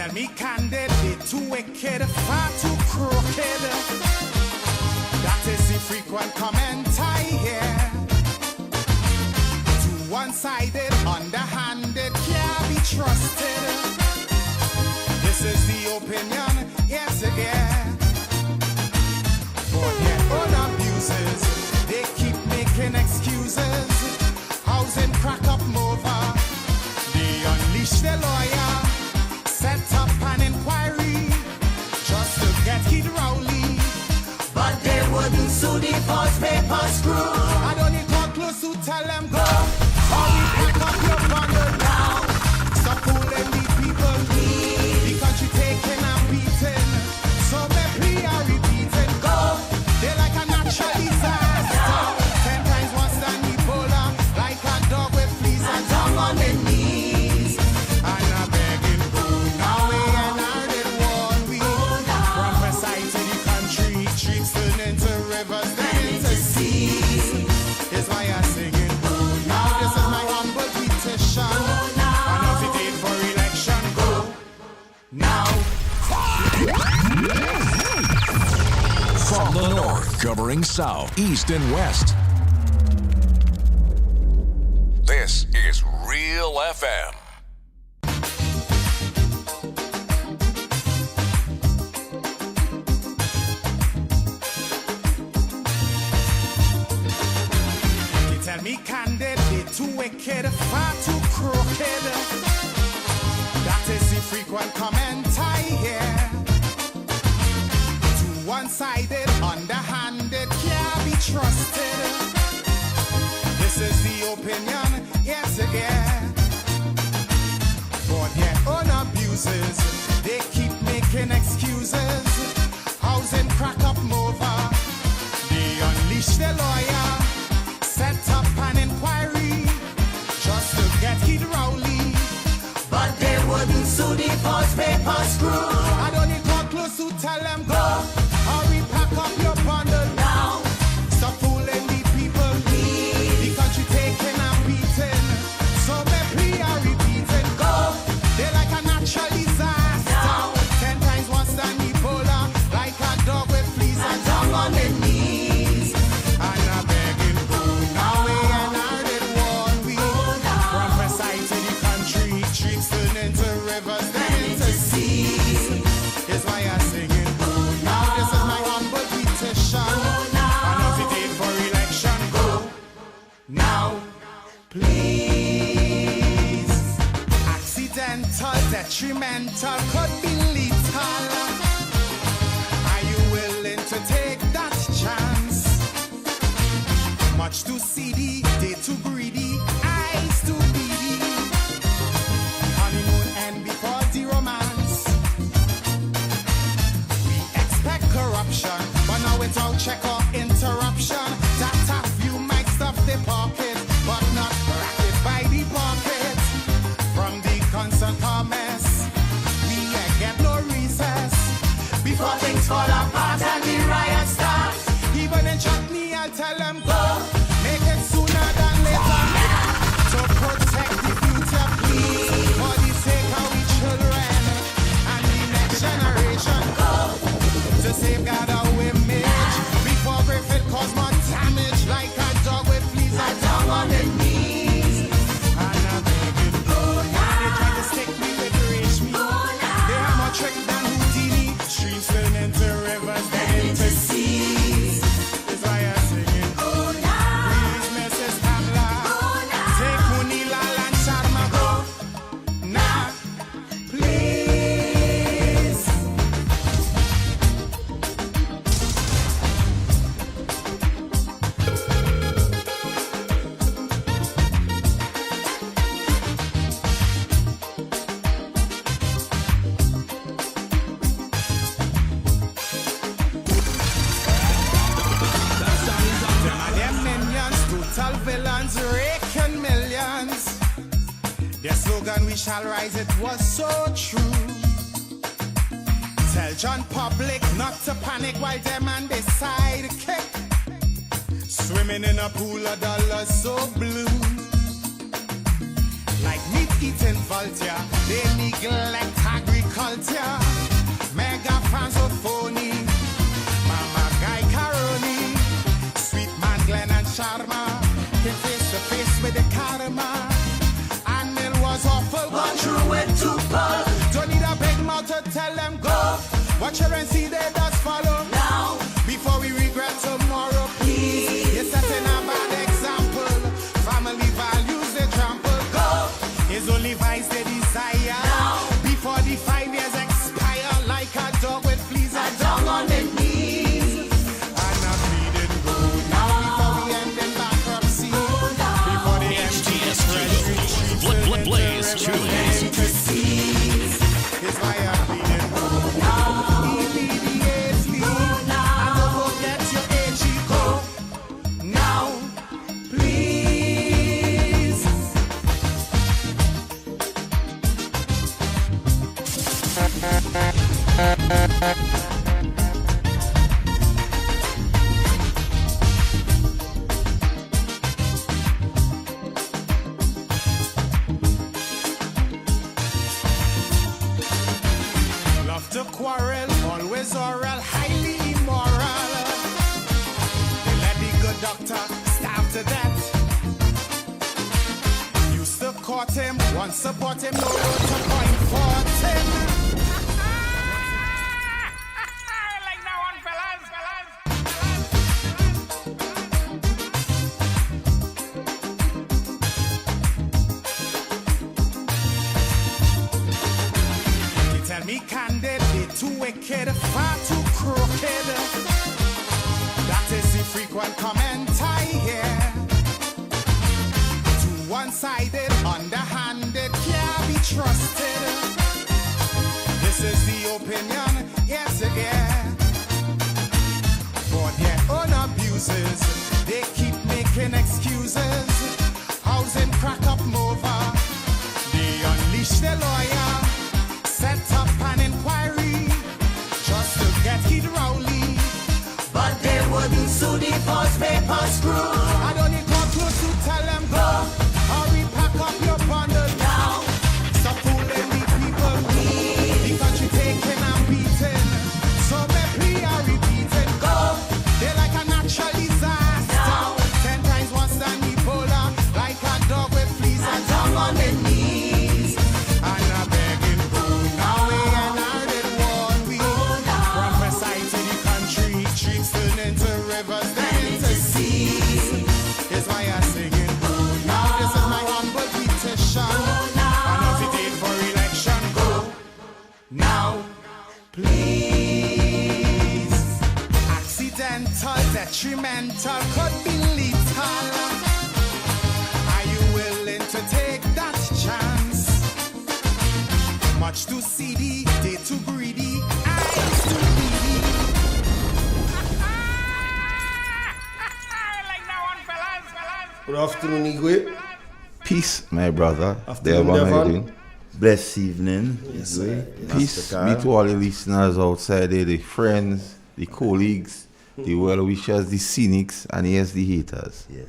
Tell me candid, they too wicked, far too crooked. That is the frequent comment I hear. Too one-sided, underhanded, can't be trusted. This is the opinion, yes again. For their own abuses, they keep making excuses. Housing crack up over, they unleash their lawyer. Set up an inquiry just to get Kid Rowley. But they wouldn't sue the false paper screw. I don't need to close to tell them go. Or we pick up your bundle now. Stop fooling the people. The country taking and beating. So me plea are repeating. Go. They're like a natural disaster. 10 times worse than Ebola. Like a dog with fleas and tongue on their knees. And I'm begging go. Now we and I did one week. From the side to the country. Streets turn into rivers, then into seas. Is why I'm singing go. Now this is my humble petition. And if it ain't for election, go. Now. From the north, covering south, east, and west. This is Real FM. You tell me candid, they too wicked, far too crooked. That is the frequent comment I hear. Too one-sided, underhanded, can't be trusted. This is the opinion, yes again. For their own abuses, they keep making excuses. Housing crack up over, they unleash their lawyer. Set up an inquiry just to get Kid Rowley. But they wouldn't sue the false paper screw. I don't need to close to tell them go. Hurry, pack up your bundle now. Stop fooling the people. The country taking and beating. So me plea are repeating. Go. They're like a natural disaster. 10 times worse than Ebola. Like a dog with fleas and tongue on their knees. And I'm begging go. Now we and I did one week. From the side to the country. Streets turn into rivers, then into seas. Is why I'm singing go. Now this is my humble petition. And if it ain't for election, go. Now, please. Accidental, detrimental, could be lethal. Are you willing to take that chance? Much too seedy, they too greedy, eyes too beady. Honeymoon end before the romance. We expect corruption, but now without check or interruption. That a few might stuff their pocket, but not racket by the pocket. From the constant comments, we get no recess. Before things fall apart and the riot starts. Even in chutney, I'll tell them go. Make it sooner than later. To protect the future, please. For the sake of we children and the next generation. Go. To safeguard our image. Before Griffith cause more damage. Like a dog with fleas and tongue on their knees. And I'm begging go. They try to stick me with Rashmi. They have more trick than Houdini. Streams turn into rivers, then into seas. That's why I'm singing. Please, Mrs. Kamla. Take Munila and Sharma go. Nah, please. Them are them minions, total villains, raking millions. Their slogan, we shall rise, it was so true. Tell John Public not to panic while them and they sidekick. Swimming in a pool of dollars so blue. Like meat-eating vulture, they neglect agriculture. Cynthia, mega fans of phony, Mama Guy Caroni, sweet man Glenn and Sharma, came face to face with the karma, and it was awful. But through it to Paul. Don't need a big mouth to tell them go. Watch her and see they does follow. Now, Before we regret tomorrow, please. You're setting a bad example. Family values they trample. go It's only vice they desire. Now. Before the 5 years expire, like a dog with fleas and down on the knees. and not bleeding gold. Now before we end in bankruptcy, before the HTS trees Blaze Tunes. it's why I'm bleeding gold. Immediately, and don't forget your AG code. Now, please. Love to quarrel, always oral, highly immoral. They let the good doctor starve to death. Used to court him, once support him, no road to point for him. Like that one, fellas. He tell me candid, they too wicked, far too crooked. That is the frequent comment I hear. Too one-sided, underhanded, can't be trusted. This is the opinion, yes, yeah. For their own abuses, they keep making excuses. Housing crack up Mova, they unleash the lawyer. Set up an inquiry just to get Kid Rowley. But they wouldn't sue the false paper screw. I don't need come close to tell them go. Hurry, pack up your bundle Now, Stop fooling the people. The country taking and beating. So me plea are repeating. go They like a natural disaster. Now. 10 times worse than Ebola. Like a dog with fleas and and down on the knees. And a begging food. Now we and I did one week. From the side to the country, streets turn into rivers, then into seas. It's why I'm singing food. Now this is my humble petition. And if it ain't for election, go now, please. Accidental, detrimental, could be lethal. Are you willing to take that chance? Much too seedy, they too greedy, eyes too needy. Like that one, fellas. Good afternoon, Igwe. Peace, my brother. Afternoon, Devon, how you Devon. doing? Blessed evening. Yes, sir. Peace be to all the listeners outside there, the friends, the colleagues, the well-wishers, the cynics, and yes, the haters. Yes.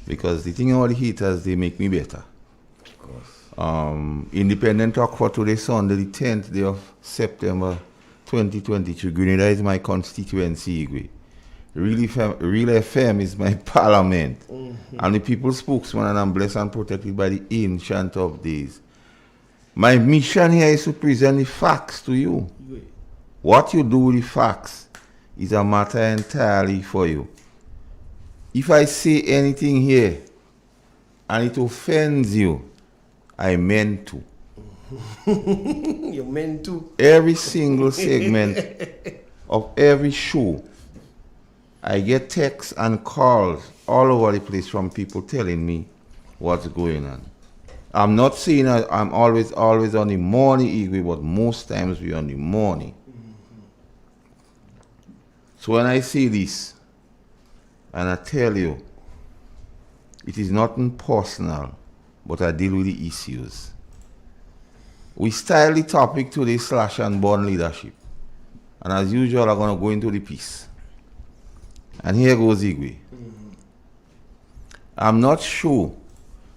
Because the thing about the haters, they make me better. Of course. Independent talk for today, Sunday, the 10th day of September 2023. Grenada is my constituency, Igwe. Real FM is my parliament. I'm the people's spokesman, and I'm blessed and protected by the ancient of days. My mission here is to present the facts to you. What you do with the facts is a matter entirely for you. If I say anything here and it offends you, I meant to. You meant to. Every single segment of every show, I get texts and calls all over the place from people telling me what's going on. I'm not saying I'm always on the morning, Igwe, but most times we're on the morning. So when I say this, and I tell you, it is nothing personal, but I deal with the issues. We style the topic today, slash and burn leadership. And as usual, I'm going to go into the piece. And here goes Igwe. I'm not sure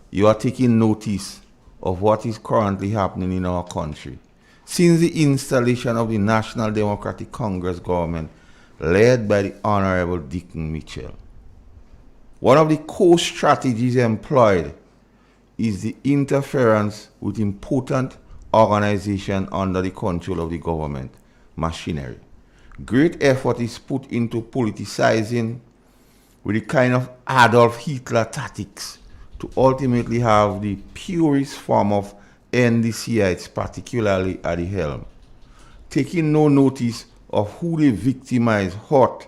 you are taking notice of what is currently happening in our country. since the installation of the National Democratic Congress government led by the Honorable Dickon Mitchell. One of the core strategies employed is the interference with important organizations under the control of the government machinery. Great effort is put into politicizing with the kind of Adolf Hitler tactics to ultimately have the purest form of NDCites, particularly at the helm, taking no notice of who they victimize, hurt,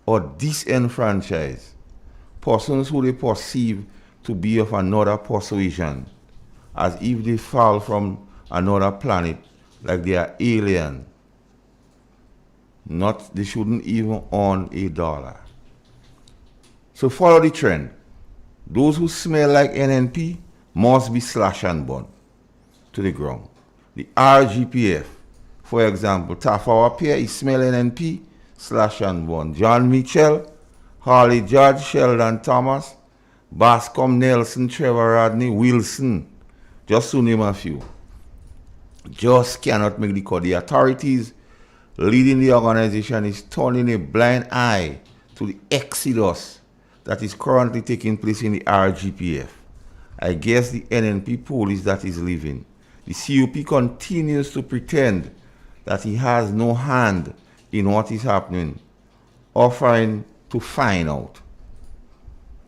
or disenfranchise, persons who they perceive to be of another persuasion, as if they fall from another planet, like they are alien. They shouldn't even own $1. So follow the trend. Those who smell like NNP must be slashed and burned to the ground. The RGPF, for example, Tafawa Pierre, he smell NNP, slash and burned. John Mitchell, Harley Judge, Sheldon Thomas, Bascom Nelson, Trevor Rodney, Wilson, just to name a few, just cannot make the cut. The authorities leading the organization is turning a blind eye to the exodus that is currently taking place in the RGPF. I guess the NNP police that is leaving. The CUP continues to pretend that he has no hand in what is happening, offering to find out.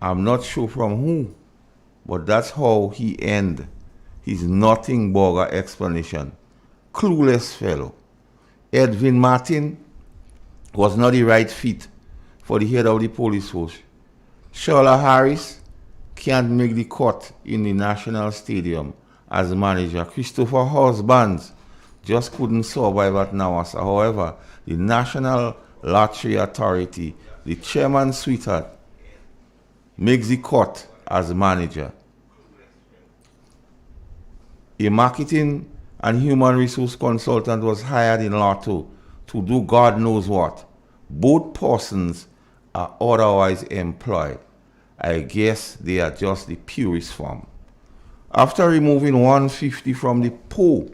I'm not sure from who, but that's how he ends his nothing burger explanation. Clueless fellow. Edwin Martin was not the right fit for the head of the police force. Shola Harris can't make the cut in the National Stadium as manager. Christopher Husbands just couldn't survive at Nawasa. However, the National Lottery Authority, the chairman's sweetheart, makes the cut as manager. A marketing and human resource consultant was hired in Lotto to do God knows what. Both persons are otherwise employed. I guess they are just the purest form. After removing 150 from the pool,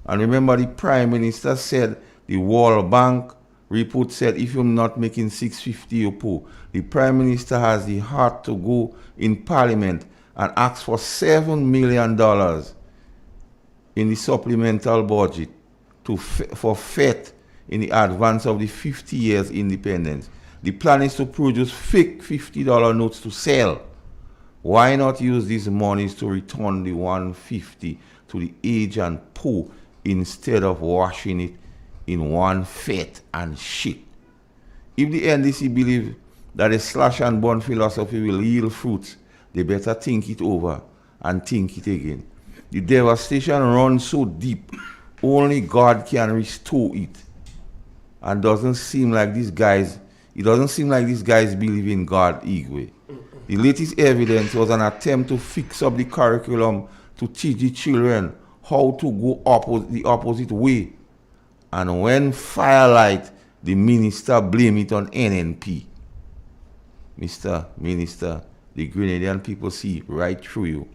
and remember the Prime Minister said the World Bank report said if you're not making 650 you pull. The Prime Minister has the heart to go in Parliament and ask for $7 million in the supplemental budget for FET in the advance of the 50 years independence. The plan is to produce fake $50 notes to sell. Why not use these monies to return the 150 to the aged and poor instead of washing it in one fat and shit? If the NDC believe that a slash and burn philosophy will yield fruits, they better think it over and think it again. The devastation runs so deep, only God can restore it. And it doesn't seem like these guys believe in God equally. The latest evidence was an attempt to fix up the curriculum to teach the children how to go the opposite way. And when firelight, the minister blame it on NNP. Mr. Minister, the Grenadian people see right through you.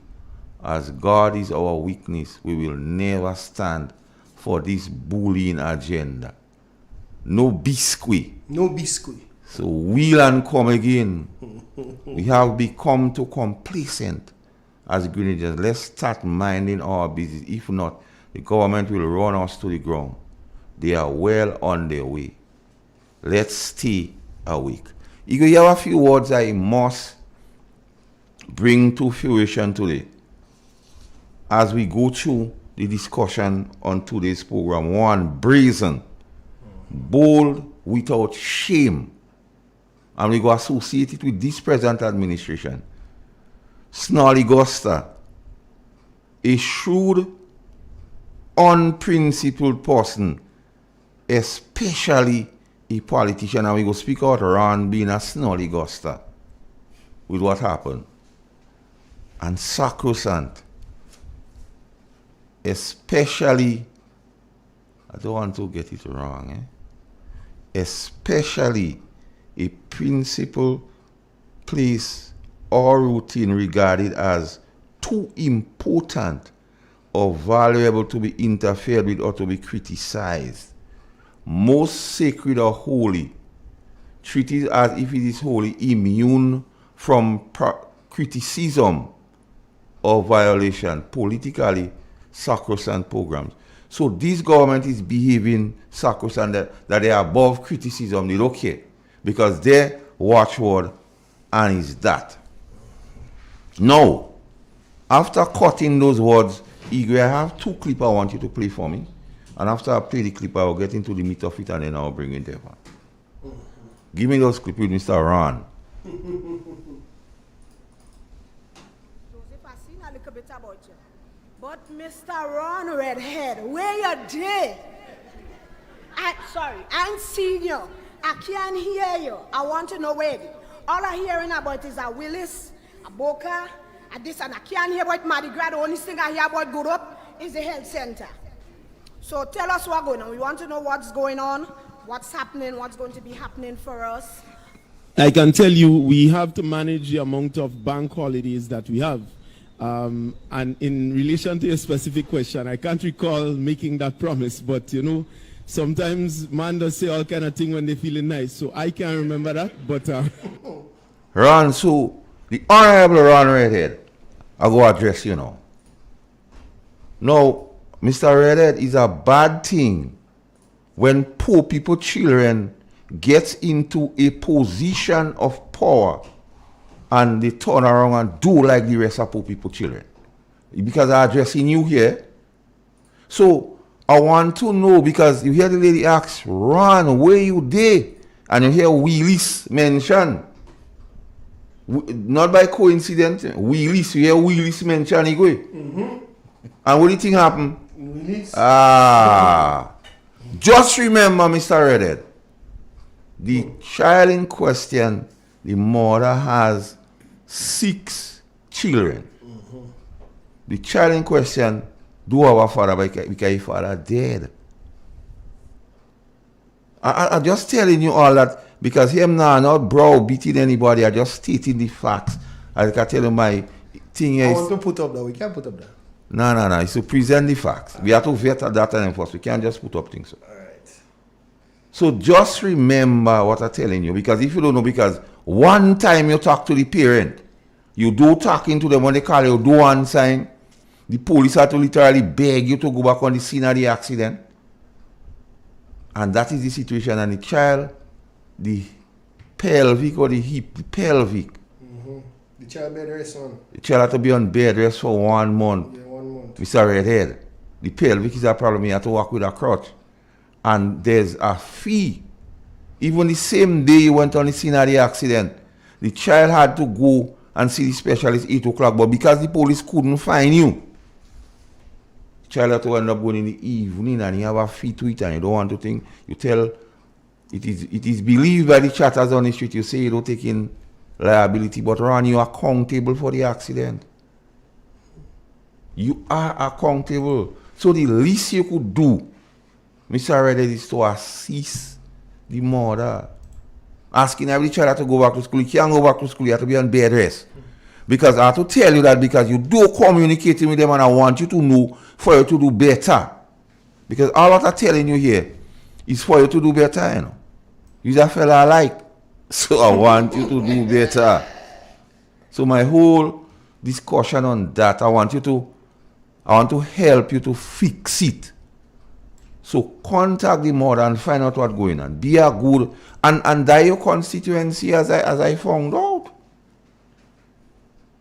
As God is our weakness, we will never stand for this bullying agenda. No biscuit. No biscuit. So wheel and come again. We have become too complacent as Grenadians. Let's start minding our business. If not, the government will run us to the ground. They are well on their way. Let's stay awake. You have a few words I must bring to fruition today as we go through the discussion on today's program. One, brazen, bold without shame. And we go associate it with this present administration. Snollygoster, a shrewd, unprincipled person, especially a politician. And we go speak out Ron being a snollygoster with what happened. And sacrosanct, especially, I don't want to get it wrong, especially a principle, place, or routine regarded as too important or valuable to be interfered with or to be criticized. Most sacred or holy, treat it as if it is holy, immune from criticism or violation, politically sacrosanct programs. So this government is behaving sacrosanct that they are above criticism. They don't care because their watchword and is that. Now, after cutting those words, Igwe, I have 2 clips I want you to play for me. And after I play the clip, I will get into the meat of it and then I'll bring in Devon. Give me those clips with Mr. Ron. Joseph, I've seen a little bit about you. But Mr. Ron Redhead, where you did? I ain't seen you. I can't hear you. I want to know where it is. All I'm hearing about is a Willis, a Boca, a this, and I can't hear about Mardi Gras. The only thing I hear about Good Up is the health center. So tell us what's going on. We want to know what's going on, what's happening, what's going to be happening for us. I can tell you we have to manage the amount of bank holidays that we have. And in relation to your specific question, I can't recall making that promise, but you know, sometimes man does say all kind of thing when they feeling nice. So I can't remember that, but Ron, so the Honorable Ron Redhead, I go address you now. Now, Mr. Redhead, is a bad thing when poor people, children, gets into a position of power and they turn around and do like the rest of poor people, children. Because I'm addressing you here. So I want to know, because you hear the lady ask, Ron, where you there? And you hear Willis mention. Not by coincidence. Willis, you hear Willis mention, he go. And what do you think happened? Willis. Just remember, Mr. Redhead, the child in question, the mother has 6 children. The child in question do have a father because his father dead. I'm just telling you all that because him now not browbeating anybody. I just stating the facts. I can tell you my thing I is. want to put up that. We can't put up that. No. It's to present the facts. We have to vet that and enforce. We can't just put up things. All right. So just remember what I'm telling you. Because if you don't know, because one time you talk to the parent, you do talking to them when they call you, do one sign. The police have to literally beg you to go back on the scene of the accident. And that is the situation. And the child, the pelvic or the hip, the pelvic. The child bed rest on. The child had to be on bed rest for 1 month. Yeah, 1 month. Mr. Redhead. The pelvic is a problem. You have to walk with a crutch. And there's a fee. Even the same day you went on the scene of the accident, the child had to go and see the specialist 8 o'clock. But because the police couldn't find you, the child had to end up going in the evening and you have a fee to it and you don't want to think. You tell, it is believed by the chatters on the street, you say you don't take in liability, but Ron, you are accountable for the accident. You are accountable. So the least you could do, Mr. Redhead, is to assist the mother. Asking every child to go back to school. You can't go back to school, you have to be on bed rest. Because I have to tell you that because you do communicating with them and I want you to know for you to do better. Because all what I'm telling you here is for you to do better, you know. You're a fella I like. So I want you to do better. So my whole discussion on that, I want to help you to fix it. So contact the mother and find out what's going on. Be a good and die your constituency as I found out.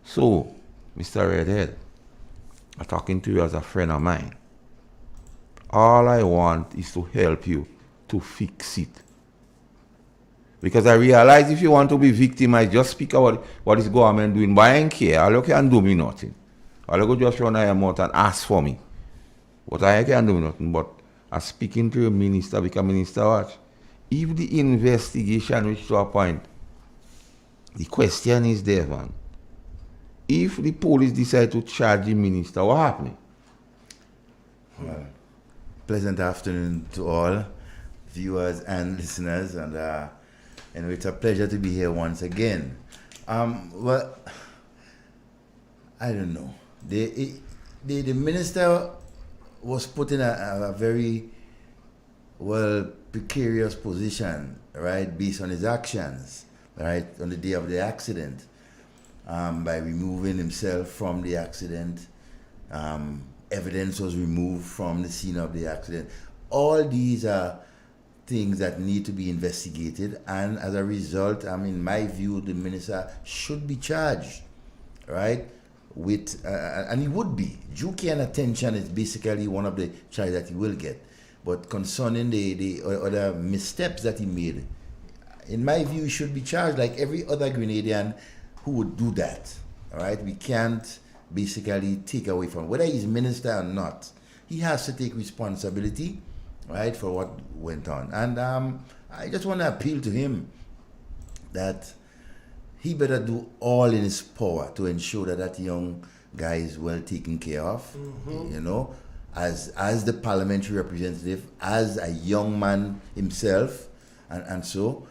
So, Mr. Redhead, I'm talking to you as a friend of mine. All I want is to help you to fix it. Because I realize if you want to be victimized, just speak about what is government doing. But I don't care. All you can do me nothing. All you go just run out your mouth and ask for me. But I can't do nothing. But I'm speaking to your minister because minister watch. If the investigation reaches to a point, the question is there, man. If the police decide to charge the minister, what happens? Well, pleasant afternoon to all viewers and listeners, and it's a pleasure to be here once again. Well, I don't know. the minister was put in a very precarious position, right, based on his actions, right, on the day of the accident, by removing himself from the accident. Evidence was removed from the scene of the accident. All these are things that need to be investigated, and as a result, in my view, the minister should be charged, right, with, and he would be. Due care and attention is basically one of the charges that he will get. But concerning the other missteps that he made, in my view, he should be charged like every other Grenadian who would do that. All right, we can't basically take away from whether he's minister or not. He has to take responsibility, right, for what went on. And I just want to appeal to him that he better do all in his power to ensure that that young guy is well taken care of. You know, as the parliamentary representative, as a young man himself, and so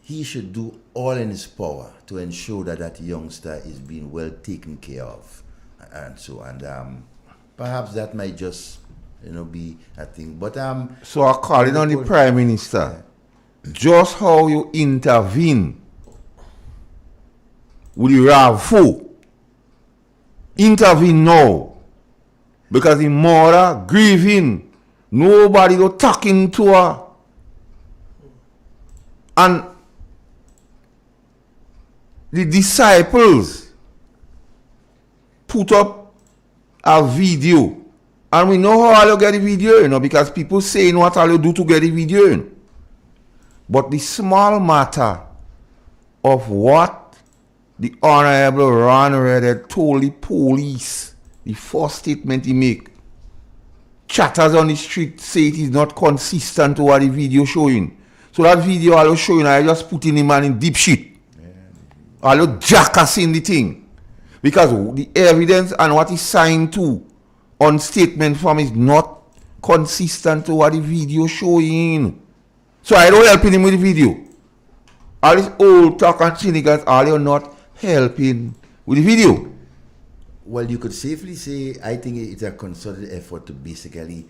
he should do all in his power to ensure that that youngster is being well taken care of, and so, and perhaps that might just be a thing. But so I'm calling on the Prime Minister, just how you intervene with the RAV4, intervene now. Because the mother grieving, nobody go talking to her. And the disciples put up a video. And we know how you get the video, because people saying what all you do to get the video. But the small matter of what the Honorable Ron Redded told the police, the first statement he make, chatters on the street say it is not consistent to what the video showing. So that video I was showing, I just put in the man in deep shit. I was jackassing the thing. Because the evidence and what he signed to on statement from is not consistent to what the video showing. So I don't helping him with the video. All this old talk and shenanigans, all you're not helping with the video. Well, you could safely say, I think it's a concerted effort to basically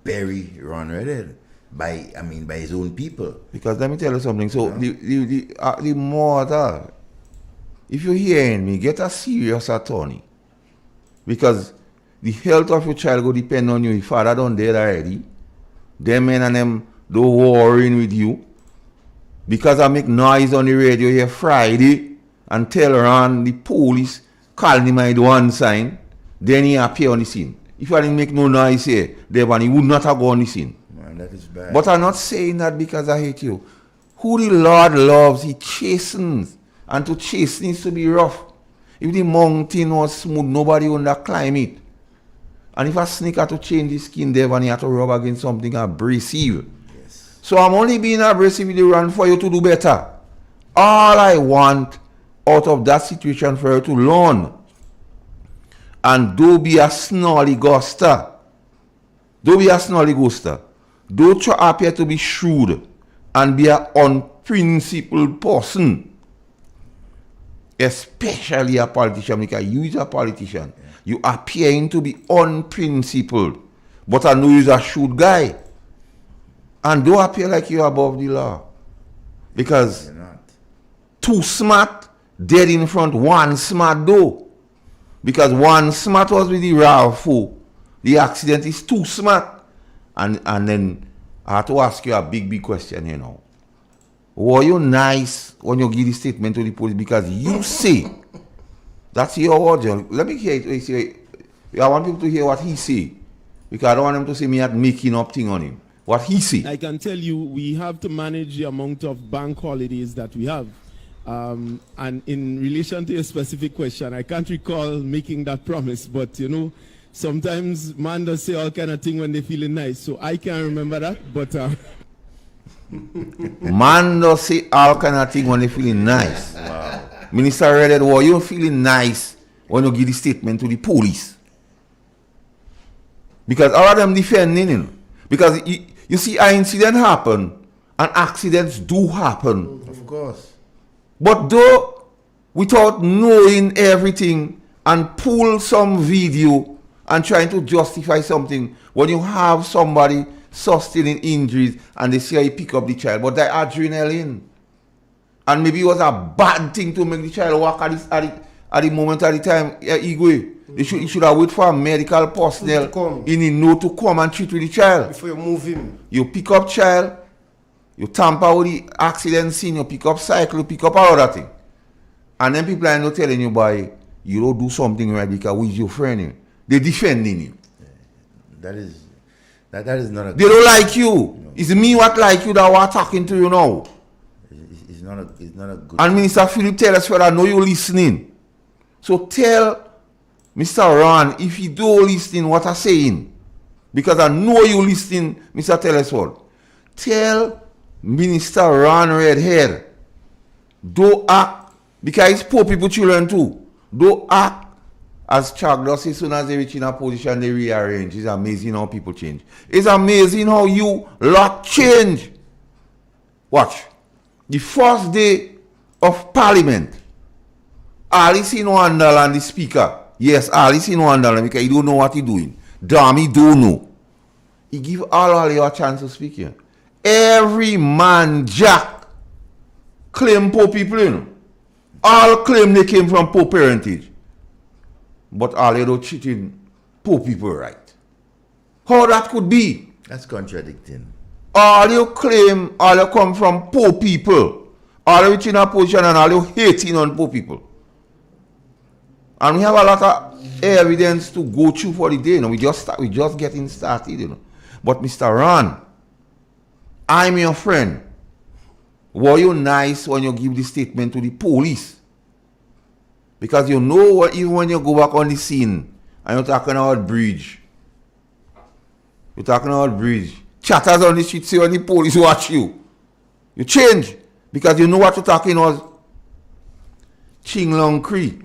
bury Ron Redded by his own people. Because let me tell you something. So the mother, if you're hearing me, get a serious attorney. Because the health of your child will depend on you. Your father done dead already. Them men and them don't worrying with you. Because I make noise on the radio here Friday and tell Ron the police call him at one sign, then he appear on the scene. If I didn't make no noise here, Devon, he would not have gone on the scene. Man, that is bad. But I'm not saying that because I hate you. Who the Lord loves, he chastens. And to chasten needs to be rough. If the mountain was smooth, nobody would climb it. And if a snake had to change his skin, Devon, he had to rub against something abrasive. Yes. So I'm only being abrasive with the run for you to do better. All I want out of that situation for her to learn. And don't be a snarly ghoster. Don't be a snarly ghoster. Don't try appear to be shrewd and be an unprincipled person. Especially a politician, because you is a politician. Yeah. You appearing to be unprincipled. But I know you're a shrewd guy. And don't appear like you're above the law. Because you're not. Too smart, dead in front, one smart though. Because one smart was with the RAV4. The accident is too smart. And then I have to ask you a big question, Were you nice when you give the statement to the police? Because you say, that's your word, John. Let me hear it. I want people to hear what he say. Because I don't want them to say me at making up thing on him. What he say. I can tell you, we have to manage the amount of bank holidays that we have. And in relation to a specific question, I can't recall making that promise, but sometimes man does say all kind of thing when they feeling nice. So I can't remember that, but man does say all kind of thing when they feeling nice. Wow. Minister Redded, were you feeling nice when you give the statement to the police? Because all of them defending him. Because you see, an incident happen and accidents do happen. Of course. But though, without knowing everything and pull some video and trying to justify something when you have somebody sustaining injuries and they say you pick up the child, but that adrenaline. And maybe it was a bad thing to make the child walk at the moment, at the time, Igwe. You should have waited for a medical personnel in the know to come and treat with the child. Before you move him. You pick up child, you tamper with the accident scene, you pick up cycle, you pick up all other thing. And then people are not telling you, boy, you don't do something right because we is your friend. They're defending you. That is not a... They don't like you. No. It's me what like you that we're talking to you now. It's not a good... And Minister Philip tell us I know you're listening. So tell Mr. Ron if you do listening what I'm saying. Because I know you listening, Mr. Telesford. Tell Minister Ron Redhead, don't act, because it's poor people children too. Don't act as Chuck does, as soon as they reach in a position, they rearrange. It's amazing how people change. It's amazing how you lot change. Watch. The first day of Parliament, Alice in Wonderland, the speaker. Yes, Alice in Wonderland, because he don't know what he's doing. Damn, he don't know. He give all you a chance to speak here. Every man jack claim poor people, you know. All claim they came from poor parentage. But all you don't treating poor people right. How that could be? That's contradicting. All you claim, all you come from poor people. All you reach in a position and all you hating on poor people. And we have a lot of evidence to go through for the day. You know, we just getting started, you know. But Mr. Ron, I'm your friend. Were you nice when you give the statement to the police? Because you know what, even when you go back on the scene and you're talking about bridge. You're talking about bridge. Chatters on the street say when the police watch you. You change. Because you know what you're talking was Ching Long Cree.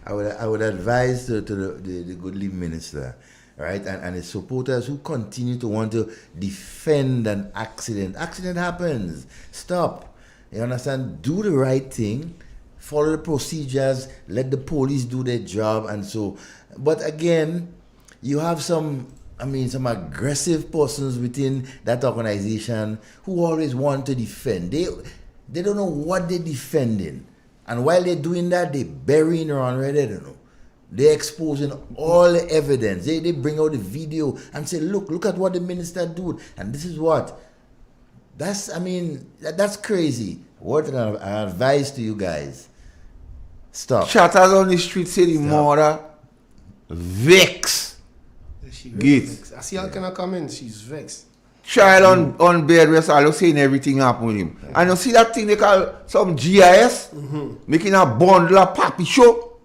I would advise to the goodly minister, right, and his supporters who continue to want to defend an accident. Accident happens. Stop. You understand? Do the right thing. Follow the procedures. Let the police do their job, and so. But again, you have some aggressive persons within that organization who always want to defend. They don't know what they're defending. And while they're doing that, they're burying around where they don't know. They're exposing all the evidence. They bring out the video and say, look at what the minister did. And this is what. That's crazy. What an advice to you guys. Stop. Chatters on the street say the mother vex. Vex. I see how can I come in? She's vexed. Child on bed rest, I was saying everything happened with him. And you see that thing they call some GIS? Making a bundle of papi show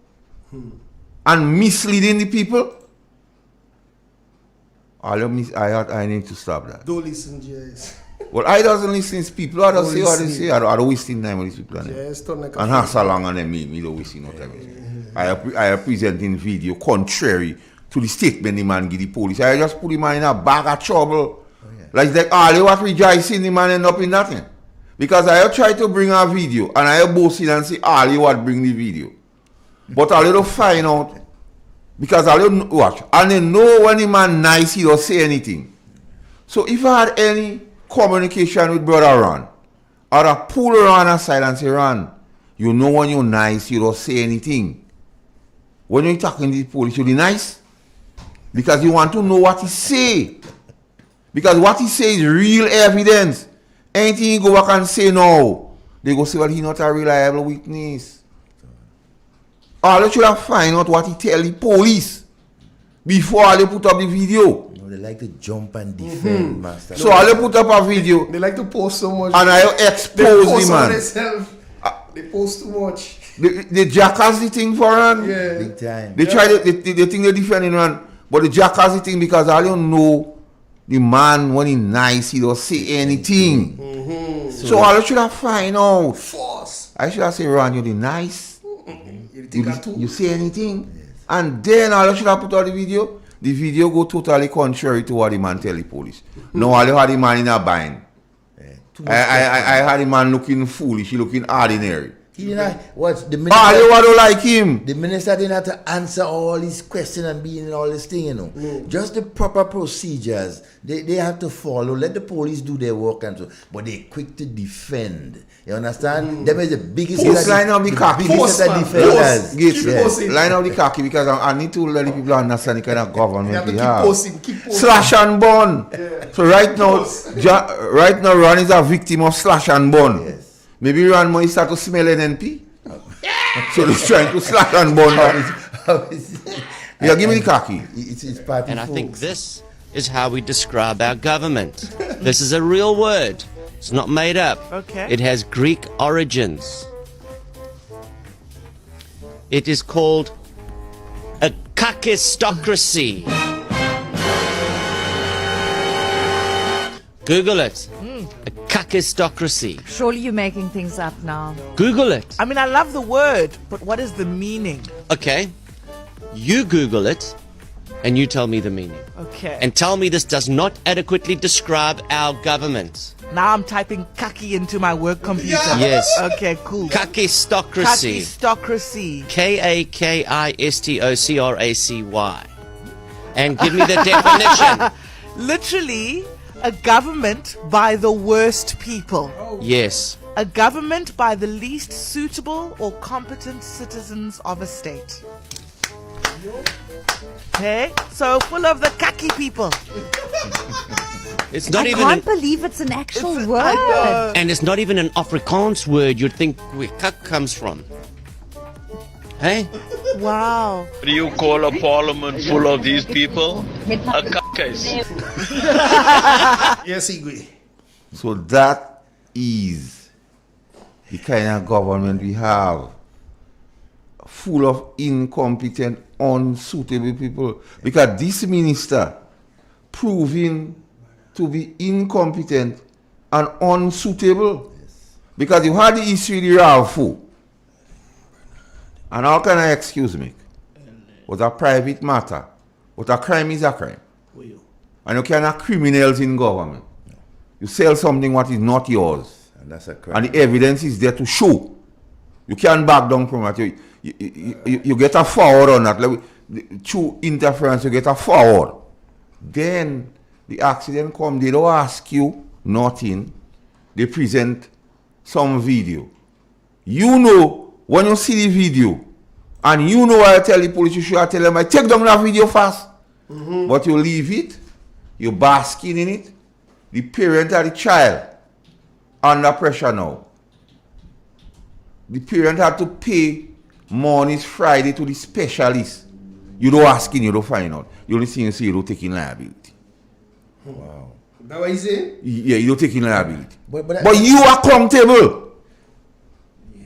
and misleading the people. I need to stop that. Don't listen, GIS. Well, I doesn't listen to people. I don't say what they say. I don't waste time with these people. And how so long on them me don't waste no time. I am presenting video contrary to the statement the man give the police. I just put him in a bag of trouble. Like all you what rejoicing, the man end up in nothing. Because I try to bring a video and I boast and say all you what bring the video. But all you don't find out because all you watch and they know when the man nice he don't say anything. So if I had any communication with Brother Ron, or I pull Ron aside and say, Ron, you know when you're nice, you don't say anything. When you're talking to the police, you be nice. Because you want to know what he say. Because what he say is real evidence. Anything he go back and say no, they go say, well, he's not a reliable witness. All you should have find out what he tell the police before they put up the video. They like to jump and defend, master. So all they put up a video. They like to post so much. And I expose the man. They post too much. They jackass the thing for Ron. Yeah. Big time. They try they think they're defending Ron. But the jackass the thing because I don't know the man when he's nice, he don't say anything. So all should have find out. Force. I should have said, Ron, you're the nice. You say anything? Yes. And then all should have put out the video. The video go totally contrary to what the man tell the police. No, I had the man in a bind. I had the man looking foolish, he looking ordinary. He didn't what the Ah, minister, you want to like him? the minister didn't have to answer all these questions and be in all this thing, you know. Just the proper procedures they have to follow. Let the police do their work and so, but they quick to defend. You understand? Them is the biggest Post line of the khaki. biggest set of defenders. Gates, Yes. line of the khaki because I need to let the people understand the kind of government we have. Keep posting. Slash and burn. So right now, Ron is a victim of slash and burn. Yes. Maybe Ron might start to smell NNP. So he's trying to slash and burn. Yeah, give me the khaki. It's party And I think folks. this is how we describe our government. This is a real word. It's not made up. Okay. It has Greek origins. It is called a kakistocracy. Google it. A kakistocracy. Surely you're making things up now. Google it. I mean, I love the word, but what is the meaning? Okay. You Google it and you tell me the meaning. Okay. And tell me this does not adequately describe our government. Now I'm typing kaki into my work computer. Yes. Okay, cool. Kakistocracy. Kakistocracy. Kakistocracy. And give me the definition. Literally, a government by the worst people. Yes. A government by the least suitable or competent citizens of a state. Okay, so full of the kaki people. It's not I even can't believe it's an actual I word. know. and it's not even an Afrikaans word you'd think where kak comes from. Hey? Wow. Do you call a parliament full of these people a case? Yes, Igwe. So that is the kind of government we have. Full of incompetent, unsuitable people. Because this minister proving to be incompetent and unsuitable. Because you had the issue with the RALFO. And how can I excuse me? Was a private matter. But a crime is a crime. And you cannot criminals in government. You sell something what is not yours. And that's a crime. And the evidence is there to show. You can't back down from it. You get a forward on that. Like, through interference, you get a forward. Then the accident come, they don't ask you nothing. They present some video. You know, when you see the video, and you know I tell the police, you should tell them, I take down that video fast. But you leave it, you basking in it. The parent or the child under pressure now. The parent had to pay monies Friday to the specialist. You don't asking, you don't find out. You only see you don't take in liability. Wow. That what you say? Yeah, you don't take in liability. But you are accountable.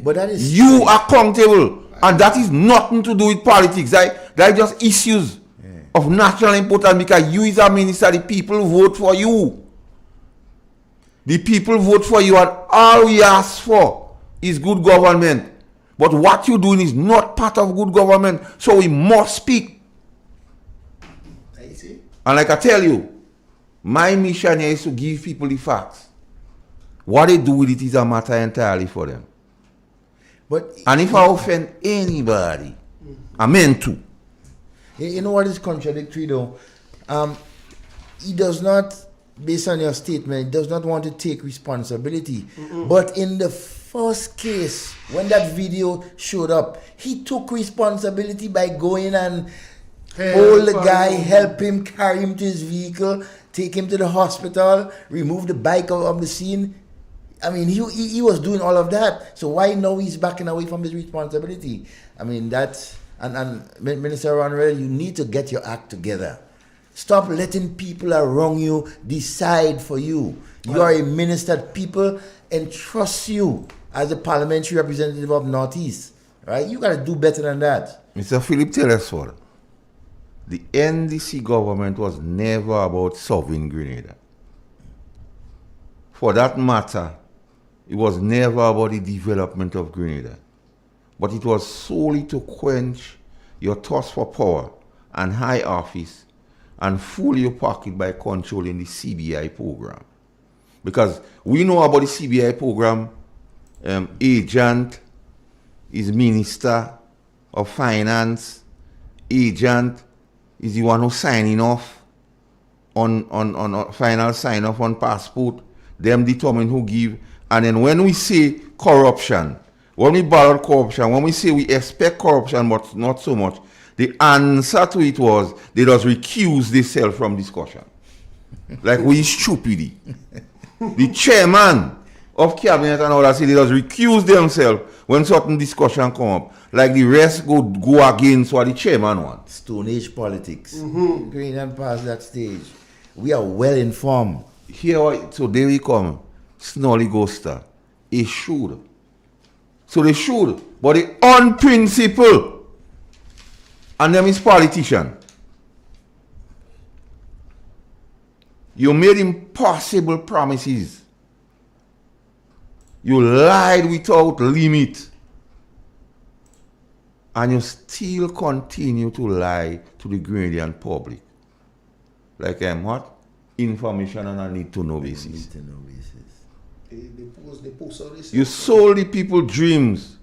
But that is You are accountable. And that is nothing to do with politics. That are just issues of national importance because you is a minister, the people vote for you. The people vote for you and all we ask for is good government. But what you're doing is not part of good government. So we must speak. I see. And like I tell you, my mission here is to give people the facts. What they do with it is a matter entirely for them. But And if I offend anybody, I meant to. you know what is contradictory though? He does not, based on your statement, he does not want to take responsibility. But in the first case, when that video showed up, he took responsibility by going and hold the guy, help him, carry him to his vehicle, take him to the hospital, remove the bike of the scene. I mean, he was doing all of that. So why now he's backing away from his responsibility? I mean, that's... And Minister Ronrell, you need to get your act together. Stop letting people around you decide for you. You are a minister. People entrust you as a parliamentary representative of Northeast. Right? You got to do better than that. Mr. Philip Telesford, the NDC government was never about solving Grenada. For that matter, it was never about the development of Grenada. But it was solely to quench your thirst for power and high office and fool your pocket by controlling the CBI program. Because we know about the CBI program, agent, his minister of finance, agent, is the one who signing off on final sign off on passport. Them determine who give. And then when we say corruption, when we battle corruption, when we say we expect corruption but not so much, the answer to it was they just recuse themselves from discussion. Like we stupid. The chairman of cabinet and all that say they just recuse themselves when certain discussion come up. Like the rest go against what the chairman wants. Stone Age politics. Green and past that stage. We are well informed. Here, so there we come. Snolly Ghoster. It should. So they should. But they on principle. And them is politician. You made impossible promises. You lied without limit. And you still continue to lie to the Grenadian public. Like what? Information on a need-to-know basis. Need-to-know basis. They post all this. You sold the people dreams.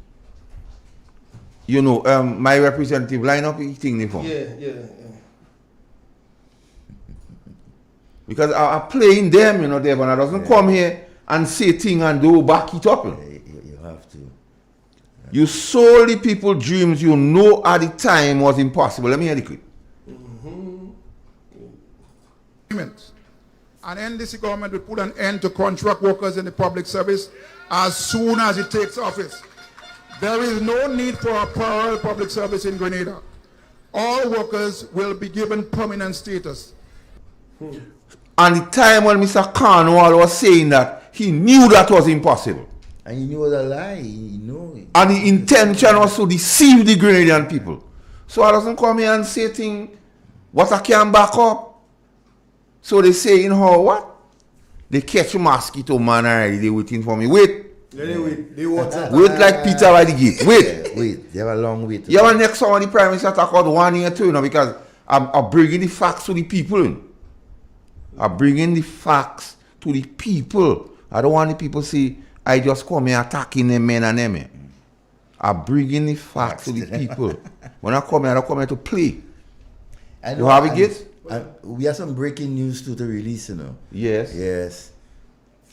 You know, my representative line up eating for. Yeah. Because I'm playing them, you know, Devon. I doesn't come here and say things and do back it up. You have to. You sold the people dreams you know at the time was impossible. Let me hear the clip. And NDC government will put an end to contract workers in the public service as soon as it takes office. There is no need for a parallel public service in Grenada. All workers will be given permanent status. And the time when Mr. Cornwall was saying that, he knew that was impossible. And he knew it was a lie. He knew it. And the intention was to deceive the Grenadian people. So I doesn't come here and say things what I can back up. So they say, what? They catch a mosquito man already. They waiting for me. Wait. Wait like Peter by the gate. Wait. Wait. They have a long wait. You have next one the Prime Minister talk about 1 year too, because I'm bringing the facts to the people. I'm bringing the facts to the people. I don't want the people to say, I just come here attacking them men and them. I'm bringing the facts to the people. When I come here, I don't come here to play. You have it, Gates? We have some breaking news to release, you know. Yes.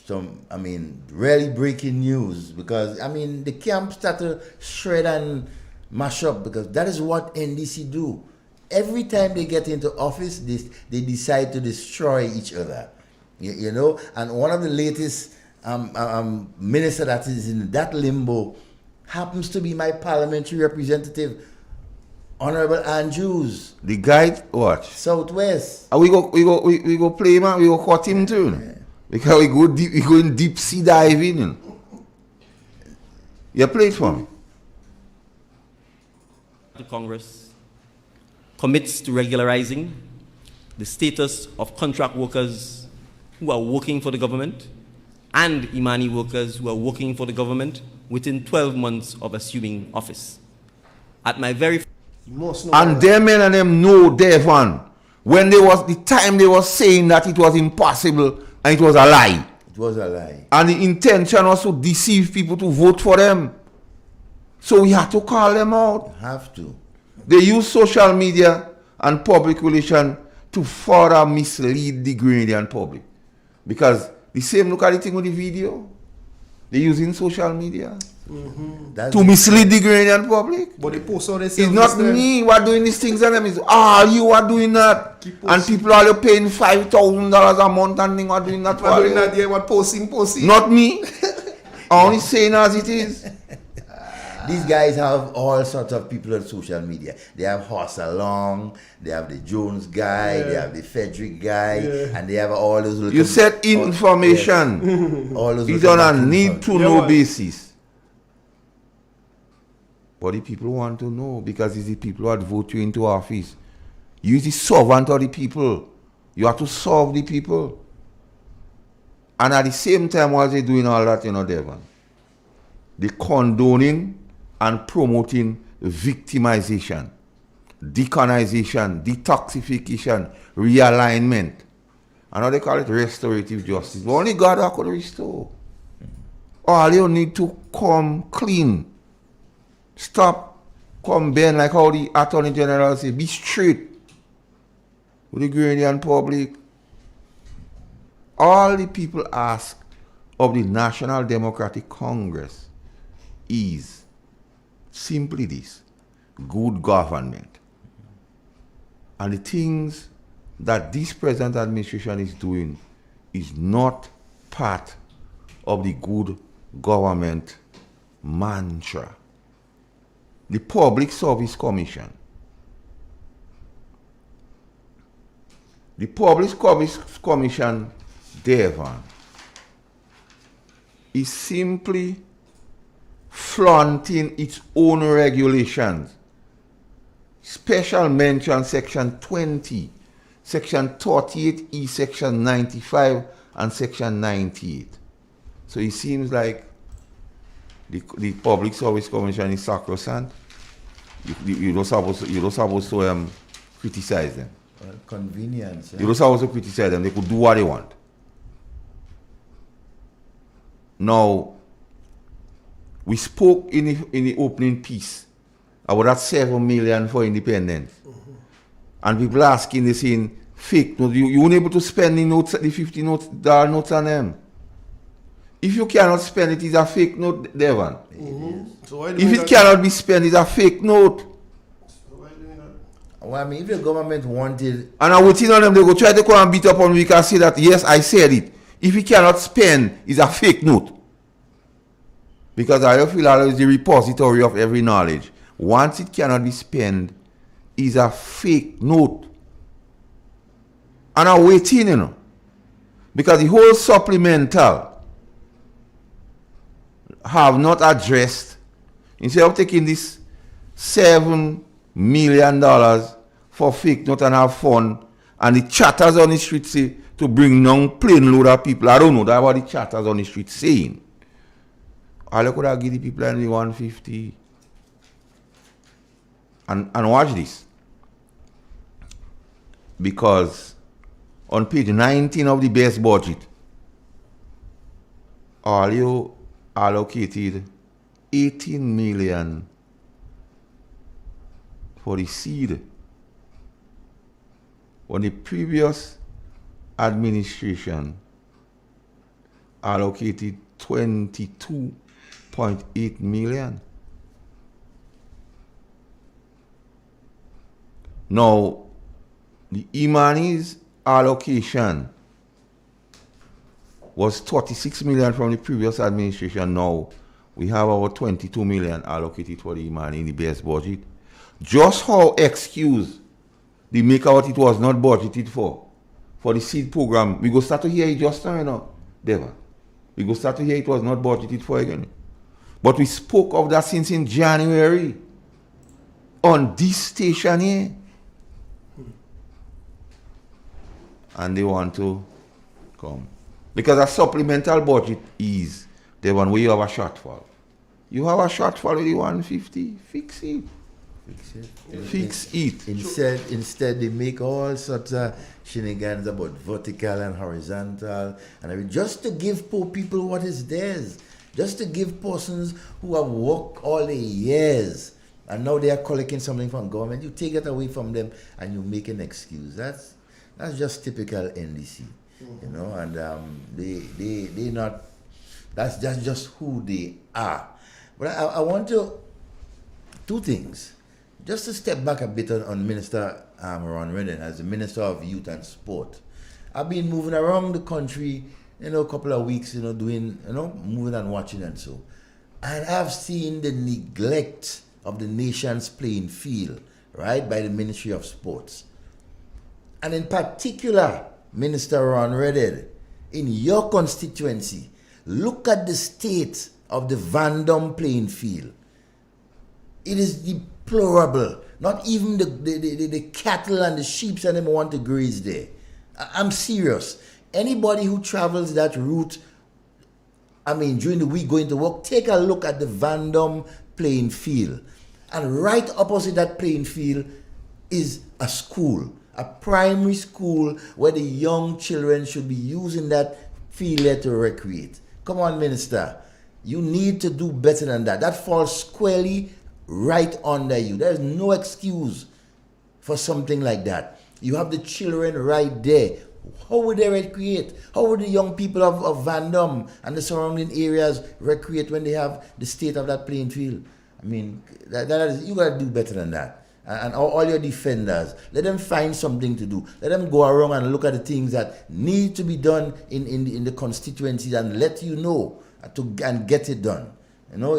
Some, really breaking news, because, the camp start to shred and mash up, because that is what NDC do. Every time they get into office, they decide to destroy each other. You know, and one of the latest minister that is in that limbo happens to be my parliamentary representative, Honorable Andrews. The guy what? Southwest. We go play, man. We go cut him too. Yeah. Because we go in deep sea diving. You play it for me. The Congress commits to regularizing the status of contract workers who are working for the government and Imani workers who are working for the government within 12 months of assuming office. At my very and them men and them know, Devon, when there was the time they were saying that it was impossible and it was a lie. It was a lie. And the intention was to deceive people to vote for them. So we had to call them out. Have to. They use social media and public relations to further mislead the Grenadian public. Because the same look at the thing with the video. They're using social media to mislead the Grenadian public. But they post all this. It's not me who are doing these things and them. It's you are doing that. And people are paying $5,000 a month and things are doing that for doing that, what posting. Not me. Only saying as it is. These guys have all sorts of people on social media. They have Horse Along, they have the Jones guy, they have the Frederick guy, and they have all those little... You said information. All those it's on a need-to-know basis. But the people want to know, because it's the people who vote you into office. You is the servant of the people. You have to serve the people. And at the same time, while they're doing all that, Devon, they're condoning and promoting victimization, decolonization, detoxification, realignment. I know they call it restorative justice. But only God could restore. All you need to come clean. Stop come bend like how the Attorney General say, be straight with the Grenadian public. All the people ask of the National Democratic Congress is simply this: good government. And the things that this present administration is doing is not part of the good government mantra. The Public Service Commission. The Public Service Commission, Devon, is simply flaunting its own regulations. Special mention Section 20, Section 38E, Section 95, and Section 98. So it seems like the Public Service Commission is sacrosanct. You're not supposed to criticize them. Well, convenience. You're not supposed to criticize them. They could do what they want. Now, we spoke in the opening piece about that 7 million for independence. And people asking this in fake notes. You weren't able to spend the notes, the $50 notes on them. If you cannot spend it, it's a fake note, Devon. So if it cannot be spent, it's a fake note. Well, I mean, if the government wanted... And I would think on them, they go try to come and beat up on me and say that, yes, I said it. If it cannot spend, it's a fake note. Because I feel that is the repository of every knowledge. Once it cannot be spent, it's a fake note. And I'm waiting, because the whole supplemental have not addressed, instead of taking this $7 million for fake note and have fun, and the chatters on the street say to bring down plane load of people. I don't know that what the chatters on the street saying. All could have give the people only 150. And watch this. Because on page 19 of the base budget, all you allocated 18 million for the seed. When the previous administration allocated 22.8 million. Now, the Imani's allocation was 36 million from the previous administration. Now, we have our 22 million allocated for the Imani in the base budget. Just how excuse the maker what it was not budgeted for the seed program. We go start to hear it just now, Devon. We go start to hear it was not budgeted for again. But we spoke of that since in January on this station here. And they want to come. Because a supplemental budget is the one where you have a shortfall. You have a shortfall with the 150, fix it. Fix it. Instead, they make all sorts of shenanigans about vertical and horizontal, and everything, just to give poor people what is theirs, just to give persons who have worked all the years, and now they are collecting something from government. You take it away from them, and you make an excuse. That's just typical NDC, and they not. That's just who they are. But I want to two things. Just to step back a bit on Minister Ron Redden as the Minister of Youth and Sport. I've been moving around the country, a couple of weeks, doing, moving and watching and so. And I've seen the neglect of the nation's playing field, right, by the Ministry of Sports. And in particular, Minister Ron Redden, in your constituency, look at the state of the Vandom playing field. It is deplorable. Not even the cattle and the sheep and them want to graze there. I'm serious. Anybody who travels that route, during the week going to work, take a look at the Vandom playing field. And right opposite that playing field is a school, a primary school where the young children should be using that field there to recreate. Come on, Minister. You need to do better than that. That falls squarely right under you. There's no excuse for something like that. You have the children right there. How would they recreate? How would the young people of Van Dam and the surrounding areas recreate when they have the state of that playing field? I mean, you got to do better than that. And all your defenders, let them find something to do. Let them go around and look at the things that need to be done in the constituencies and let you know and get it done. You know,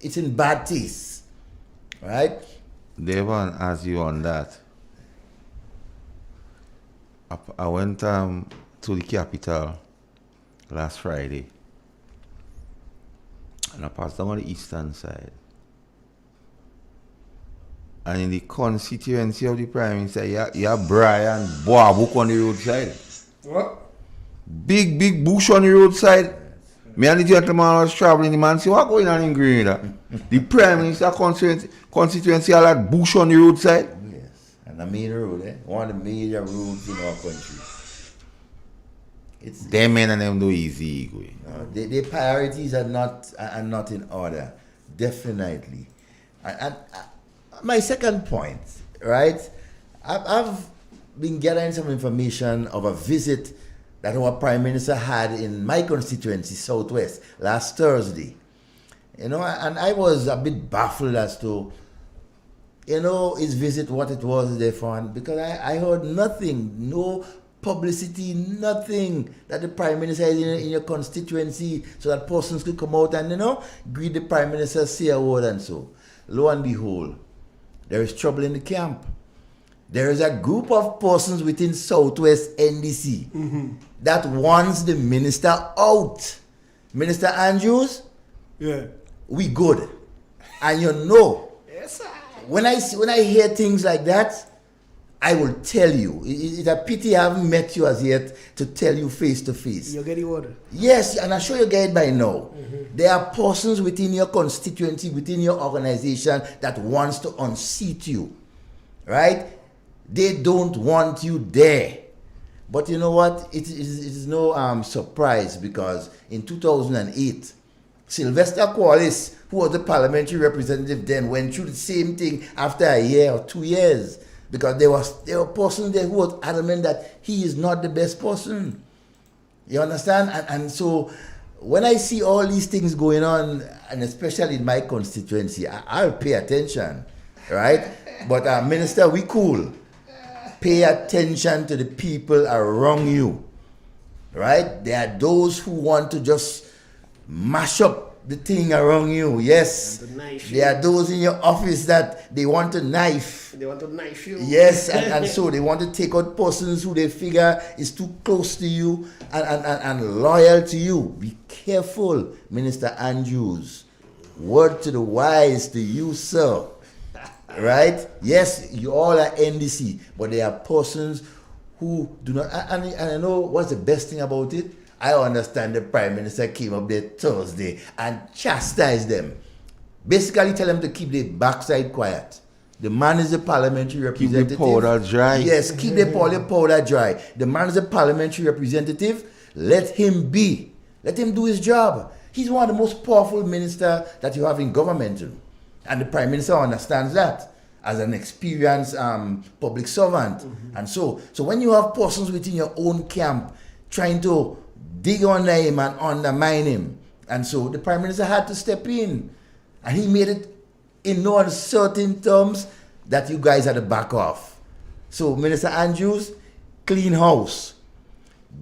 it's in bad taste, right? Devon, as you on that, I went to the capital last Friday, and I passed down on the eastern side. And in the constituency of the Prime Minister, you have Brian Boabuk on the roadside. What? Big bush on the roadside. Me and the gentleman was traveling, the man said, what going on in Grenada? The Prime Minister constituency had that bush on the roadside. Yes, and the main road, one of the major roads in our country. Them men and them do easy. The priorities are not in order, definitely. And my second point, right? I've been gathering some information of a visit that our Prime Minister had in my constituency, Southwest, last Thursday. You know, and I was a bit baffled as to, you know, his visit, what it was there for, because I heard nothing, no publicity, nothing that the Prime Minister is in your constituency so that persons could come out and, you know, greet the Prime Minister, say a word and so. Lo and behold, there is trouble in the camp. There is a group of persons within Southwest NDC that wants the minister out. Minister Andrews, we good. And you know, Yes, when I hear things like that, I will tell you. It's a pity I haven't met you as yet to tell you face to face. You get the order. Yes, and I'm sure you get it by now. There are persons within your constituency, within your organization that wants to unseat you, right? They don't want you there. But you know what? It is no surprise, because in 2008, Sylvester Quallis, who was the parliamentary representative then, went through the same thing after a year or 2 years, because there were persons there who was adamant that he is not the best person. You understand? And so when I see all these things going on, and especially in my constituency, I'll pay attention, right? But Minister, we cool. Pay attention to the people around you, right? There are those who want to just mash up the thing around you. Yes, there are those in your office that they want to knife. They want to knife you. Yes, and so they want to take out persons who they figure is too close to you and loyal to you. Be careful, Minister Andrews. Word to the wise to you, sir. Right? Yes, you all are NDC, but there are persons who do not. And I know what's the best thing about it? I understand the Prime Minister came up there Thursday and chastised them. Basically tell them to keep their backside quiet. The man is a parliamentary representative. Keep the powder dry. Yes, keep the powder dry. The man is a parliamentary representative. Let him be. Let him do his job. He's one of the most powerful ministers that you have in government. And the Prime Minister understands that as an experienced public servant. And so when you have persons within your own camp trying to dig under him and undermine him, and so the Prime Minister had to step in. And he made it in no uncertain terms that you guys had to back off. So Minister Andrews, clean house.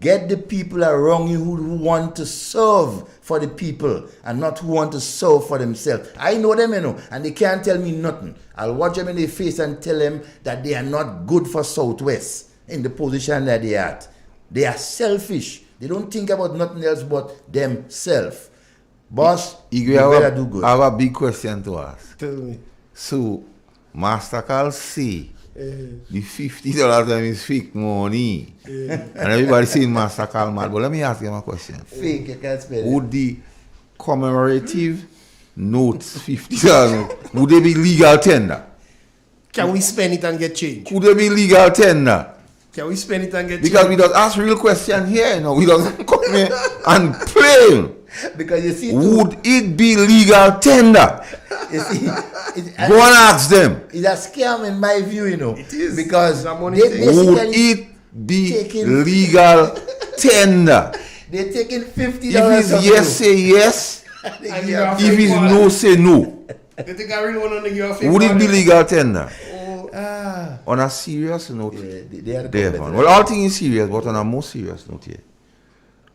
Get the people around you who want to serve for the people and not who want to serve for themselves. I know them, you know, and they can't tell me nothing. I'll watch them in their face and tell them that they are not good for Southwest in the position that they are at. They are selfish. They don't think about nothing else but themselves. Boss, you better do good. I have a big question to ask. Tell me. So, Master Carl say the $50 them is fake money. And everybody saying Master Carl mad. But let me ask you a question. Fake, you can't spell it. Would the commemorative notes, $50, would they be legal tender? Can we spend it and get change? Could they be legal tender? Can we spend it and get Because change? we don't ask real question here, you know. We don't come here and play. Because you see, would it be legal tender? You see, go and ask them. It's a scam in my view, you know. It is. Because would it be legal tender? They're taking $50. If it's yes, say yes. If it's no, say no. They think I really want to give you a fake Would it be order? legal tender? Ah. On a serious note, they are the Devon. competitors. Well, all things is serious, but on a more serious note here,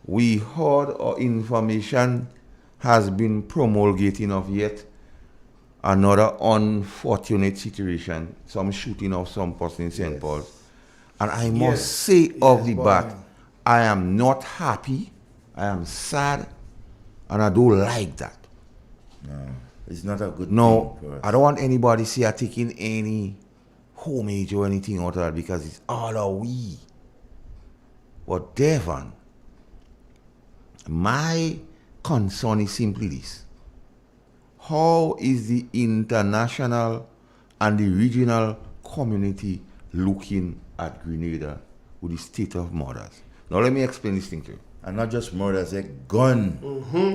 we heard or information has been promulgating of yet another unfortunate situation, some shooting of some person in St. Paul's. And I must say off the bat, I am not happy, I am sad, and I don't like that. No, it's not a good No, thing for us. I don't want anybody to say I'm taking any homage or anything out of that because it's all a we. But Devon, my concern is simply this. How is the international and the regional community looking at Grenada with the state of murders? Now let me explain this thing to you. And not just murders, a gun.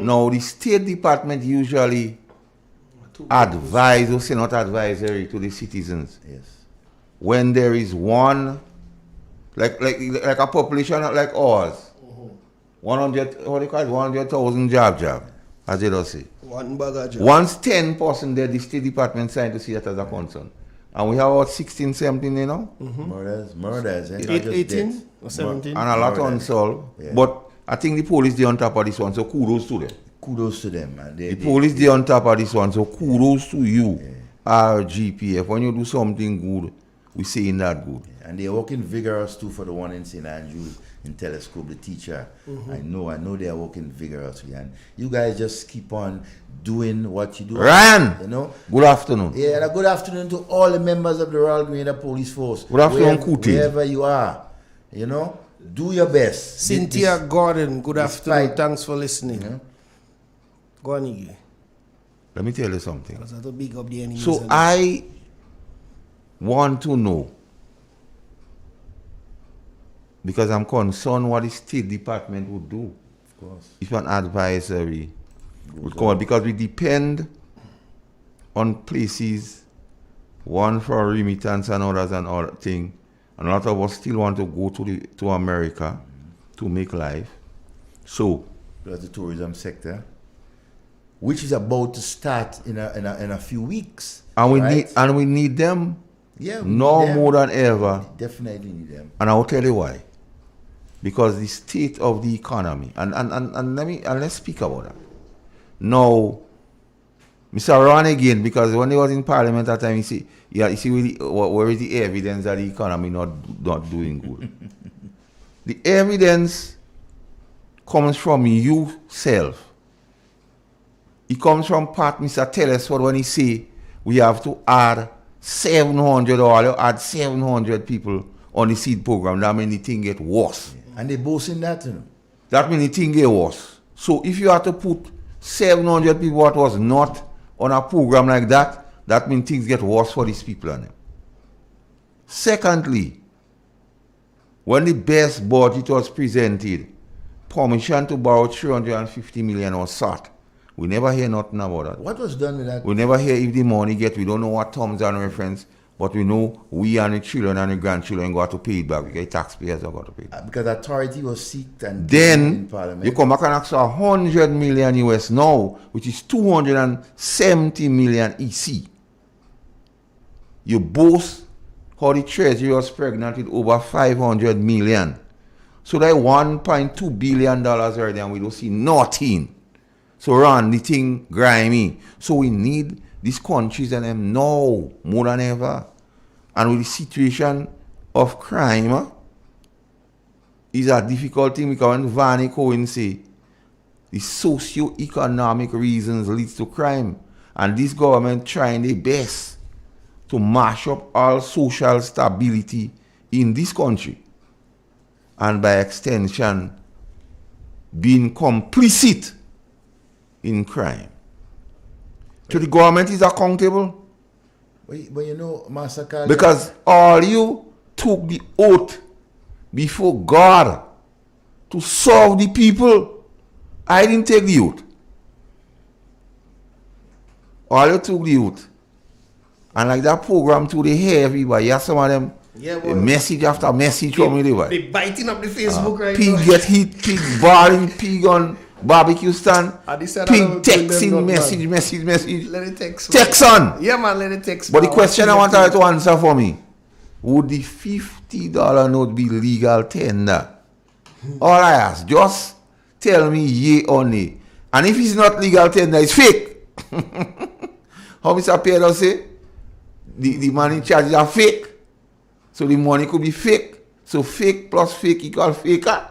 Now the State Department usually advise or say not advisory to the citizens. Yes. When there is one, like a population like ours, 100, what do you call it, 100,000 job, as they don't say. One bag of job. Once 10% there, the State Department signed to see that as a concern. And we have about 16, 17, you know? Murders, and not just 18 deaths. or 17. And a lot Murders. unsolved. Yeah. But I think the police, they on top of this one, so kudos to them. Kudos to them, man. The police, they on top of this one, so kudos to you, RGPF. When you do something good, we saying that good. And they're working vigorous too for the one in St. Andrews in Telescope, the teacher. I know they are working vigorously. And you guys just keep on doing what you do. Ryan, you know. good afternoon. Yeah, and a good afternoon to all the members of the Royal Grenada Police Force. Good afternoon, Kuti. Wherever you are, you know, do your best. Cynthia Gordon, good afternoon. Despite- Thanks for listening. Go on, Iggy. Let me tell you something. Because I have to big up the enemies. So I want to know, because I'm concerned what the State Department would do. Of course. If an advisory would come out, because we depend on places, one for remittance and others and all thing, and a lot of us still want to go to America to make life. So Plus the tourism sector, which is about to start in a few weeks. and we right? need them Yeah, we no need them. more than ever. Definitely need them. And I will tell you why. Because the state of the economy, and let's speak about that. Now, Mr. Ron again, because when he was in Parliament that time, he said, where is the evidence that the economy not doing good? The evidence comes from you self. It comes from Pat Mr. Telesford when he say we have to add 700 or add 700 people on the seed program. That means the thing get worse. And they boasting that, you know. That means the thing get worse. So if you have to put 700 people what was not on a program like that, that means things get worse for these people on them. Secondly, when the best budget was presented, permission to borrow 350 million was sought. We never hear nothing about that. What was done with that? We never hear if the money we don't know what terms and reference, but we know we and the children and the grandchildren got to pay it back. The taxpayers have got to pay it. Because authority was seeked and Then in Parliament. you come back and ask for 100 million US now, which is 270 million EC. You boast how the Treasury was pregnant with over 500 million. So that $1.2 billion already, and we don't see nothing. So run the thing grimy. So we need these countries and them now more than ever. And with the situation of crime, is a difficult thing because when Vani Cohen say the socio-economic reasons leads to crime, and this government trying their best to mash up all social stability in this country, and by extension being complicit in crime. So the government is accountable. But you know, Master Carl, Because all you took the oath before God to serve the people, I didn't take the youth. All you took the youth. And like that program to the hair everybody, you have some of them message after message from everybody. They biting up the Facebook right pig now. Get hit, pig balling, pig on barbecue stand, pig texting message. Let it text. Text on. Yeah, man, let it text. But the question I want her to answer for me, would the $50 note be legal tender? All I ask, just tell me yea or nay. And if it's not legal tender, it's fake. How Mr. Pedro say? The money charges are fake. So the money could be fake. So fake plus fake equal faker.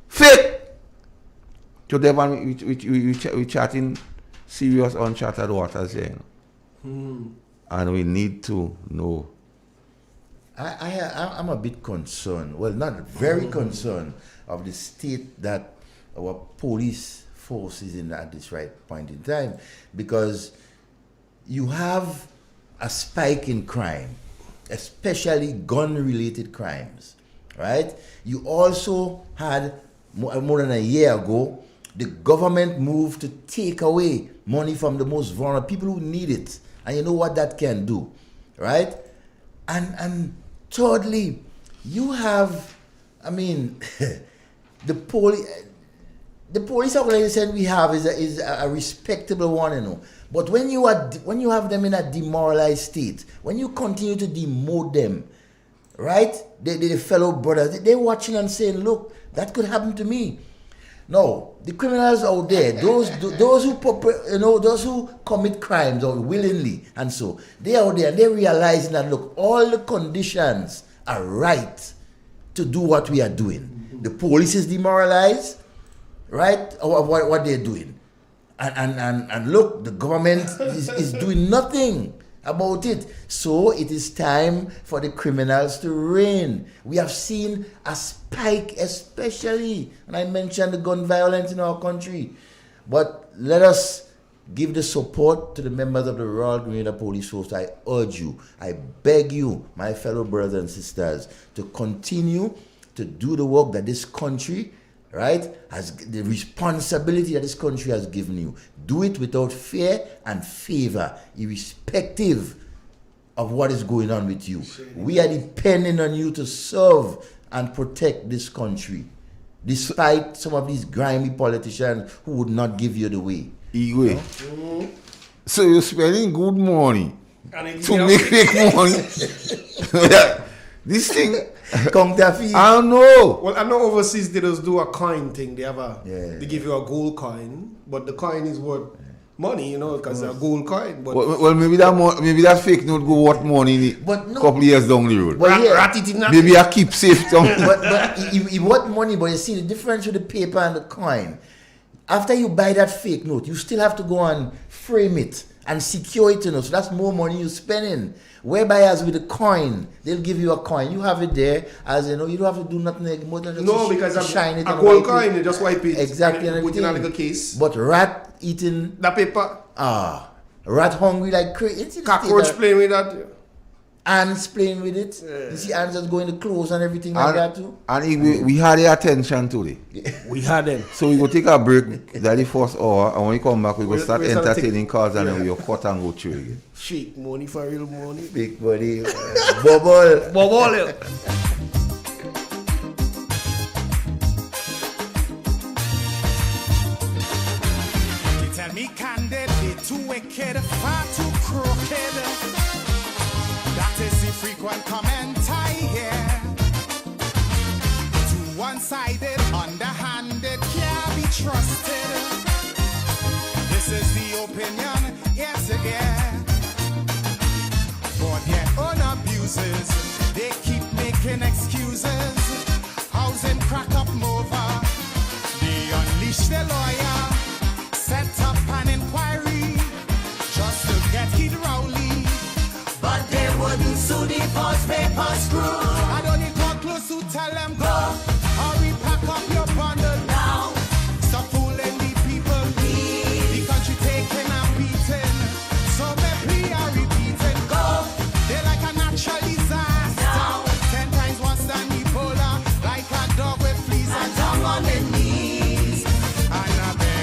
Fake! So that one we chatting serious uncharted waters here. And we need to know. I'm a bit concerned, well, not very concerned, of the state that our police force is in at this right point in time, because you have a spike in crime, especially gun-related crimes, right? You also had, more than a year ago, the government moved to take away money from the most vulnerable, people who need it. And you know what that can do, right? And thirdly, you have, I mean, the police organization we have is a respectable one, you know. But when you have them in a demoralized state, when you continue to demote them, right? The fellow brothers, they're watching and saying, look, that could happen to me. No, the criminals out there, those who commit crimes or willingly and so, they out there and they realizing that, look, all the conditions are right to do what we are doing. The police is demoralized, right? Or what they're doing. And look, the government is doing nothing about it. So it is time for the criminals to reign. We have seen a spike, especially, and I mentioned the gun violence in our country. But let us give the support to the members of the Royal Grenada Police Force. I urge you, I beg you, my fellow brothers and sisters, to continue to do the work that this country, right, has the responsibility that this country has given you. Do it without fear and favor, irrespective of what is going on with you. We are depending on you to serve and protect this country, despite some of these grimy politicians who would not give you the way. Igwe. So you're spending good money to make fake money. This thing, counterfeit. I don't know. Well, I know overseas they just do a coin thing. They give you a gold coin, but the coin is worth money, you know, because it's a gold coin. But well, maybe that fake note go worth money a couple years down the road. But maybe I keep safe. but it worth money, but you see the difference with the paper and the coin. After you buy that fake note, you still have to go and frame it and secure it, you know, so that's more money you're spending. Whereby as with the coin, they'll give you a coin. You have it there, as you know, you don't have to do nothing more than just because shine it. A gold coin, you just wipe it. Exactly, and put it in a little case. But rat eating that paper. Rat hungry like crazy. Cockroach playing with that. Ants playing with it. You see ants just going to clothes and everything like that too. And we had the attention today. We had them. So we go take a break. That's the first hour. And when we come back, we go start entertaining calls and then we'll cut and go through again. Shake money for real money. Big money. Bubble. Bubble. Tell me candid, they too wicked, far too crooked. That is the frequent comment I hear. Too one-sided, underhanded, can't be trusted. This is the opinion, yes again. For their own abuses, they keep making excuses. Housing crack up over, they unleash their lawyer. Set up an inquiry just to get Kid Rowley. But they wouldn't sue the post paper screw. I don't need to close to tell them go. Hurry, pack up your bundle now. Stop fooling the people. The country taking and beating. So me are repeating. Go. They're like a natural disaster. Now. 10 times worse than Ebola. Like a dog with fleas and tongue on their knees. And I bet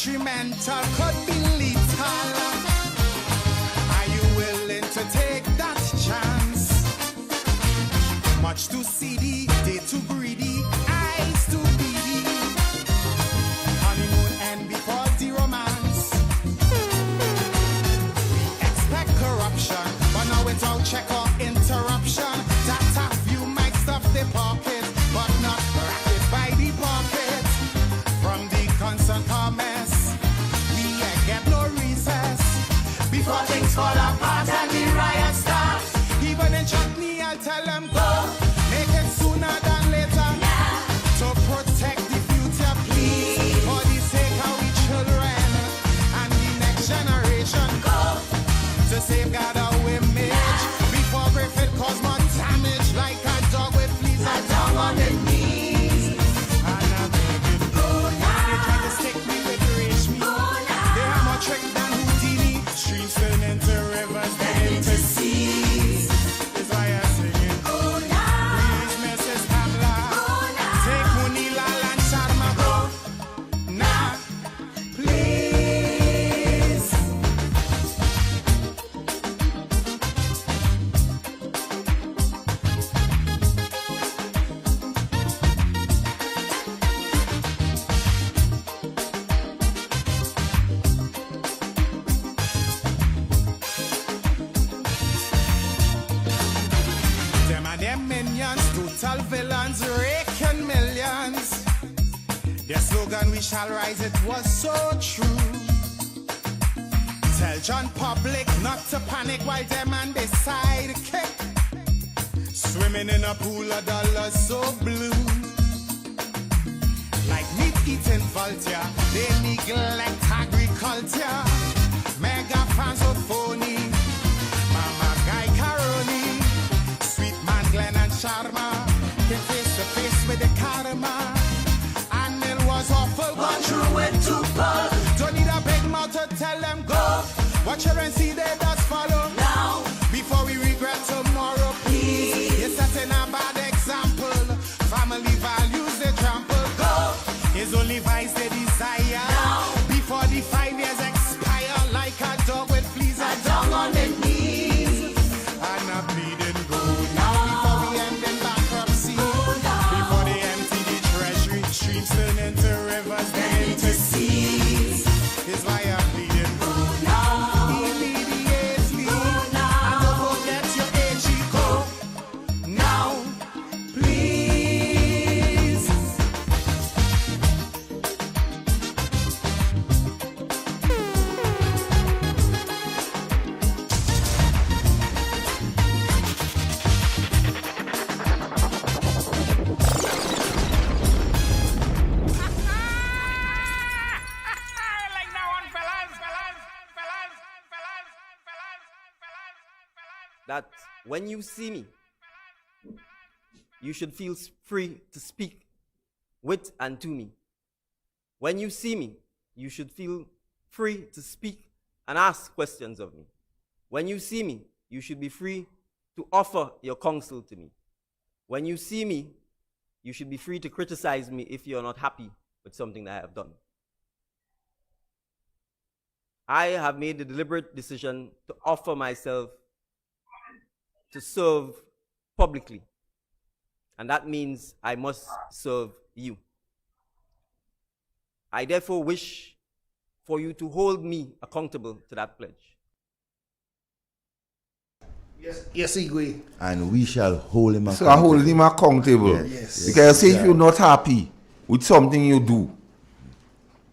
detrimental, could be lethal. Are you willing to take that chance? Much too seedy, day too greedy, eyes too beady. Honeymoon end before the romance. We expect corruption, but now without check or interruption. That a few might stuff the pocket, but not racket by the pocket. From the constant comments, we get no recess. Before things fall apart and the riot starts. Even in chutney, I'll tell them go. Make it sooner than later. To protect the future, please. For the sake of we children and the next generation. Go. To safeguard our image. Before Griffith cause more damage. Like a dog with fleas. A dog on the knees. And I'm begging. Go now. They try to stick me with rage me. Go now. They are more trick than Houdini. Streams turn into rivers, then into seas. Is why I'm singing. Go now. Please, Mrs. Kamla. Go now. Take Munila and Sharma. Go now. Please. Them and them minions, total villains, raking millions. Their slogan, we shall rise, it was so true. Tell John Public not to panic while them and they sidekick. Swimming in a pool of dollars so blue. Like meat eating vulture, they neglect agriculture. Mega fans of phony, Mama Guy Caroni. Sweet man Glenn and Sharma came face to face with the karma. And it was awful, gone through with two pull. Don't need a big mouth to tell them go. Watch her and see they does follow. Now, before we regret tomorrow, please. You're setting a bad example. Family values they trample. Go. It's only vice they desire. Now, before the 5 years expire, like a dog with fleas, a dog on the knees. And a bleeding go now before we end in bankruptcy. Before they empty the treasury, streams turn into rivers, then into seas. Is why I'm bleeding go now. Immediately. And don't forget your AG go now, please. Like that one, fellas. That when you see me, you should feel free to speak with and to me. When you see me, you should feel free to speak and ask questions of me. When you see me, you should be free to offer your counsel to me. When you see me, you should be free to criticize me if you're not happy with something that I have done. I have made the deliberate decision to offer myself to serve publicly. And that means I must serve you. I therefore wish for you to hold me accountable to that pledge. Yes, Igwe. And we shall hold him So I hold him accountable. Yes. Because say if you're not happy with something you do,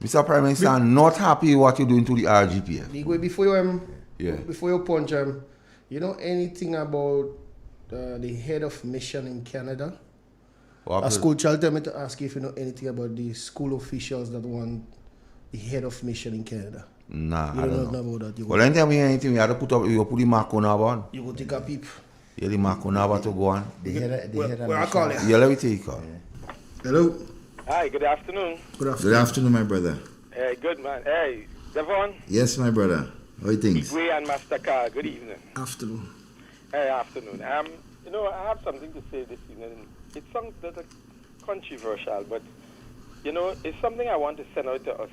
Mr. Prime Minister, I'm not happy with what you're doing to the RGPF. Igwe, before you punch you know anything about the head of mission in Canada? A school child tell me to ask you if you know anything about the school officials that want the head of mission in Canada. Nah, you I don't know. About that. Well, anytime we hear anything, we have to put the mark on our one. You go take a peep. Yeah, the mark on our to go on. Where I call you? Yeah, let me take a call. Hello. Hi, good afternoon. Good afternoon, my brother. Hey, good man. Hey, Devon. Yes, my brother. How are things? Igwe and Mastercard. Good evening. Afternoon. Hey, afternoon. You know, I have something to say this evening. It's something that's controversial, but you know, it's something I want to send out to us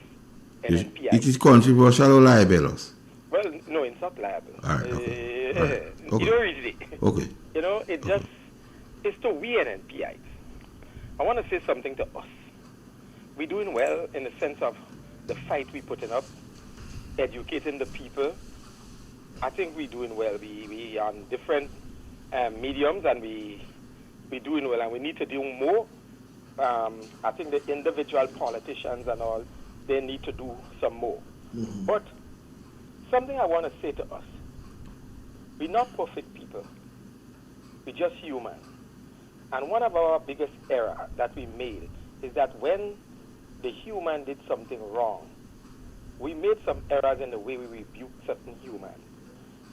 NNPI. It is controversial or libelous? Well, no, it's not liable. All right, okay. All right. Okay. You don't read it. Okay. You know, it just, it's to we NNPIs. I want to say something to us. We're doing well in the sense of the fight we're putting up, educating the people. I think we're doing well. We are on different mediums, and we're doing well, and we need to do more. I think the individual politicians and all, they need to do some more. Mm-hmm. But something I want to say to us, we're not perfect people. We're just human. And one of our biggest errors that we made is that when the human did something wrong, we made some errors in the way we rebuke certain humans.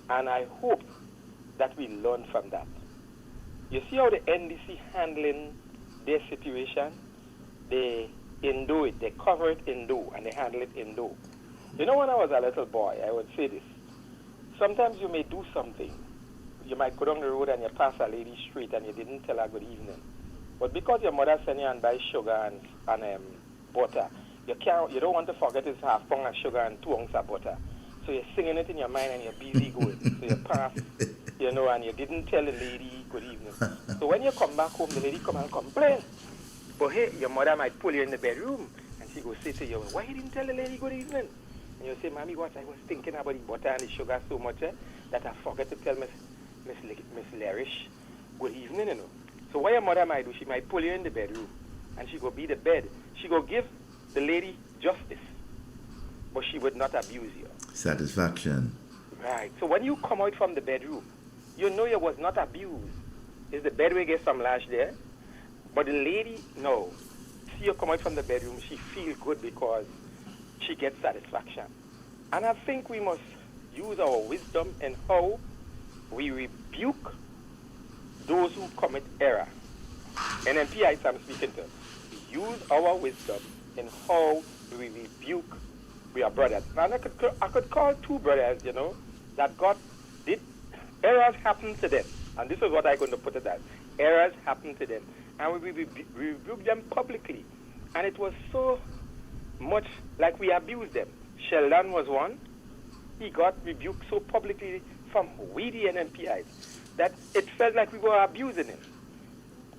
And I hope that we learn from that. You see how the NDC handling their situation? They indo it, they cover it indo, and they handle it indo. You know, when I was a little boy, I would say this. Sometimes you may do something. You might go down the road and you pass a lady straight and you didn't tell her good evening. But because your mother sent you and buy sugar and butter, you don't want to forget it's half pound of sugar and 2 ounces of butter. So you're singing it in your mind and you're busy going. So you pass, you know, and you didn't tell the lady good evening. So when you come back home, the lady come and complain. But hey, your mother might pull you in the bedroom and she go say to you, why you didn't tell the lady good evening? And you say, Mommy, what? I was thinking about the butter and the sugar so much that I forgot to tell Miss Larish good evening, you know. So what your mother might do, she might pull you in the bedroom and she go be the bed. She go give the lady justice, but she would not abuse you. Satisfaction. Right. So when you come out from the bedroom, you know you was not abused. Is the bed where you get some lash there? But the lady, no. See you come out from the bedroom, she feel good because she gets satisfaction. And I think we must use our wisdom in how we rebuke those who commit error. NNPIs I'm speaking to. We use our wisdom in how we rebuke our brothers. And I could call 2 brothers, you know, that God did, errors happen to them. And this is what I'm going to put it as. Errors happen to them. And we rebuke them publicly. And it was so much like we abused them. Sheldon was one. He got rebuked so publicly from we the NNPIs that it felt like we were abusing him.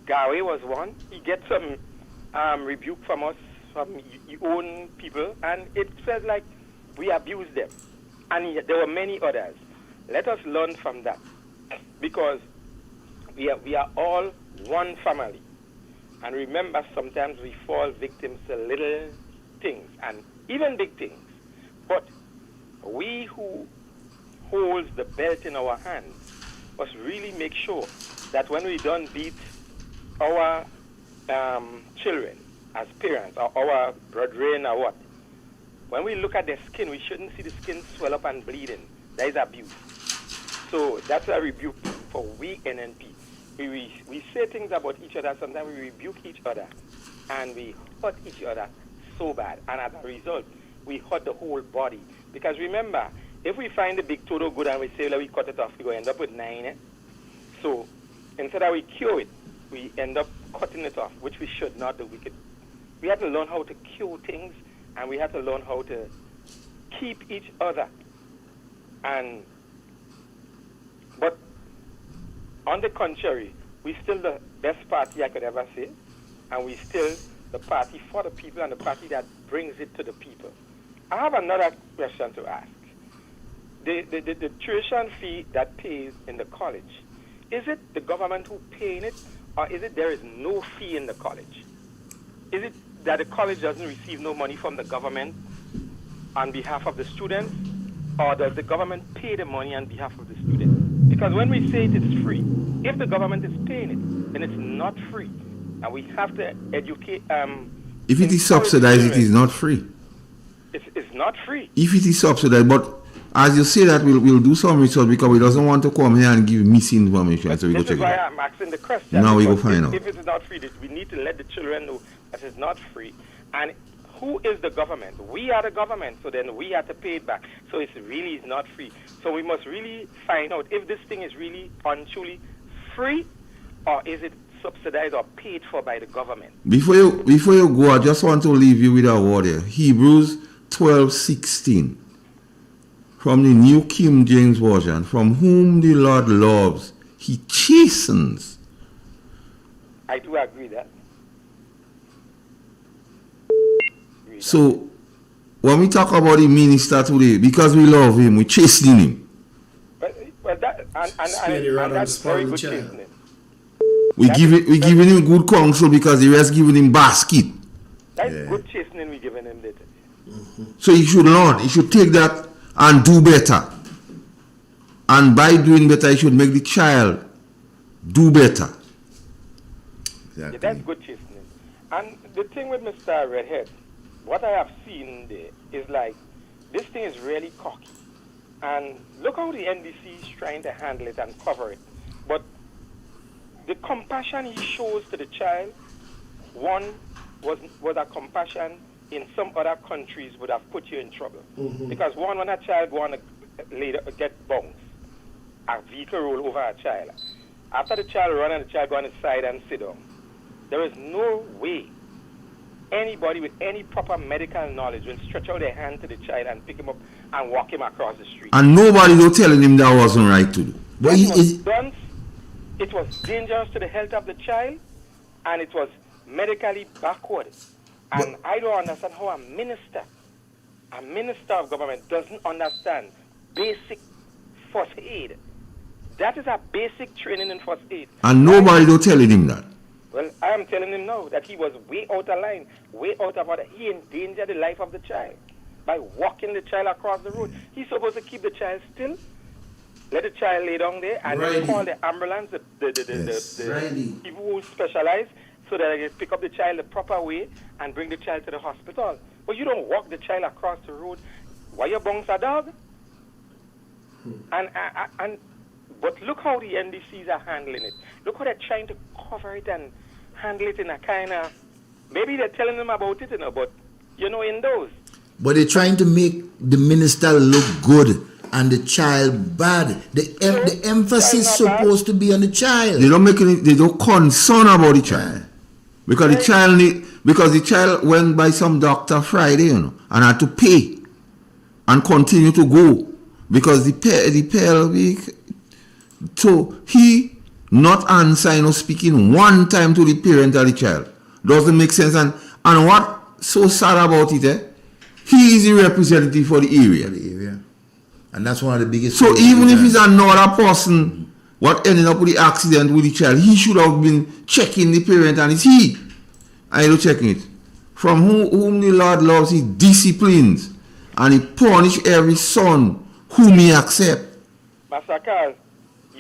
Gawe was one. He get some rebuke from us, from your own people, and it felt like we abused them. And there were many others. Let us learn from that, because we are all one family. And remember, sometimes we fall victims to little things and even big things. But we who holds the belt in our hands must really make sure that when we don't beat our children as parents, or our brethren or what, when we look at their skin, we shouldn't see the skin swell up and bleeding. That is abuse. So that's a rebuke for we NNP. We say things about each other, sometimes we rebuke each other, and we hurt each other so bad. And as a result, we hurt the whole body. Because remember, if we find the big toto good and we say that we cut it off, we go end up with 9. So instead of we cure it, we end up cutting it off, which we should not do. We have to learn how to cure things, and we have to learn how to keep each other. But on the contrary, we still the best party I could ever say, and we still the party for the people and the party that brings it to the people. I have another question to ask. The tuition fee that pays in the college, is it the government who paying it, or is it there is no fee in the college? Is it that the college doesn't receive no money from the government on behalf of the students, or does the government pay the money on behalf of the students? Because when we say it's free, if the government is paying it, then it's not free. And we have to educate. If it is subsidized, it is not free. It's not free. If it is subsidized, but as you say that, we'll do some research because we doesn't want to come here and give misinformation. So we go check it out. This is why I'm asking the question. Now we go find out. If it's not free, we need to let the children know that it's not free. And who is the government? We are the government, so then we have to pay it back. So it's really not free. So we must really find out if this thing is really truly free, or is it subsidized or paid for by the government. Before you go, I just want to leave you with a word here. Hebrews 12:16 from the New King James Version. From whom the Lord loves, he chastens. I do agree that. So, when we talk about the minister today, because we love him, we chasten him. Well, that, and that's very good chastening. We giving him good counsel because the rest giving him basket. That's good chastening we giving him later. So he should learn. He should take that and do better. And by doing better, he should make the child do better. Yeah, that's good chastening. And the thing with Mr. Redhead, what I have seen there is like, this thing is really cocky. And look how the NDC is trying to handle it and cover it. But the compassion he shows to the child, one was a compassion in some other countries would have put you in trouble. Because one, when a child want to later get bounced, a vehicle roll over a child. After the child run and the child go on the side and sit down, there is no way anybody with any proper medical knowledge will stretch out their hand to the child and pick him up and walk him across the street. And nobody was telling him that wasn't right to do. But it was dangerous to the health of the child, and it was medically backward. And I don't understand how a minister of government doesn't understand basic first aid. That is a basic training in first aid. And nobody was telling him that. Well, I am telling him now that he was way out of line, way out of order. He endangered the life of the child by walking the child across the road. He's supposed to keep the child still, let the child lay down there, and then call the ambulance, the people who specialize, so that they can pick up the child the proper way and bring the child to the hospital. But you don't walk the child across the road. Why you bounce a dog? But look how the NDCs are handling it. Look how they're trying to cover it and handle it in a kind of, maybe they're telling them about it, but in those. But they're trying to make the minister look good and the child bad. The emphasis supposed to be on the child. They don't concern about the child. Because the child went by some doctor Friday, and had to pay and continue to go. Because so he not answering or speaking one time to the parent of the child. Doesn't make sense. And what so sad about it, he is the representative for the area. And that's one of the biggest. So even if it's another person what ended up with the accident with the child, he should have been checking the parent, and it's he. I don't checking it. From whom the Lord loves, he disciplines, and he punish every son whom he accept. Masakal,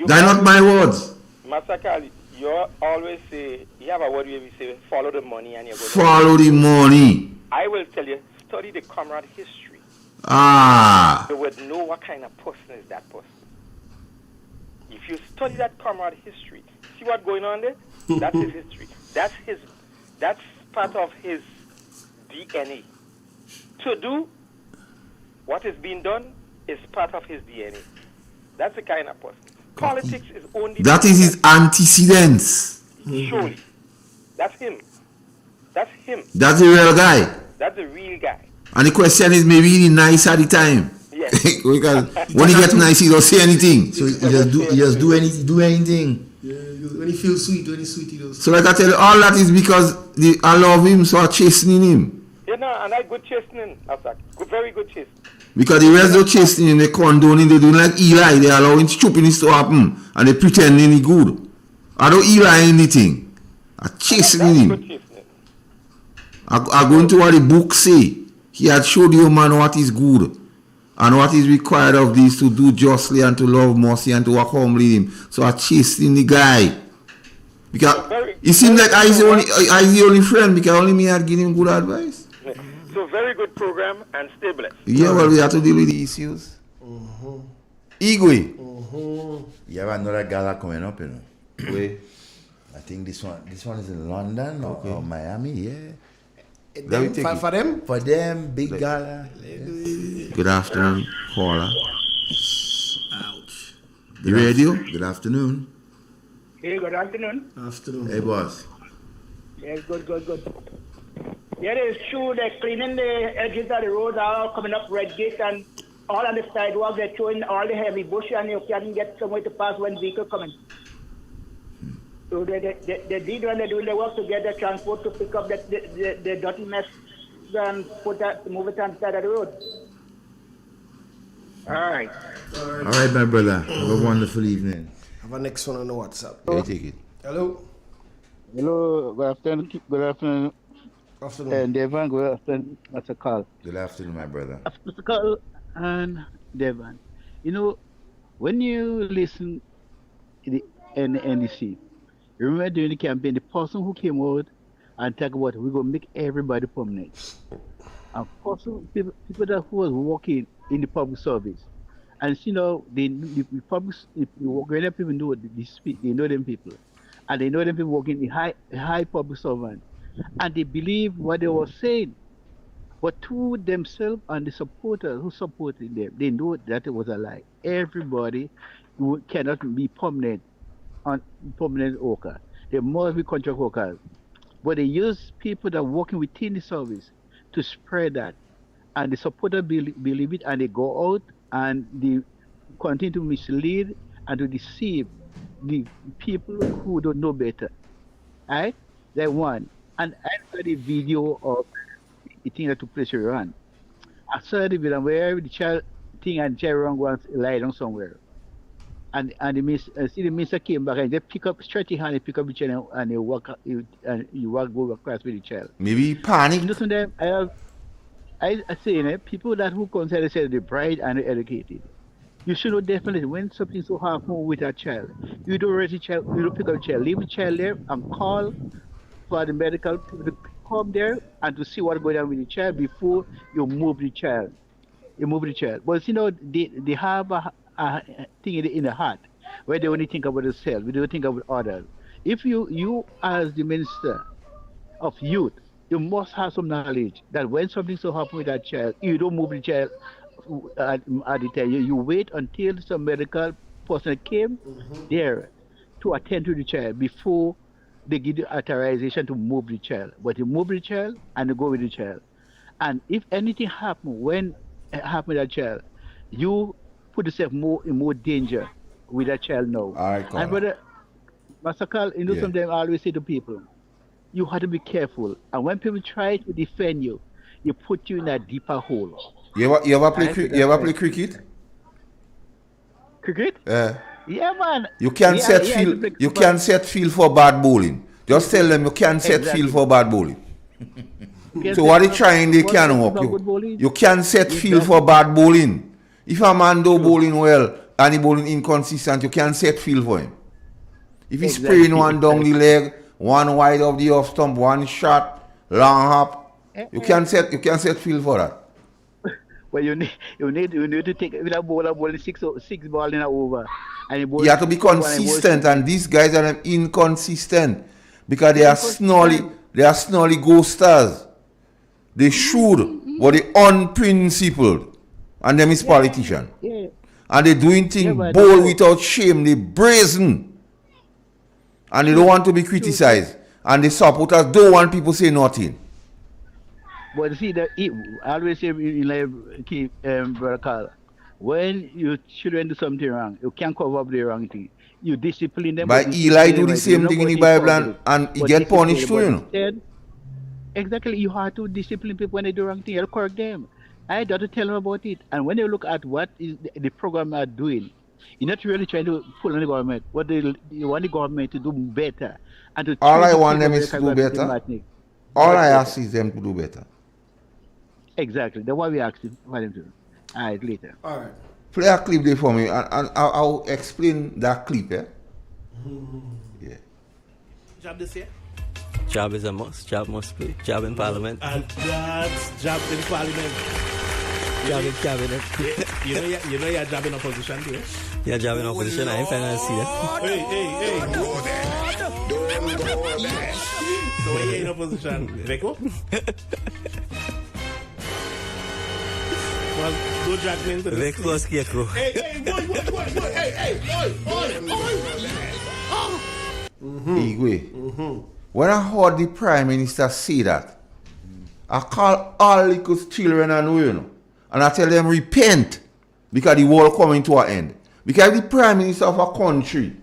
they're not my words. Masakal, you always say, you have a word where we say, follow the money, and you go. Follow the money. I will tell you, study the comrade history. You would know what kind of person is that person. If you study that comrade history, see what's going on there? That's his history. That's part of his DNA. To do what is being done is part of his DNA. That's the kind of person. Politics is only... That is his antecedents. Surely. That's him. That's him. That's the real guy. That's the real guy. And the question is, maybe he nice at the time. Yes. Because when he gets nice, he don't say anything. So he just do anything. Yeah, when he feels sweet, when he's sweet, he does. So like I tell you, all that is because I love him, so I'm chastening him. Yeah, no, and I good chastening. Very good chastening. Because the rest of chastening, they condoning, they doing like Eli, they allowing stupidness to happen, and they pretending he good. I don't Eli anything. I chastening him. I go into what the book say. He had showed you man what is good and what is required of these to do justly and to love mercy and to walk humbly him. So I chastening the guy. Because it seems like I is the only friend because only me had given him good advice. So very good program and stay blessed. Yeah, well, we have to deal with the issues. Igwe. You have another gala coming up, Wait. I think this one is in London or Miami, yeah. For them? For them, big gala. Good afternoon, caller. Ouch. The radio? Good afternoon. Hey, good afternoon. Afternoon. Hey, boss. Yes, good. Yeah, it is true. They're cleaning the edges of the roads, all coming up Red Gate and all on the sidewalk. They're throwing all the heavy bush and you can't get somewhere to pass when vehicle coming. So they did when they're doing the work to get the transport to pick up the dirty mess and move it on the side of the road. All right. All right, my brother. Have a wonderful evening. Have a next one on the WhatsApp. Yeah, take it. Hello. Hello. Good afternoon. Good afternoon. Afternoon. Devon. Good afternoon, Mr. Carl. Good afternoon, my brother. Mr. Carl and Devon. You know, when you listen to the NDC, remember during the campaign, the person who came out and talked about we're going to make everybody permanent. And person, people that who was working in the public service. And you know, the public, when people know they know them people. And they know them people working in high public servant. And they believe what they were saying. But to themselves and the supporters who supported them, they know that it was a lie. Everybody cannot be permanent worker. They must be contract workers. But they use people that are working within the service to spread that. And the supporters believe it and they go out and they continue to mislead and to deceive the people who don't know better. Right? That's one. And I saw the video of the thing that took place in Iran. I saw the video where the child thing and child wrong once lie down somewhere. And the minister came back and they stretch his hand and pick up the child and you walk go across with the child. Maybe panic. You know, sometimes I say, people that who consider themselves the bright and the educated, you should know definitely when something so happen with a child, you don't raise the child, you don't pick up the child, leave the child there and call for the medical people to come there and to see what's going on with the child before you move the child. But you know, they have a thing in the heart where they only think about themselves, they don't think about others. If you as the minister of youth, you must have some knowledge that when something so happen with that child, you don't move the child at the time. You wait until some medical person came there to attend to the child before they give the authorization to move the child. But you move the child and you go with the child. And if anything happen when it happen with that child, you put yourself in more danger with that child now. All right, and brother, Master Carl, you know, sometimes I always say to people, you have to be careful. And when people try to defend you, you put you in a deeper hole. You ever play cricket? Cricket? Yeah, man. You can't set field for bad bowling. Just tell them you can't set field for bad bowling. So what they trying, they can't help you. You can't set field for bad bowling. If a man do bowling well and he bowling inconsistent, you can't set field for him. If he's spraying one down the leg, one wide of the off stump, one shot, long hop, you can't set field for that. Well, you need to take with a bowling six ball in a over. And you have to be consistent, and these guys are inconsistent because they are snarly ghosters. They should, but they unprincipled, and them is politician. Yeah. And they doing things bold without shame. They brazen, and they don't want to be criticized. And the supporters don't want people say nothing. But see that I always say in Brother Carl, when your children do something wrong, you can't cover up the wrong thing. You discipline them. But Eli do the same thing in the Bible and he get punished too, you know. Exactly, you have to discipline people when they do wrong thing. You correct them. I got to tell them about it. And when they look at what is the program are doing, you're not really trying to pull on the government. What you want the government to do better. And to all I want them is to do better. All I ask is them to do better. Exactly. That's what we asked for them to do. All right, later. All right. Play a clip there for me, and I'll explain that clip, yeah? Yeah. Job this year? Job is a must. Job must be. Job in Parliament. And that's job in Parliament. Job in Cabinet. You know you're job in opposition too, eh? Yeah, job in opposition. I ain't finna see that. Hey. Don't go there. So when you're in opposition, Reco? Well, don't drag me into this. Reco scarecrow. Hey, boy. Igwe. When I heard the Prime Minister say that, I call all little children and we, you know, and I tell them repent because the world coming to an end. Because the Prime Minister of a country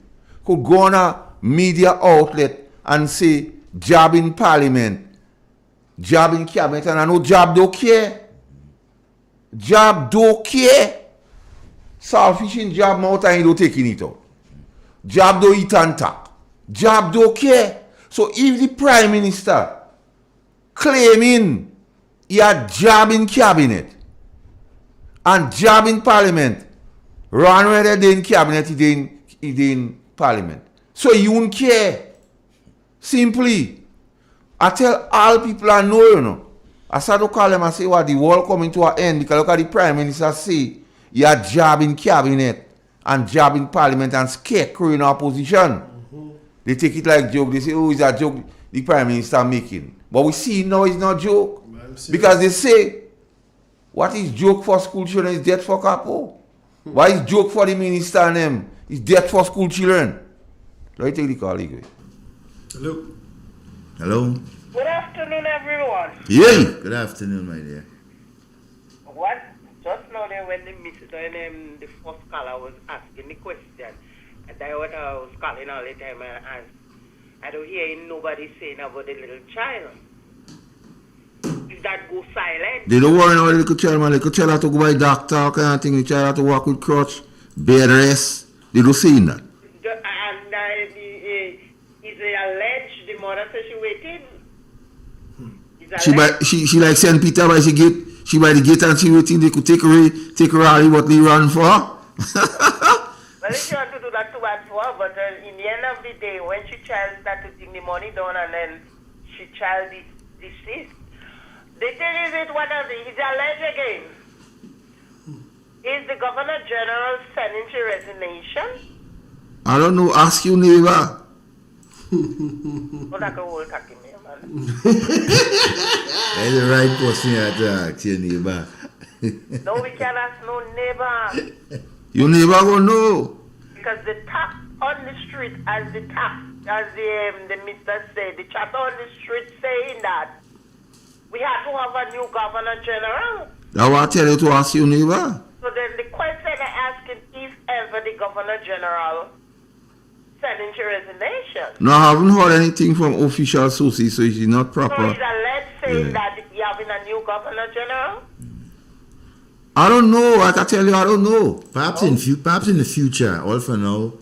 could go on a media outlet and say job in Parliament, job in Cabinet, and I know job don't care. Job don't care. Selfish job mouth and he don't taking it out. Job don't eat and talk. Job don't care. So if the Prime Minister claiming he had job in Cabinet and job in Parliament, run whether they in Cabinet, he in Parliament. So you won't care. Simply. I tell all people I know, you know. I start to call them and say, what, the world coming to an end because look at the Prime Minister say he had job in Cabinet and job in Parliament and scarecrow in opposition. They take it like joke. They say, oh, it's a joke the Prime Minister making. But we see now it's not joke. Because they say, what is joke for school children is death for capo. What is joke for the minister and them is death for school children. Let me take the call, Igwe. Hello. Hello. Good afternoon, everyone. Yeah. Good afternoon, my dear. What? Just now there when the first caller was asking the question, and I was calling all the time and I don't hear nobody saying about the little child. If that goes silent. They don't worry about the little child, man. The little child have to go by doctor, kind of thing. The child have to walk with crutch, bed rest. They don't see that. And is it alleged the mother says she waiting? She like St. Peter by she by the gate and she waiting they could take her out what they run for. Well, if you want to do that too bad for her, but in the end of the day, when she child started to take the money down and then she child is deceased, the thing is it one of the is alleged again. Is the Governor General sending to resignation? I don't know, ask your neighbor. Well, that's a whole talking me, man. That's the right person you have to ask your neighbor. No, we can't ask no neighbor. Your neighbor will know. Because the talk on the street, as the minister said, the chat on the street saying that we have to have a new Governor General. That's what I tell you to ask your neighbor. So then the question I asking if ever the Governor General sending to resignation. No, I haven't heard anything from official sources, so it's not proper. So is alleged saying that we having a new Governor General? I don't know. I can tell you, I don't know. Perhaps in the future, all for now.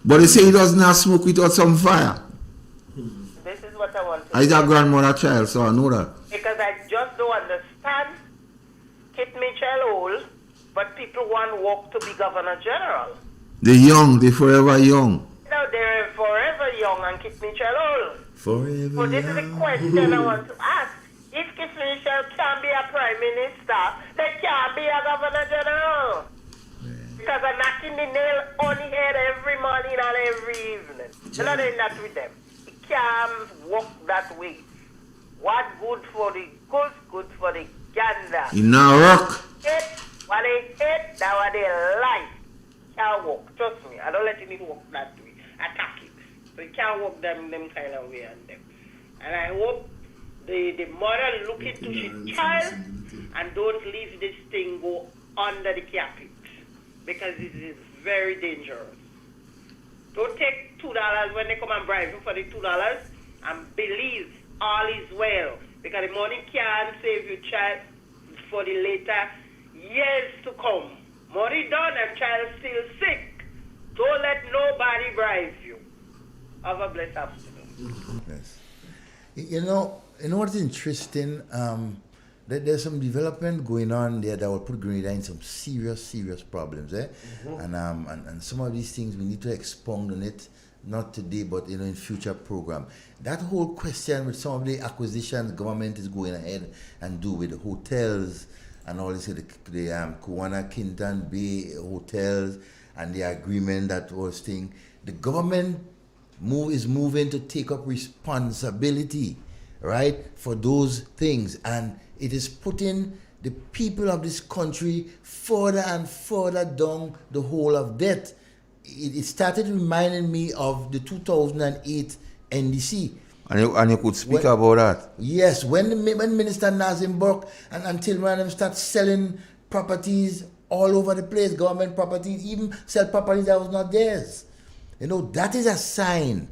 But they say he doesn't have smoke without some fire. This is what I want to He's a grandmother child, so I know that. Because I just don't understand. Kit Mitchell old, but people want to walk to be Governor General. They're young. They're forever young. No, they're forever young and Kit Mitchell old. Forever So this is the question I want to ask. If Kit Mitchell can be a Prime Minister, they can be a Governor General. Because I'm knocking the nail on the head every morning and every evening. You're not doing that with them. It can't work that way. What good for the goose, good for the gander. In now rock. What they hate, that what they like. Can't work. Trust me. I don't let it work that way. Attack it. So you can't work them kind of way on them. And I hope the mother look into his child and don't leave this thing go under the carpet. Because it is very dangerous. Don't take $2 when they come and bribe you for the $2 and believe all is well. Because the money can't save your child for the later years to come. Money done and child still sick. Don't let nobody bribe you. Have a blessed afternoon. Yes. You know what's interesting? There's some development going on there that will put Grenada in some serious problems, and some of these things we need to expound on it, not today, but in future program. That whole question with some of the acquisitions the government is going ahead and do with the hotels and all this, the Kuwana Kintan Bay hotels and the agreement that was thing. The government is moving to take up responsibility, right, for those things, and it is putting the people of this country further and further down the hole of debt. It started reminding me of the 2008 NDC. And you could speak about that. Yes, when Minister Nazim Burke and Tillman them start selling properties all over the place, government properties, even sell properties that was not theirs. You know, that is a sign,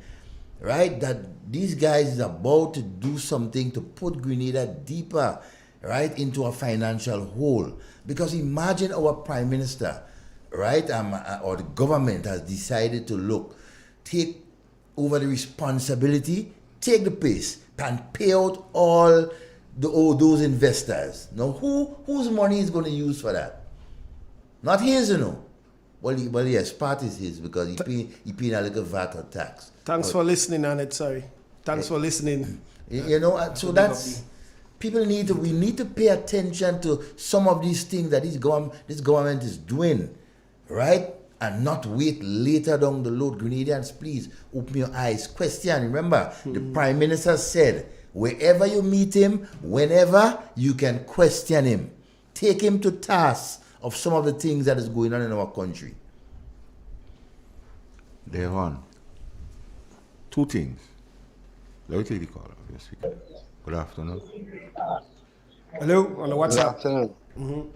right, that these guys is about to do something to put Grenada deeper, right, into a financial hole. Because imagine our Prime Minister, right, or the government has decided to take over the responsibility, take the pace, and pay out all those investors. Now, whose money is going to use for that? Not his, you know. Well, yes, part is his because he paying a little VAT or tax. Thanks for listening, Annette. Sorry. Thanks for listening. You know, so that's we need to pay attention to some of these things that this government is doing, right? And not wait later down the road. Grenadians, please open your eyes. Question, remember, the Prime Minister said, wherever you meet him, whenever, you can question him. Take him to task of some of the things that is going on in our country. They're on. Two things. Let me take the call. Good afternoon. Hello, on the WhatsApp. Good afternoon.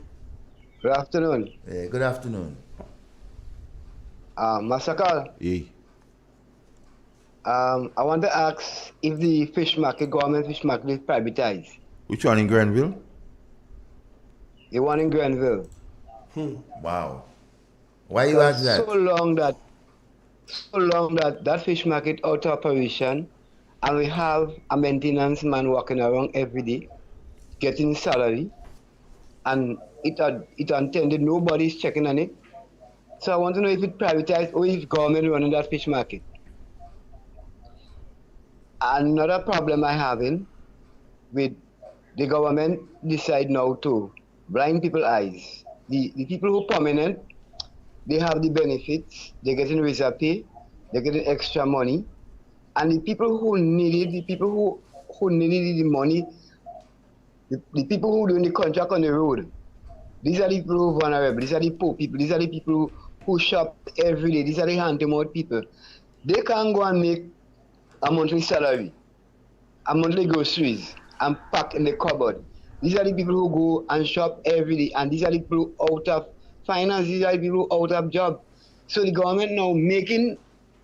Good afternoon. Good afternoon. Masakal. Yeah. I want to ask if the government fish market is privatized. Which one in Grenville? The one in Grenville. Wow. Why you ask that? So long that that fish market out of operation, and we have a maintenance man walking around every day, getting salary, and it untended, nobody's checking on it. So I want to know if it's privatized or if government running that fish market. Another problem I have with the government decide now to blind people's eyes. The people who are prominent, they have the benefits, they're getting reserve pay, they're getting extra money. And the people who needed, the people who needed the money, the people who doing the contract on the road, these are the people who are vulnerable, these are the poor people, these are the people who shop every day, these are the hand-to-mouth people. They can't go and make a monthly salary, a monthly groceries, and pack in the cupboard. These are the people who go and shop every day, and these are the people out of finance, these are the people out of job. So the government now making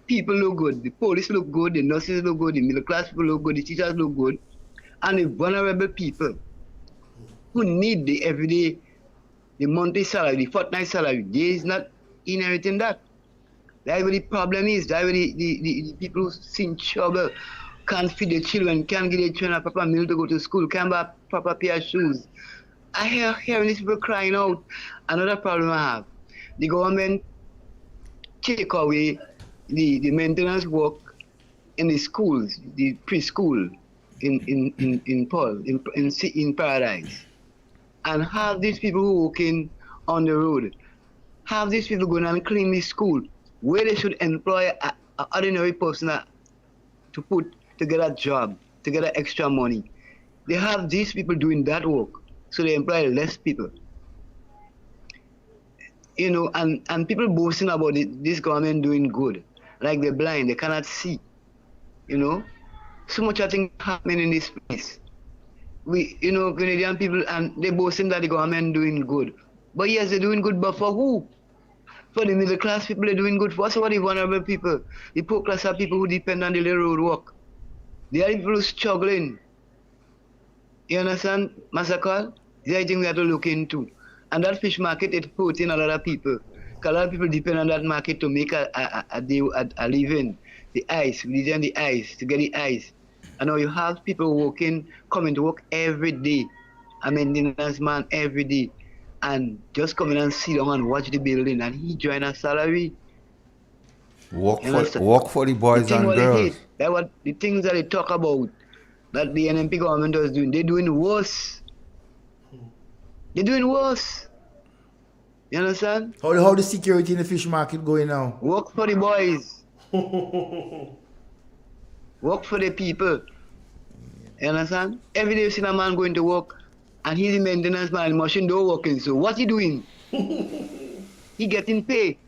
people look good, the police look good, the nurses look good, the middle class people look good, the teachers look good, and the vulnerable people who need the everyday, the monthly salary, the fortnight salary, they is not inheriting that. That's where the problem is. That's where the people who see in trouble, can't feed their children, can't get their children a proper meal to go to school, can't buy a proper pair of shoes. I hear these people crying out. Another problem I have, the government take away the maintenance work in the schools, the preschool in Paradise, and have these people who working on the road, have these people going and clean the school, where they should employ an ordinary person to get a job, to get extra money. They have these people doing that work, so they employ less people. You know, and people boasting about this government doing good, like they're blind, they cannot see. You know, so much I think happening in this place. Canadian people, and they boasting that the government doing good. But yes, they're doing good, but for who? For the middle class people, they're doing good. For the vulnerable people, the poor class are people who depend on the road work. They are people who are struggling. You understand, Masakal? These are things we have to look into. And that fish market is hurting a lot of people. Because a lot of people depend on that market to make a living. The ice, we need the ice, to get the ice. And now you have people coming to work every day. A maintenance man every day. And just come in and sit down and watch the building, and he join a salary. Work for the boys and girls. That's what the things that they talk about, that the NMP government was doing. They're doing worse. They're doing worse. You understand? How the security in the fish market going now? Work for the boys. Work for the people. You understand? Every day you see a man going to work, and he's the maintenance man, the machine door working. So what's he doing? He getting paid.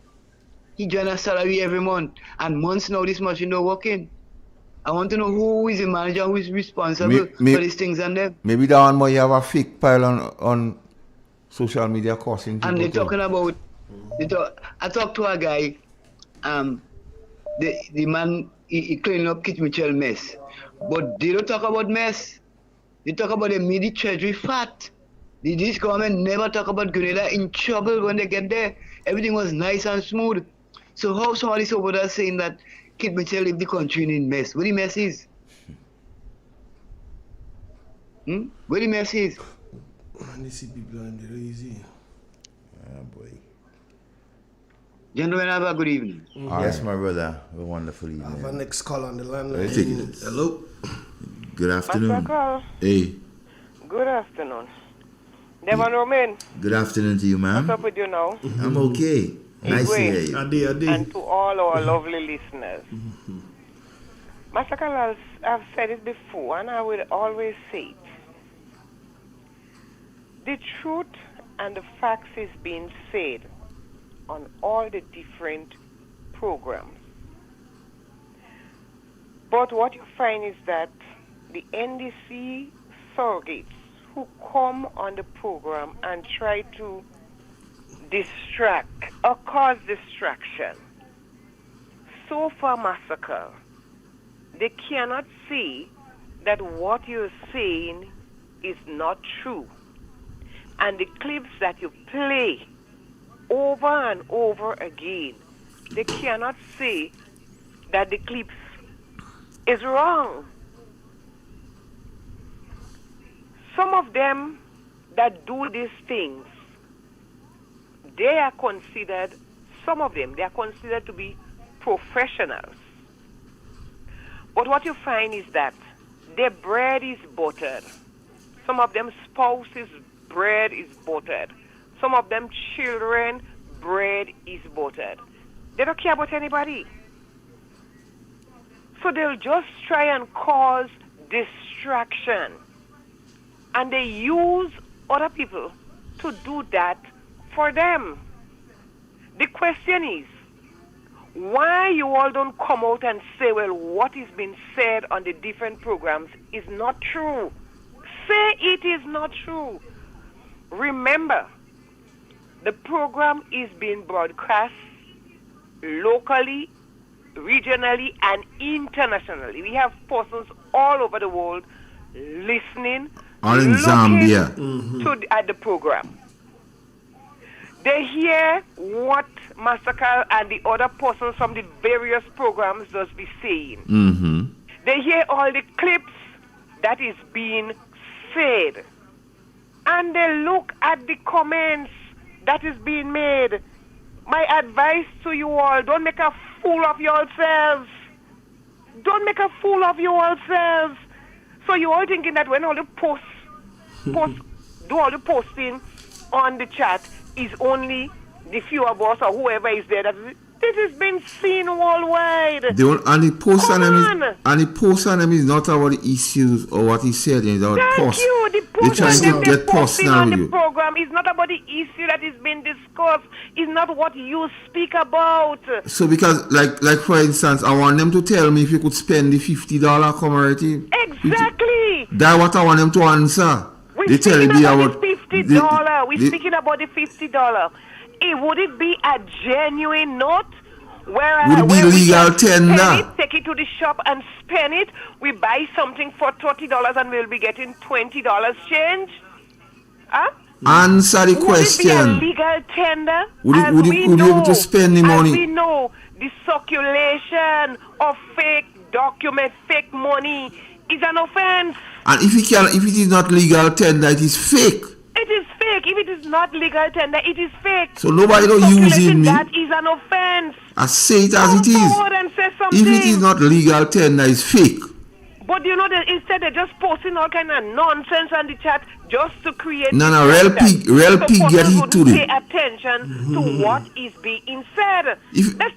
He join a salary every month. And months now this machine door working. I want to know who is the manager, who is responsible for these things and them. Maybe that one more you have a fake pile on social media causing people. And they're talking about, I talked to a guy, the man, he cleaned up Kit Mitchell mess. But they don't talk about mess. They talk about the immediate treasury fat. This government never talk about Grenada in trouble when they get there. Everything was nice and smooth. So how somebody's over there saying that Kit Mitchell leave the country in mess? Where the mess is? Where the mess is? And they see people and they're easy. Oh boy. Gentlemen, have a good evening. Yes, my brother. A wonderful evening. I have a next call on the line. Hello. Good afternoon. Master Hey. Good afternoon. Devon Romain. Good afternoon to you, ma'am. What's up with you now? I'm okay. Nice to hear you. And to all our lovely listeners. Master Carl, I've said it before and I will always say it. The truth and the facts is being said on all the different programs. But what you find is that the NDC surrogates who come on the program and try to distract or cause distraction, so far, Massacre, they cannot see that what you're saying is not true. And the clips that you play over and over again, they cannot say that the clips is wrong. Some of them that do these things, they are considered, some of them, they are considered to be professionals. But what you find is that their bread is buttered. Some of them spouses' bread is buttered. Some of them children bread is buttered. They don't care about anybody. So they'll just try and cause distraction. And they use other people to do that for them. The question is, why you all don't come out and say, well, what is being said on the different programs is not true. Say it is not true. Remember, the program is being broadcast locally, regionally, and internationally. We have persons all over the world listening, all in Zambia, at the program. They hear what Massacre and the other persons from the various programs does be saying. They hear all the clips that is being said. And they look at the comments that is being made. My advice to you all, don't make a fool of yourselves. Don't make a fool of yourselves. So you all thinking that when all the do all the posting on the chat is only the few of us or whoever is there. That this has been seen worldwide. And the post on them is not about the issues or what he said. It's about Thank you. The post They're trying to get personal on with the you. program is not about the issue that is being discussed. It's not what you speak about. So because, like for instance, I want them to tell me if you could spend the $50 commemorative. Exactly. That's what I want them to answer. We're speaking about the $50. We're speaking about the $50. Would it be a genuine note? Would it be legal tender? Take it to the shop and spend it. We buy something for $30 and we'll be getting $20 change. Huh? Answer the question. Would it be a legal tender? Would you be able to spend the money? As we know, the circulation of fake documents, fake money is an offense. And if it is not legal tender, it is fake. It is fake. If it is not legal tender, it is fake. So nobody don't using me. That is an offense. I say it as it is. And say something. If it is not legal tender, it's fake. But you know that instead they're just posting all kind of nonsense on the chat just to create. No, real pig get hit to pay attention to what is being said.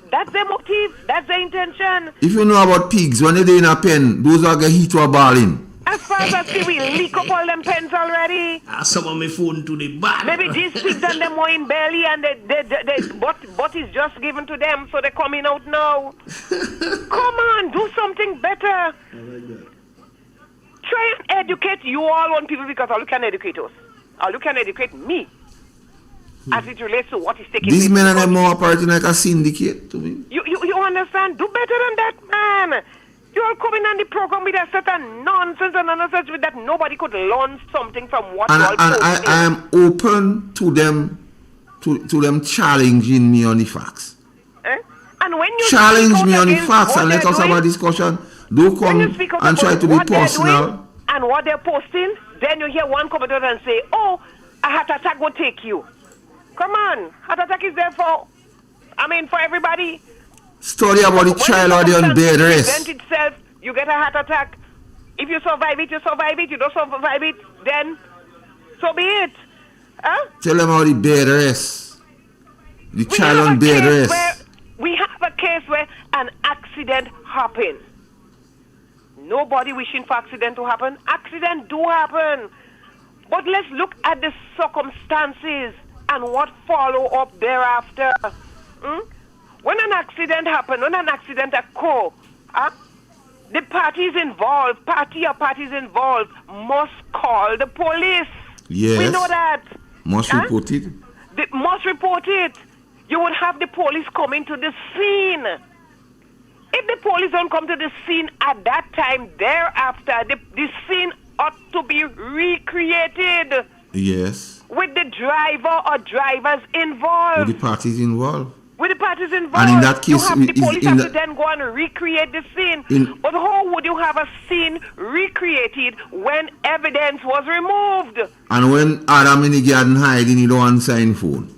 That's their motive. That's their intention. If you know about pigs, when they're in a pen, those are get hit to a balling. As fast as we leak up all them pens already. Some of my phone to the back. Maybe these pigs and them were in belly and but is just given to them, so they're coming out now. Come on, do something better. Try and educate you all on people, because all you can educate us. All you can educate me as it relates to what is taking place. These men are more operating like a syndicate to me. You understand? Do better than that, man. You all coming on the program with a certain nonsense and nonsense with that nobody could learn something from what you all I am open to them challenging me on the facts. And when you challenge me on the facts and let us have a discussion, don't come and try to be personal. And what they're posting, then you hear one commentator and say, "Oh, a heart attack will take you." Come on, heart attack is there for everybody. Story about the child or the on bed rest. Itself, you get a heart attack. If you survive it, you survive it. You don't survive it, then so be it. Huh? Tell them how the bed rest. The child on bed rest. We have a case where an accident happened. Nobody wishing for accident to happen. Accident do happen. But let's look at the circumstances and what follow up thereafter. When an accident happens, when an accident occurs, the parties involved must call the police. Yes. We know that. Must report it. They must report it. You would have the police coming to the scene. If the police don't come to the scene at that time, thereafter, the scene ought to be recreated. Yes. With the driver or drivers involved. With the parties involved. With the parties involved. And in that case, the police have to then go and recreate the scene. But how would you have a scene recreated when evidence was removed? And when Adam in the garden hiding, he don't answer his phone.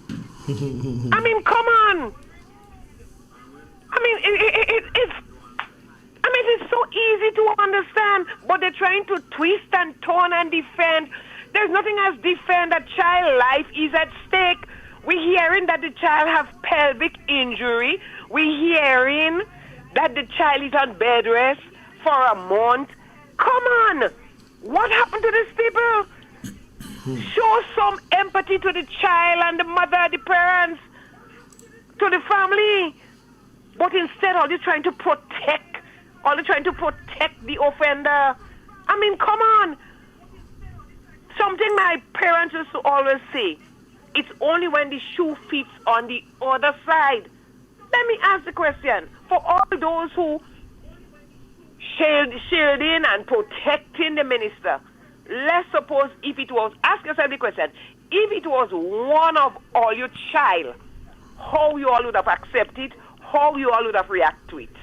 Come on. It's so easy to understand, but they're trying to twist and turn and defend. There's nothing as defend. A child life is at stake. We're hearing that the child has pelvic injury. We're hearing that the child is on bed rest for a month. Come on. What happened to these people? Show some empathy to the child and the mother, the parents, to the family. But instead, all you're trying to protect the offender. Come on. Something my parents used to always say. It's only when the shoe fits on the other side. Let me ask the question. For all those who shielding and protecting the minister, let's suppose if it was, ask yourself the question, if it was one of all your child, how you all would have accepted, how you all would have reacted to it.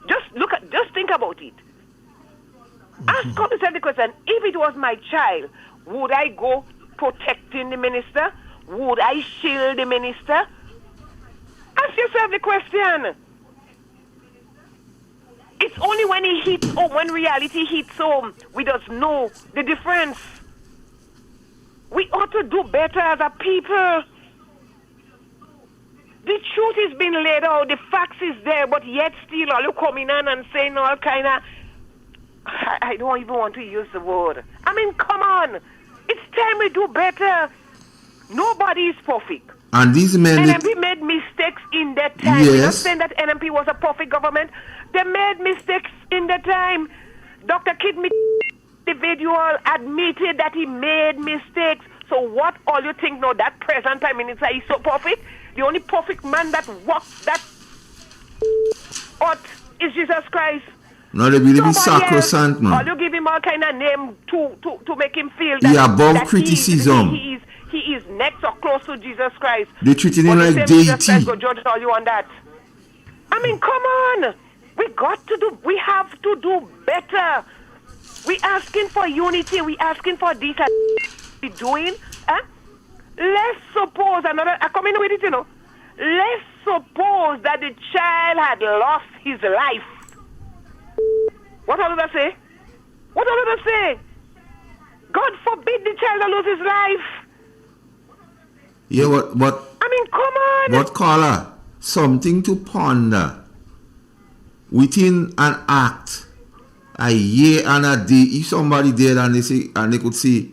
Just think about it. Ask yourself the question, if it was my child, would I go protecting the minister? Would I shield the minister? Ask yourself the question. It's only when he hits home, when reality hits home, we just know the difference. We ought to do better as a people. The truth is being laid out, the facts is there, but yet still all you coming in and saying all kind of, I don't even want to use the word. Come on. It's time we do better. Nobody is perfect. And these men... NMP made mistakes in that time. Yes. We're not saying that NMP was a perfect government. They made mistakes in that time. Dr. Kidney, individual, admitted that he made mistakes. So what all you think now, that present Prime Minister is so perfect? The only perfect man that walks that earth is Jesus Christ. No, they believe in sacrosanct, man. Or you give him all kind of name to make him feel that, he above criticism. He is next or close to Jesus Christ. They treating him like deity. Jesus Christ go judge all you on that. Come on. We have to do better. We asking for unity. We asking for this and we doing. Let's suppose I come in with it, Let's suppose that the child had lost his life. What did I say? What did I say? God forbid the child lose his life. Yeah, but come on. But caller, something to ponder. Within an act, a year and a day, if somebody dead and they could say,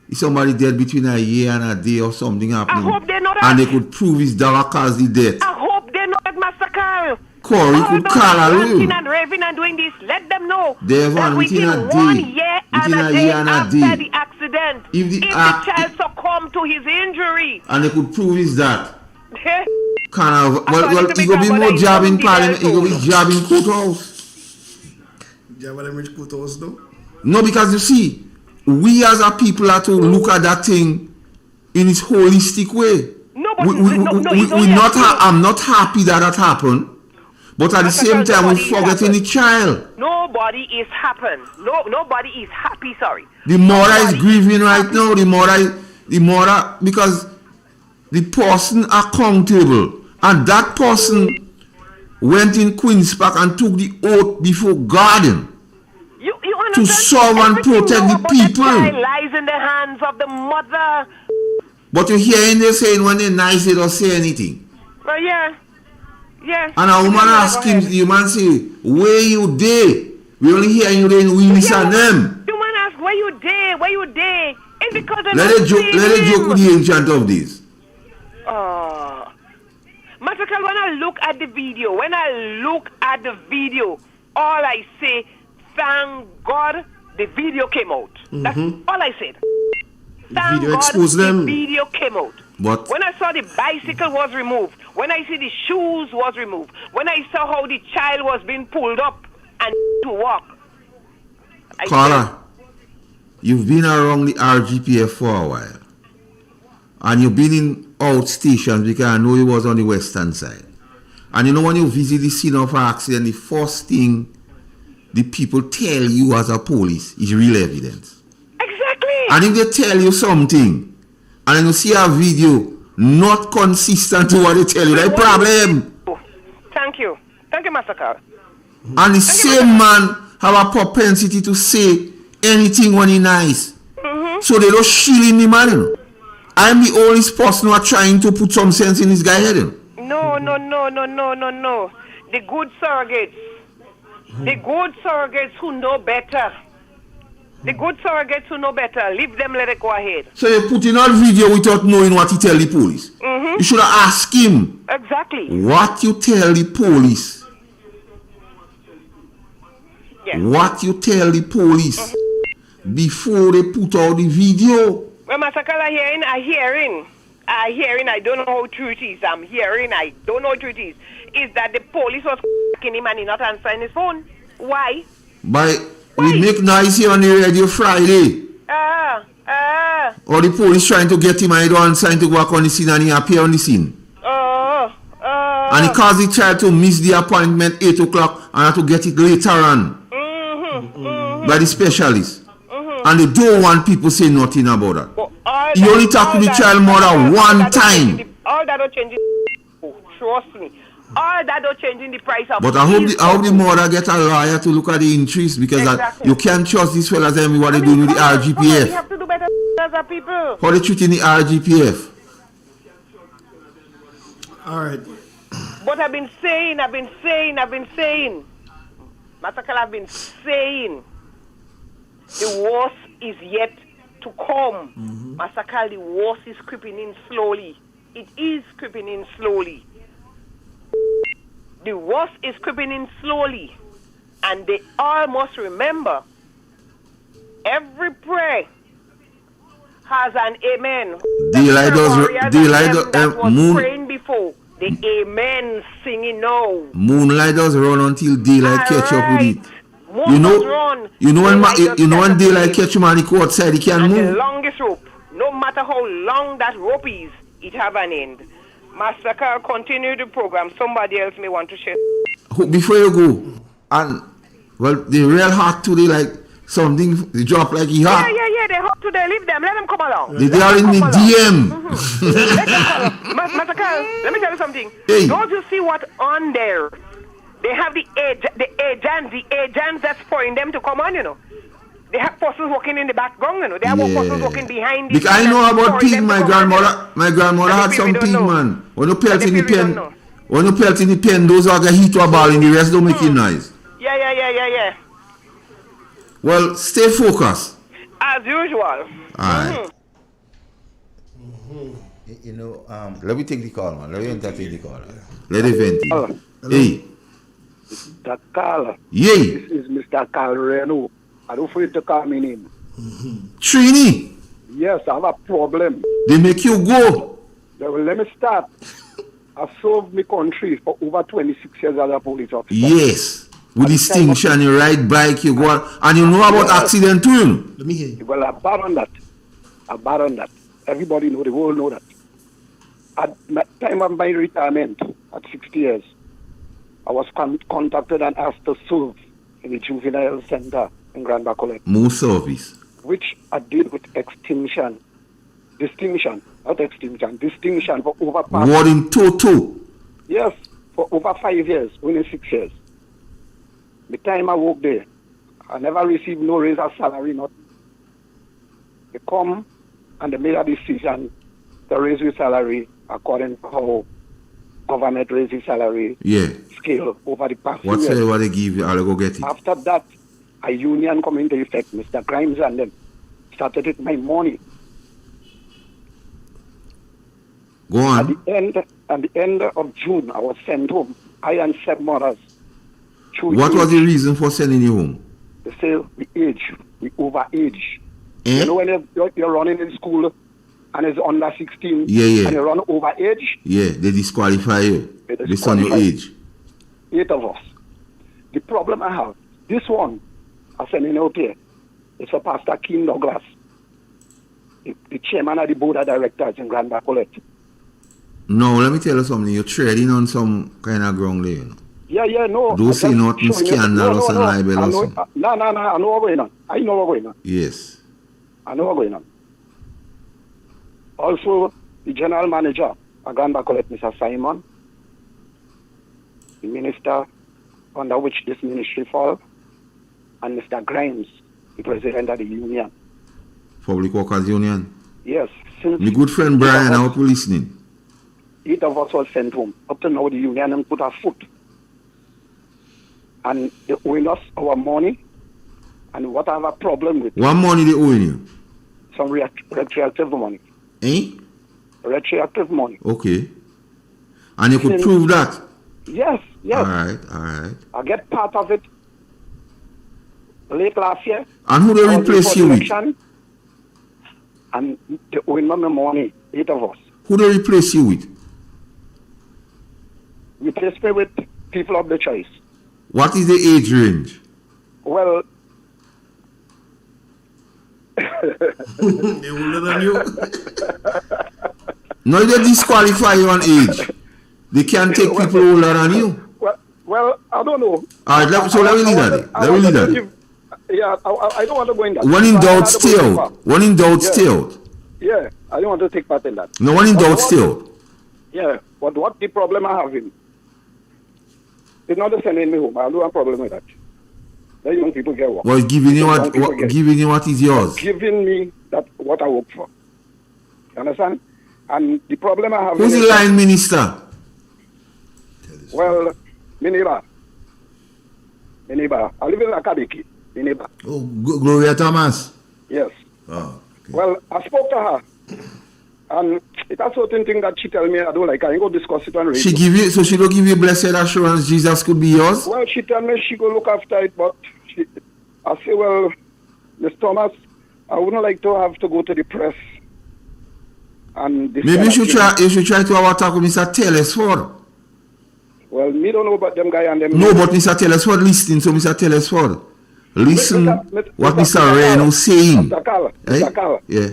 if somebody dead between a year and a day or something happening, I hope they know that. and they could prove his dog caused the death. I hope they know that, Master Carl. Corey could call a ranting and raving and doing this. Let them know that within a 1 day, year and a day after the accident, if the child succumbed to his injury, and they could prove is that. Well, he go be more job in parliament. He go be job in courthouse. Job in rich courthouse, though. No, because you see, we as a people have to look at that thing in its holistic way. I'm not happy that happened, but at the same time, we're forgetting the child. Nobody is happy. Nobody is happy. Sorry. The mother is grieving right now. The mother, because the person accountable, and that person went in Queen's Park and took the oath before God to serve and protect the people. The child lies in the hands of the mother. But you hearing they saying when they nice they don't say anything. Well, yeah. And a woman ask him, the man say, where you dey? We only hear you then we listen them. The woman ask, where you dey? It's because let it joke with the ancient of this. Matakal, when I look at the video, all I say, thank God the video came out. That's all I said. Thank God the video came out. But when I saw the bicycle was removed, when I see the shoes was removed, when I saw how the child was being pulled up and to walk. Carla, you've been around the RGPF for a while. And you've been in outstations because I know you was on the western side. And you know when you visit the scene of an accident, the first thing the people tell you as a police is real evidence. Exactly. And if they tell you something, and then you see a video not consistent to what they tell you, that's a problem. Thank you, Master Carl. And the same man have a propensity to say anything when he nice. So they don't shield the man, you know. I'm the only person who are trying to put some sense in this guy head. No. The good surrogates. The good surrogates who know better. Leave them, let it go ahead. So you put in a video without knowing what you tell the police. You should have asked him. Exactly. What you tell the police. Yes. What you tell the police before they put out the video. Well, Master Carl, I hearing, I don't know how true it is. I don't know how true it is. Is that the police was f***ing him and he not answering his phone? Why? We make noise here on the radio Friday. Or the police trying to get him and he don't answer to go back on the scene and he appear on the scene. And he caused the child to miss the appointment 8 o'clock and have to get it later on. By the specialist. And they don't want people say nothing about that. He only talked to the child mother one time. All that don't change it. Trust me. All that don't change in the price of. But I hope the mother get a lawyer to look at the interest because you can't trust these fellas and what they doing with the RGPF. We have to do better as a people. How they treating the RGPF? Alright. But I've been saying. Massacre, I've been saying. The worst is yet to come. Massacre, the worst is creeping in slowly. It is creeping in slowly. The worst is creeping in slowly. And they all must remember, every prayer has an amen. Daylight was praying before. The amen singing now. Moonlight does run until daylight catch up with it. You know when daylight catch him and he go outside, he can't move. The longest rope, no matter how long that rope is, it have an end. Master Carl, continue the program. Somebody else may want to share. Before you go, and well, they real hot today, like something they drop like he hot. Yeah, they hot today. Leave them. Let them come along. They are in the DM. Let them come along. Master Carl, let me tell you something. Hey. Don't you see what on there? They have the agents that's pouring them to come on, you know. They have persons working in the background, you know. They have persons working behind the. Because I know about pig. My grandmother had some pig, man. When you pelt in the pen, those are the heat to a ball and the rest don't make it nice. Yeah. Well, stay focused. As usual. All right. You know, let me take the call, man. Let me entertain the call. Let it vent. Hello. Hey. Mr. Carl. Yay. This is Mr. Carl Reno. I don't afraid to call me name. Trini. Yes, I have a problem. They make you go. Well, let me start. I've served my country for over 26 years as a police officer. Yes. With distinction, you ride bike, you go on, and you know about accident too. Let me hear you. Well, I'm bad on that. Everybody know, the world know that. At the time of my retirement, at 60 years, I was contacted and asked to serve in the juvenile center in Grand Bacolette. More service. Which I did with distinction for over past. What in total? Yes, for over 5 years, only 6 years. The time I worked there, I never received no raise of salary, nothing. They come and they made a decision to raise your salary according to how government raises salary scale over the past few years. Whatsoever they give you, I'll go get it. After that, a union come into effect, Mr. Grimes and them started with my money. Go on. At the end of June, I was sent home. I and 7 others. What was the reason for sending you home? They say we overage. You know when you're running in school and it's under 16 and you run overage? Yeah, they disqualify you based on your age. 8 of us. The problem I have, this one, I'm sending out here, it's for Pastor Keen Douglas, the chairman of the board of directors in Grand Bacolette. No, let me tell you something. You're treading on some kind of ground there. You know? Yeah, no. Don't say nothing scandalous and libel or something. No, I know what's going on. I know what's going on. Yes. I know what's going on. Also, the general manager of Grand Bacolette, Mr. Simon, the minister under which this ministry falls, and Mr. Grimes, the president of the union. Public Workers Union? Yes. My good friend Brian, I hope you're listening. 8 of us were sent home. Up to now, the union didn't put a foot. And they owe us our money. And what I have a problem with. What money they owe you? Some retroactive money. Eh? Retroactive money. Okay. And you could prove that? Yes. All right. I get part of it late last year. And who they replace you with? And they owe me my money, 8 of us. Who they replace you with? Replace me with people of the choice. What is the age range? Well, they older than you. No, they disqualify you on age. They can't take people older than you. Well, I don't know. All right, so let me leave that. Yeah, I don't want to go in that. One in doubt, stay out. One in doubt, stay out. Yeah, I don't want to take part in that. No, one in doubt, stay out. Yeah, but what the problem I have in? It's not sending me home. I don't have a problem with that. The young people get work. Well, giving you what is yours. Giving me that what I work for. You understand? And the problem I have. Who's the line minister? Well, my neighbor. I live in Akabiki. My neighbor. Oh, Gloria Thomas. Yes. Oh. Okay. Well, I spoke to her, and it has certain thing that she tell me I don't like. I ain't go discuss it on radio. She don't give you blessed assurance Jesus could be yours? Well, she tell me she go look after it, but I say, well, Miss Thomas, I wouldn't like to have to go to the press. And maybe you should try to have a talk with Mr. Telesford. Well, me don't know about them guy and them. No, but Mr. Telesford listening, so Mr. Telesford. Listen what Mr. Reno is saying. Mr. Carl. Yeah.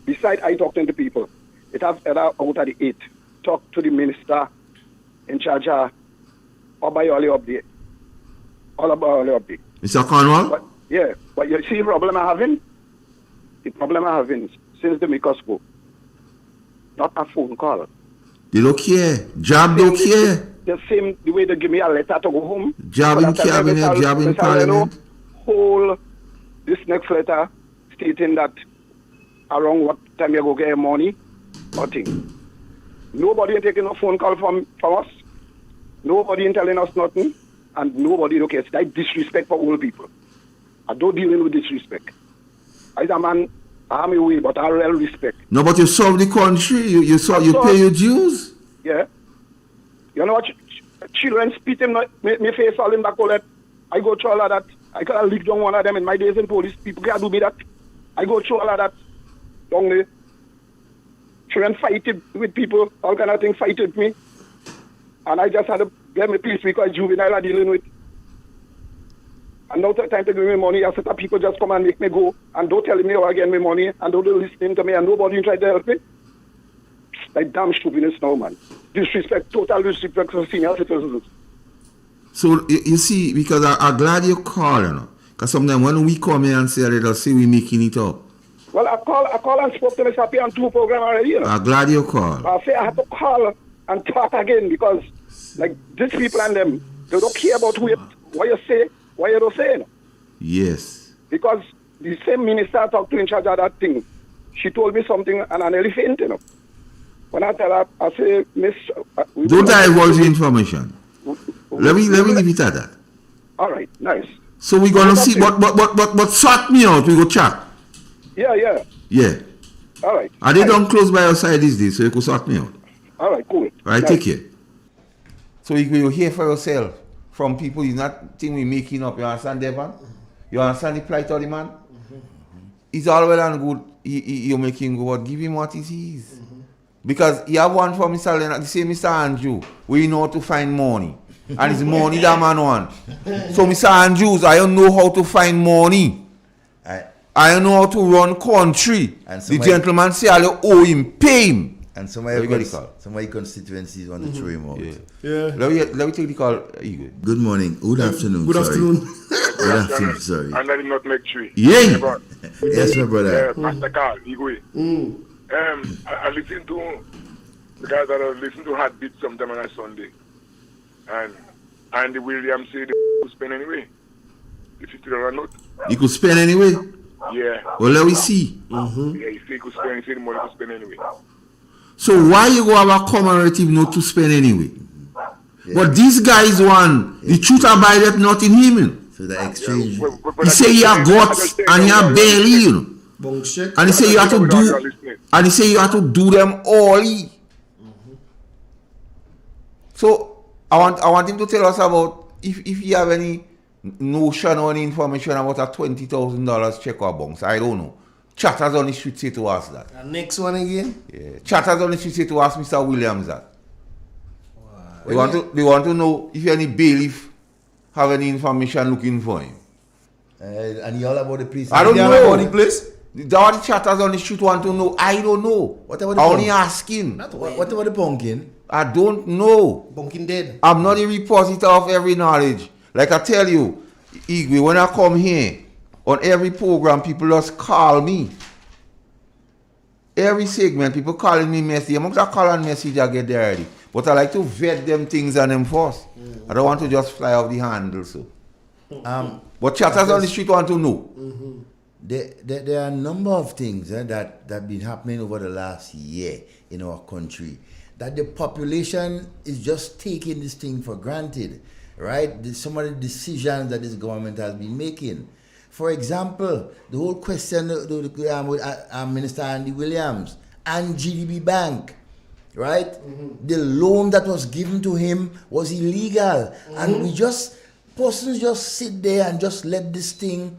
Besides I talking to people, it has out of the 8. Talk to the minister in charge of Obayole update. All about Obayole update. Mr. Cornwall? But you see the problem I'm having? The problem I'm having since the make us go. Not a phone call. They don't care. Job don't care. The way they give me a letter to go home. Job in cabinet, job in parliament. Whole this next letter stating that around what time you go get your money, nothing. Nobody ain't taking a phone call from us. Nobody ain't telling us nothing. And nobody don't care. It's like disrespect for old people. I don't deal with disrespect. I'm a man, I'm away, but I real respect. No, but you serve the country. You pay your dues. Yeah. You know what? Children spit in my face all in back all that. I go through all of that. I could have licked down one of them in my days in police. People can't do me that. I go through all of that. Down there. Children fighted with people, all kind of things fight with me. And I just had to get me peace because juvenile are dealing with. And now the time to give me money, I said that people just come and make me go and don't tell me how I get me money and don't listen to me and nobody try to help me. Like damn stupidness now, man. Disrespect, total disrespect for senior citizens. So you see, because I'm glad you call, you know. Because sometimes when we come here and say that, they'll say we're making it up. Well, I call and spoke to Mr. P on 2 program already, you know. I'm glad you call. I say I have to call and talk again because like these people and them, they don't care about what you say, what you don't say. You know? Yes. Because the same minister I talked to in charge of that thing, she told me something and I nearly faint, you know. When I tell her, I say, Miss... don't divulge the information. Let me leave it at that. All right, nice. So we're going to see, but sort me out, we go chat. Yeah. Yeah. All right. Are they don't close by your side these days, so you can sort me out? All right, cool. All right, nice. take care. So you hear for yourself from people, it's not thing we making up, you understand, Devon? You understand the plight of the man? It's all well and good, you make him go, but give him what is his. Because you have one for Mr. Leonard, the same Mr. Andrew, we know how to find money. And it's money that man want. So Mr. Andrews, I don't know how to find money. I don't know how to run country. The gentleman say I owe him, pay him. And some of my constituencies want to throw him out. Yeah. Let me take the call, Igor. Good morning. Good afternoon. Good afternoon. Good afternoon, sorry. And let him not make tree. Yeah. Yes, my brother. Pastor Carl, Igor. I listen to the guys that I listen to Heartbeat sometime on a Sunday. And Andy Williams said they could spend anyway. If $50 note. You could spend anyway? Yeah. Well, let me see. Yeah, he said he could spend, he said the money could spend anyway. So why you go have a commemorative note to spend anyway? Yeah. But these guys want the truth about that not in him. So the exchange. He say you have guts and you have belly, you know. And he say you have to do, and he say you have to do them all. So I want him to tell us about if you have any notion or any information about a $20,000 check or bounce. I don't know. Chatters on the street say to us that. And next one again? Yeah. Chatters on the street say to ask Mr. Williams that. Wow. They want to know if any bailiff have any information looking for him. And you all about the police? I don't know. About the place? All the chatters on the street want to know. I don't know. What about the I'm only asking. What about the pumpkin? I don't know. Pumpkin dead. I'm not a repository of every knowledge. Like I tell you, Igwe, when I come here, on every program, people just call me. Every segment, people calling me message. Amongst that call and message, I get there already. But I like to vet them things and them first. I don't want to just fly off the handle. So. But chatters on the street want to know. There are a number of things that have been happening over the last year in our country. That the population is just taking this thing for granted. Right? Some of the decisions that this government has been making. For example, the whole question with Minister Andy Williams and GDB Bank, right? The loan that was given to him was illegal. And persons just sit there and just let this thing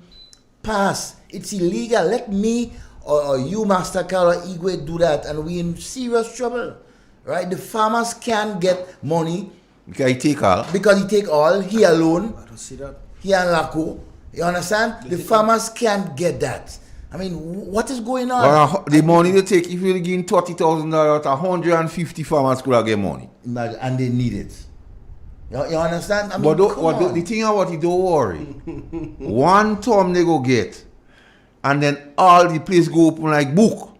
pass. It's illegal. Let me or you, Master Carl or Igwe, do that and we're in serious trouble, right? The farmers can't get money. Because he take all. Because he take all. He alone. I don't see that. He and Lako. You understand? The farmers can't get that. I mean, what is going on? Well, the money they take, if you give $30,000, 150 farmers could have get money. And they need it. You understand? I mean, but the thing about it, don't worry. One term they go get, and then all the place go open like book.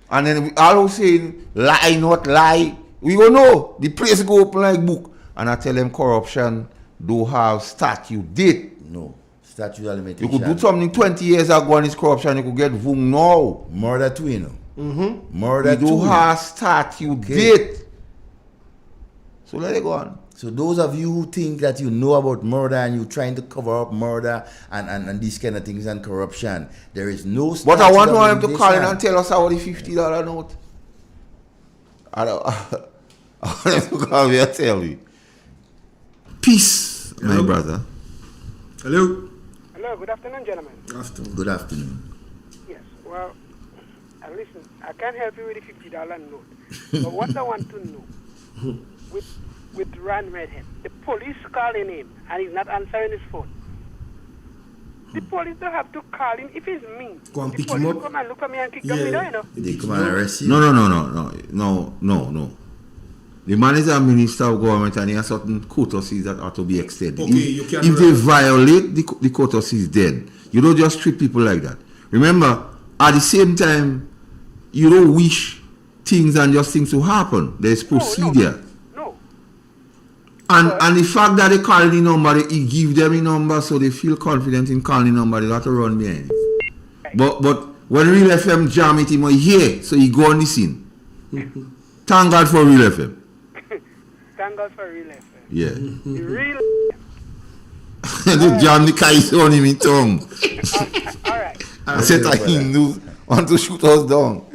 And then we all saying, lie, not lie. We go know, the place go open like book. And I tell them corruption don't have statute date. No. Statute of limitation. You could do something 20 years ago and it's corruption, you could get voom now. Murder too, you know. Murder too. You do have statute date. So let it go on. So those of you who think that you know about murder and you're trying to cover up murder and these kind of things and corruption, there is no. But I want him to call in and tell us how the $50 note. I want him to call me and tell me. Peace, my brother. Hello. Hello, good afternoon, gentlemen. Good afternoon. Yes, well, listen, I can't help you with the $50 note. But what I want to know, with Ran Redhead, the police calling him and he's not answering his phone. The police don't have to call him if it's me. Go and the pick police him up. come and look at me and kick me down, you know. They come and arrest you? No. The man is a minister of government and he has certain courtesies that are to be extended. Okay, you can if they violate the courtesies, then you don't just treat people like that. Remember, at the same time, you don't wish things and just things to happen. There is procedure. No. And the fact that they call the number, he give them the number so they feel confident in calling the number, they have to run behind it. But when Real FM jam it, he might hear, so he go on the scene. Thank God for Real FM. Thank God for Real FM. Yeah. The real They jam the kite on him in tongue. All right. I said that he knew want to shoot us down.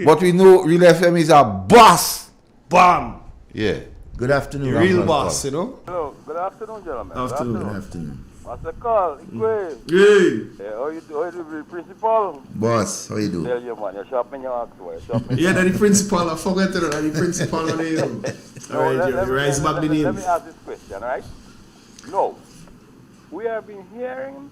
But we know Real FM is a boss. Bam. Yeah. Good afternoon. Real boss, you know. Hello, good afternoon, gentlemen. Afternoon. Good afternoon. Master Carl, Hey. how you do, principal? Boss, how you do? Tell you, man, you're sharpening your axe, boy. Yeah, that the principal. I forgot to know that the principal on the Alright, you rise back the name. Let me ask this question, right? No. We have been hearing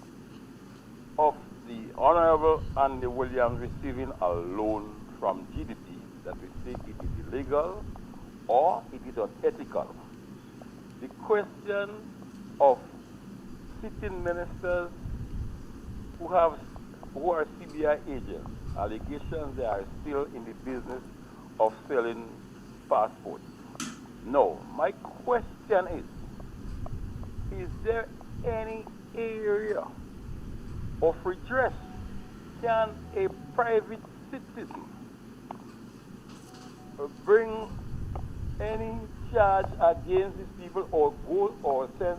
of the Honorable Andy Williams receiving a loan from GDP that we say it is illegal or it is unethical. The question of sitting ministers who are CBI agents, allegations they are still in the business of selling passports. No, my question is there any area of redress? Can a private citizen bring any charge against these people or go or send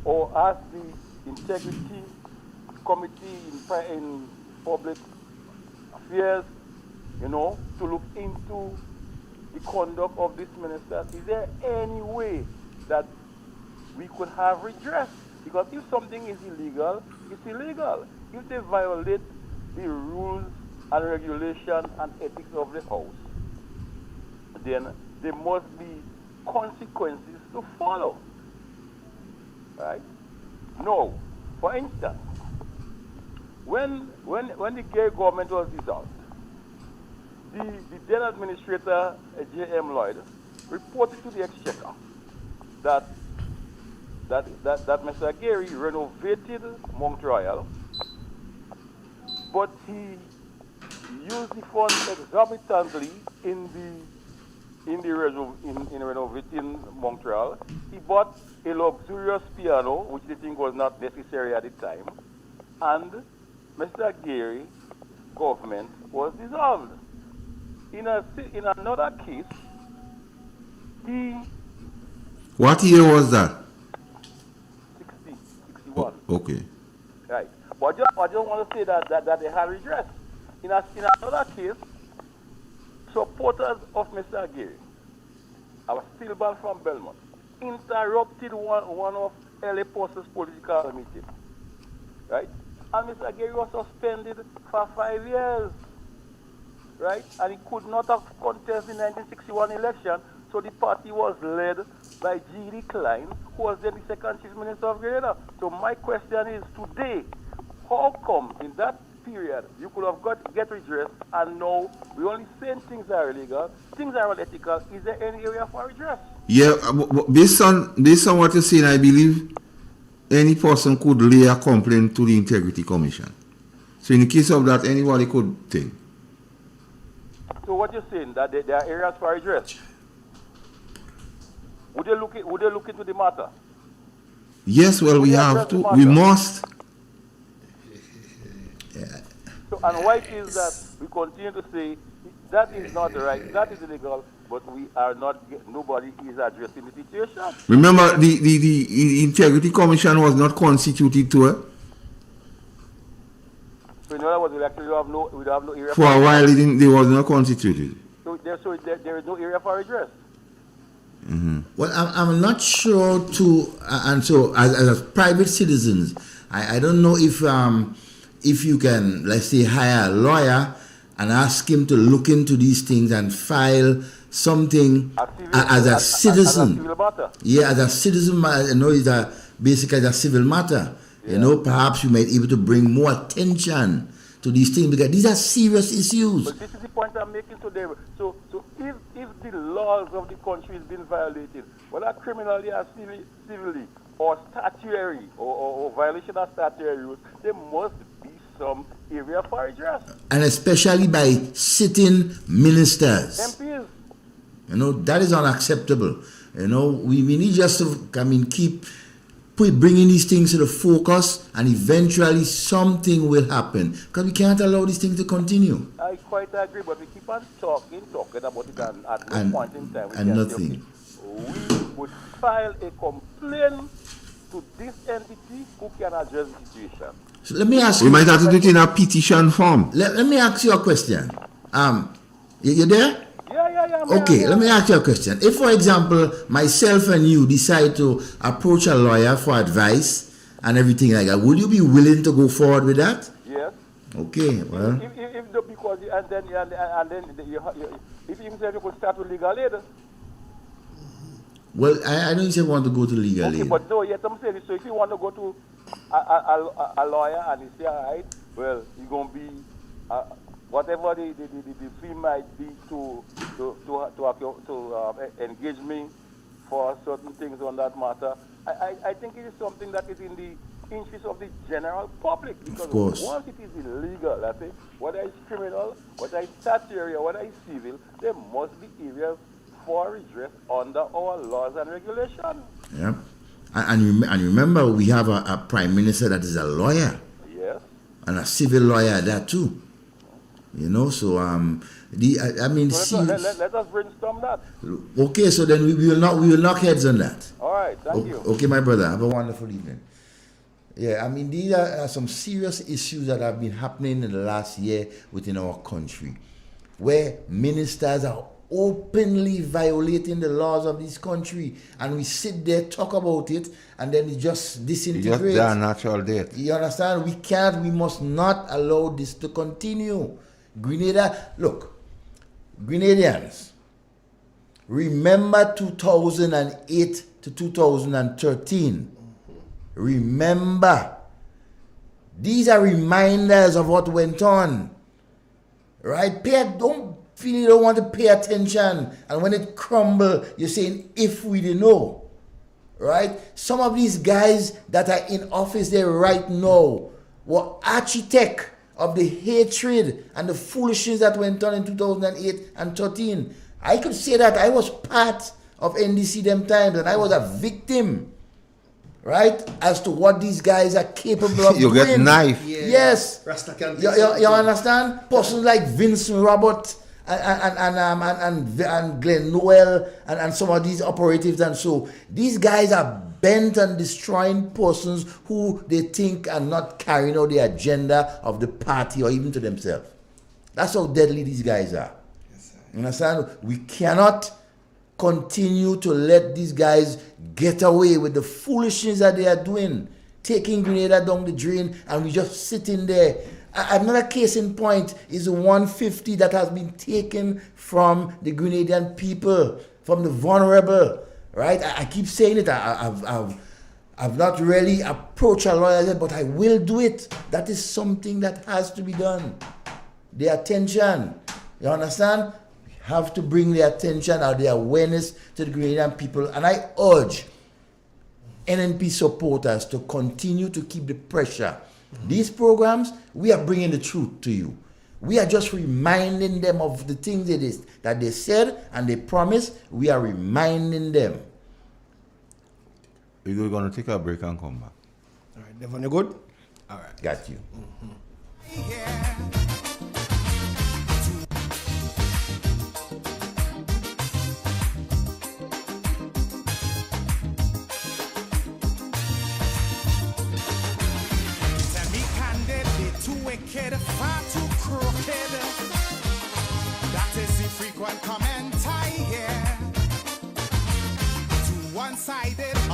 or ask the integrity committee in public affairs, to look into the conduct of this minister? Is there any way that we could have redress? Because if something is illegal, it's illegal. If they violate the rules and regulation and ethics of the house, then there must be consequences to follow. Right? No. For instance, when the gay government was dissolved, the then administrator, J.M. Lloyd, reported to the Exchequer that Mr. Gary renovated Mount Royal, but he used the funds exorbitantly in renovating Mount Royal. He bought a luxurious piano, which they think was not necessary at the time, and Mr. Gary's government was dissolved. In another case, What year was that? 61. Okay. Right. But I just want to say that they had redress. In another case, supporters of Mr. Gary, our stillborn from Belmont, interrupted one of L.A. Post's political meetings. Right? And Mr. Gary was suspended for 5 years. Right? And he could not have contested the 1961 election, so the party was led by G.D. Klein, who was then the second chief minister of Grenada. So my question is, today, how come in that period you could have get redress and now we only saying things are illegal, things are unethical? Is there any area for redress? Yeah, based on what you're saying, I believe any person could lay a complaint to the Integrity Commission. So in the case of that, anybody could think. So what you're saying, that there are areas for redress? Would they look into the matter? Yes, well, we have to. We must. So, and why it is that we continue to say that is not right, that is illegal, but we are not. Nobody is addressing the situation. Remember, the Integrity Commission was not constituted to it. So in other words, we actually have no area. For a while, they was not constituted. So there is no area for redress. Mm-hmm. Well, I'm not sure and so as private citizens, I don't know if you can, let's say, hire a lawyer and ask him to look into these things and file something as a citizen. As a civil matter. Yeah, as a citizen, it's basically as a civil matter. Yeah. Perhaps you might be able to bring more attention to these things because these are serious issues. But this is the point I'm making today. So if the laws of the country is being violated, whether criminally or civilly or statutory or violation of statutory rules, there must be some area for redress. And especially by sitting ministers. MPs. That is unacceptable. We need just to keep bringing these things to the focus, and eventually something will happen because we can't allow these things to continue. I quite agree, but we keep on talking about it, and at no point in time and nothing. We would file a complaint to this entity who can address the situation. So let me ask you. We might have to do it in a petition form. Let me ask you a question. You there? Yeah. Okay, let me ask you a question. If, for example, myself and you decide to approach a lawyer for advice and everything like that, would you be willing to go forward with that? Yes. Okay, well. If you could start with legal aid. Well, I don't even want to go to legal aid. Okay, but no, yet I'm saying, so if you want to go to a lawyer and he say, all right, well, you're going to be, whatever the fee might be to engage me for certain things on that matter, I think it is something that is in the interest of the general public. Because once it is illegal, I say, whether it's criminal, whether it's statutory, or whether it's civil, there must be areas for redress under our laws and regulations. Yeah. And remember, we have a prime minister that is a lawyer. Yes. And a civil lawyer at that too. So let us brainstorm that. Okay, so then we will knock heads on that. All right, thank you. Okay, my brother, have a wonderful evening. Yeah, these are some serious issues that have been happening in the last year within our country, where ministers are openly violating the laws of this country, and we sit there, talk about it, and then it just disintegrates. Just their natural death. You understand? We must not allow this to continue. Look, Grenadians, remember 2008 to 2013. Remember. These are reminders of what went on. Right? Don't feel you don't want to pay attention. And when it crumble, you're saying, if we didn't know. Right? Some of these guys that are in office there right now were architects of the hatred and the foolishness that went on in 2008 and 13. I could say that I was part of NDC them times and I was a victim, right, as to what these guys are capable of doing. You get knife. Yeah. Yes. You understand? Persons like Vincent Robert and Glenn Noel and some of these operatives and so. These guys are bent on destroying persons who they think are not carrying out the agenda of the party or even to themselves. That's how deadly these guys are. Yes, you understand? We cannot continue to let these guys get away with the foolishness that they are doing, taking Grenada down the drain, and we just sitting there. Another case in point is the 150 that has been taken from the Grenadian people, from the vulnerable. Right? I keep saying it. I've not really approached a lawyer yet, but I will do it. That is something that has to be done. The attention. You understand? We have to bring the attention or the awareness to the Grenadian people. And I urge NNP supporters to continue to keep the pressure. These programs, we are bringing the truth to you. We are just reminding them of the things that they said and they promised. We are reminding them. We're going to take a break and come back. All right, Devon, you good? All right. Got you.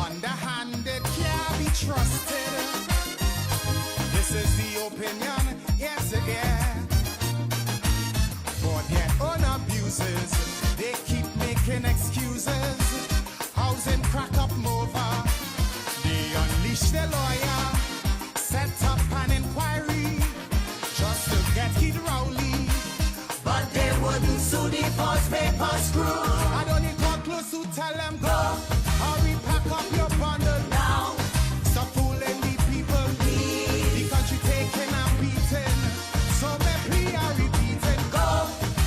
Underhanded can't be trusted. This is the opinion, yes, yeah. For their own abuses, they keep making excuses. Housing crack up over. They unleash the lawyer, set up an inquiry just to get Kid Rowley. But they wouldn't sue the false paper screw. I don't need to come close to tell them go. Hurry, pack up your bundle now. Stop fooling the people. The country taking a beating. So they plea are repeating. Go.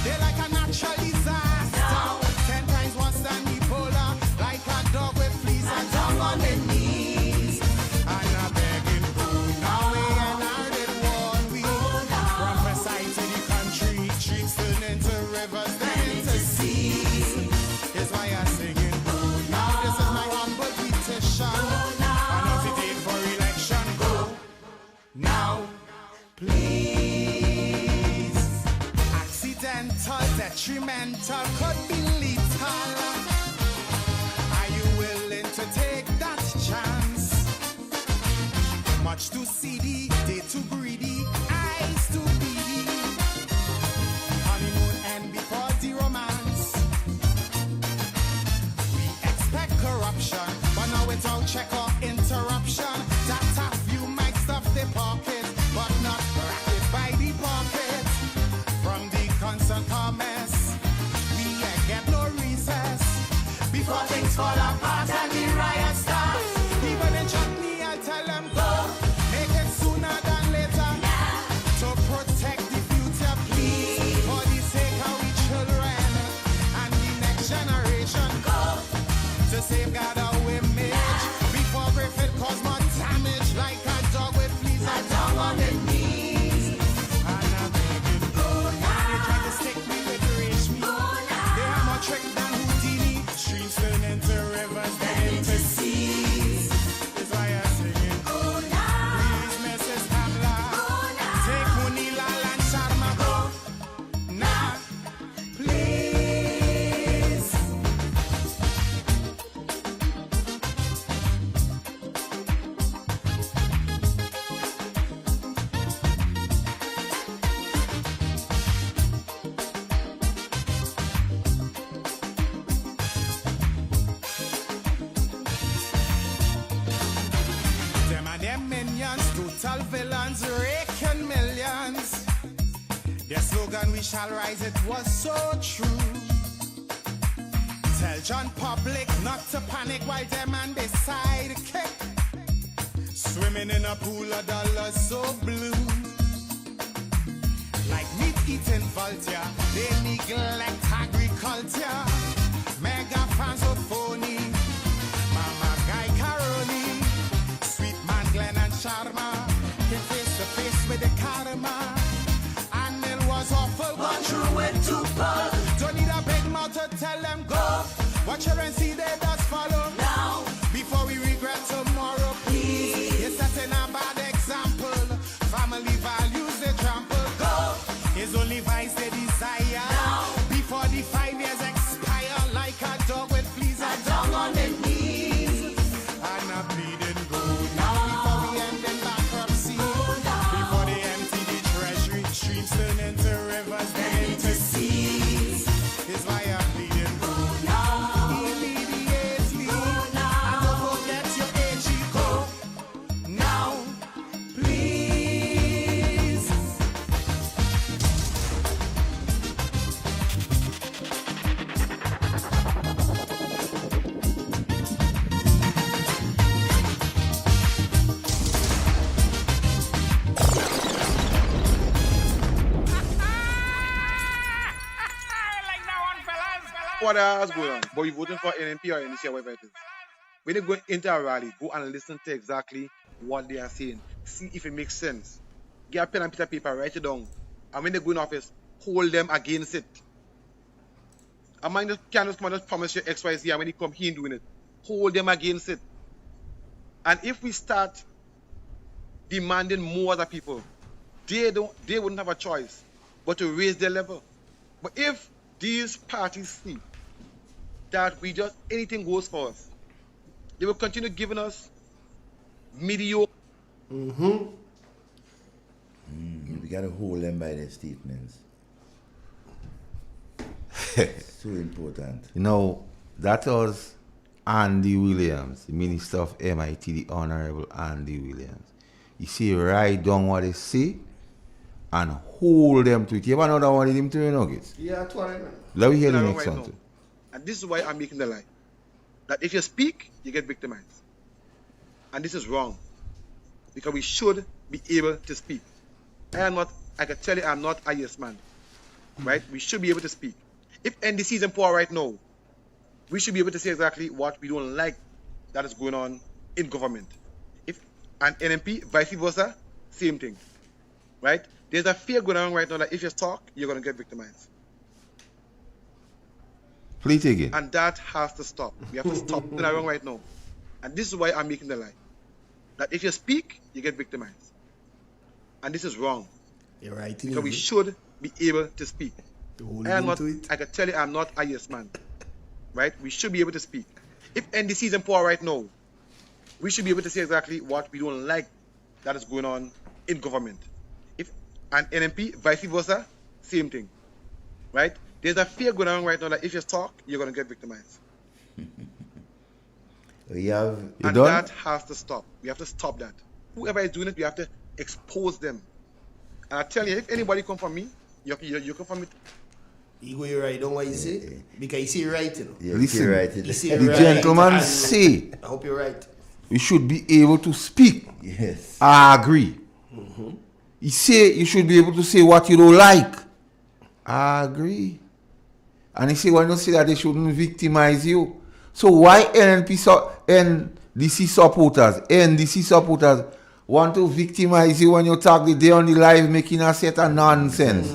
They're like a natural disaster. Now. 10 times worse than Ebola. Like a dog with fleas and tongue on their knees. And I'm begging, go now. We and I did one week. Prophesy to the country. Streets turn into rivers, then into seas. Is why I'm singing, go now. This is my humble petition. I know it's a date for election. Go now, please. Accidental, detrimental, could be lethal. Are you willing to take that chance? Much too seedy, they too greedy, eyes too beady. Honeymoon end before the romance. We expect corruption, but now without check or interruption. That a few might stuff the pocket, but not racket by the pocket. From the constant comments, we get no recess. Before things fall apart and the riot starts. Even in chutney, I'll tell them go. Make it sooner than later. To protect the future, please. For the sake of we children and the next generation. Go. To safeguard our image. Before Griffith cause more damage. Like a dog with fleas and tongue on the knees. And I'm begging, go now. They try to stick me with Rashmi. They are more trick than Houdini. Streams turn into rivers, then into seas. That's why I'm singing, go now. Please, Mrs. Hamla. Go now. Take Munilal and Sharma. Go now. Please. Them and their minions, total villains, raking millions. Their slogan, we shall rise, it was so true. Tell John Public not to panic while them and they sidekick. Swimming in a pool of dollars so blue. Like meat-eating vulture, they neglect agriculture. Mega fans of phony. Mama Guy Caroni. Sweet man Glenn and Sharma. Came face to face with the karma. And it was awful, but true it to pull. Don't need a big mouth to tell them go. Watch her and see they just follow. Now, before we regret tomorrow, please. You're setting a bad example. Family values they trample. Go. It's only vice they desire. Now, before the 5 years expire. Like a dog with fleas and tongue on the knees. And I'm bleeding go now. Before we end in bankruptcy. Before they empty the treasury. Streams turn into rivers, then into seas. Is why I'm bleeding go now. Immediately. And don't forget your AG. Go now, please. Like that one, fellas. What else going on? But you voting for NNP or NDC or whatever it is. When you go into a rally, go and listen to exactly what they are saying. See if it makes sense. Get a pen and piece of paper, write it down. And when they go in office, hold them against it. A man just can't just come and just promise you XYZ and when he come, he ain't doing it. Hold them against it. And if we start demanding more other people, they wouldn't have a choice but to raise their level. But if these parties see that we just anything goes for us, they will continue giving us mediocre. We gotta hold them by their statements. So important. You know, that was Andy Williams, the Minister of MIT, the Honorable Andy Williams. You see, write down what they say and hold them to it. You ever know that one of them to your nuggets? Yeah, twice. Let me hear the Right next now. one too. And this is why I'm making the lie. That if you speak, you get victimized. And this is wrong. Because we should be able to speak. I can tell you I'm not a yes man. Right? We should be able to speak. If NDC is in power right now, we should be able to say exactly what we don't like that is going on in government. If an NMP, vice versa, same thing. Right? There's a fear going on right now that if you talk, you're going to get victimized. Please again. And that has to stop. We have to stop doing that wrong right now. And this is why I'm making the lie. That if you speak, you get victimized. And this is wrong. You're right. Because we should be able to speak. I can tell you I'm not a yes man. Right? We should be able to speak. If NDC is in power right now, we should be able to say exactly what we don't like that is going on in government. If an NMP, vice versa, same thing. Right? There's a fear going on right now that if you talk, you're going to get victimized. That has to stop. We have to stop that. Whoever is doing it, we have to expose them. And I tell you, if anybody come from me, you come from me. You go right, don't what you say? Because you see right, you know. Yeah, Listen, the right, gentleman say, I hope you're right. We should be able to speak. Yes. I agree. He say you should be able to say what you don't like. I agree. And he say when you say that they shouldn't victimize you. So why NDC supporters want to victimize you when you talk the day on the live making a set of nonsense?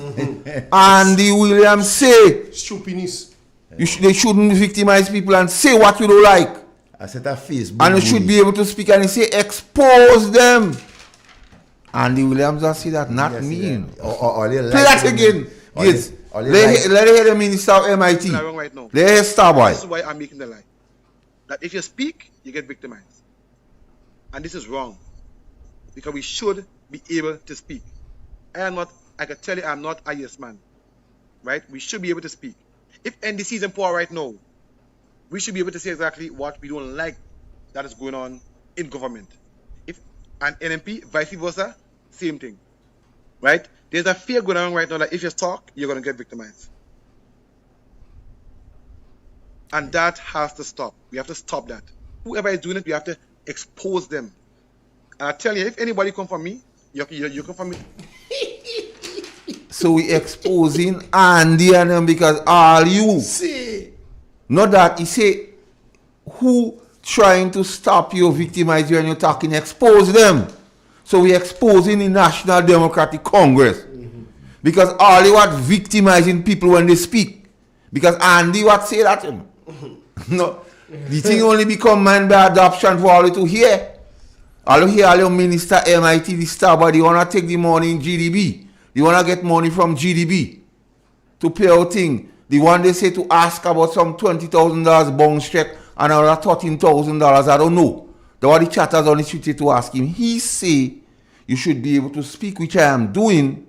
Andy Williams say stupidness. They shouldn't victimize people and say what you don't like. I said that Facebook. And you should be able to speak and he say expose them. Andy Williams just say that, not me. Play that again. Yes. Let hear the Minister of MIT. Right now. Let hear Starboy. This is why I'm making the lie. That if you speak, you get victimized. And this is wrong. Because we should be able to speak. I can tell you I'm not a yes man. Right? We should be able to speak. If NDC is in power right now, we should be able to say exactly what we don't like that is going on in government. If an NMP, vice versa, same thing. Right? There's a fear going on right now that if you talk, you're going to get victimized. And that has to stop. We have to stop that. Whoever is doing it, we have to expose them. And I tell you, if anybody come from me, you come from me. So we exposing Andy and them because all you. See. Not that he say who trying to stop you, victimize you and you're talking, expose them. So we exposing the National Democratic Congress. Because all they want victimizing people when they speak. Because Andy what say that? No. The thing only become man by adoption for all you to hear. All you hear all your minister, MIT, the Starboy, they want to take the money in GDB. They want to get money from GDB to pay out thing. The one they say to ask about some $20,000 bounce check and another $13,000, I don't know. The one the chatters on the street to ask him. He say you should be able to speak, which I am doing.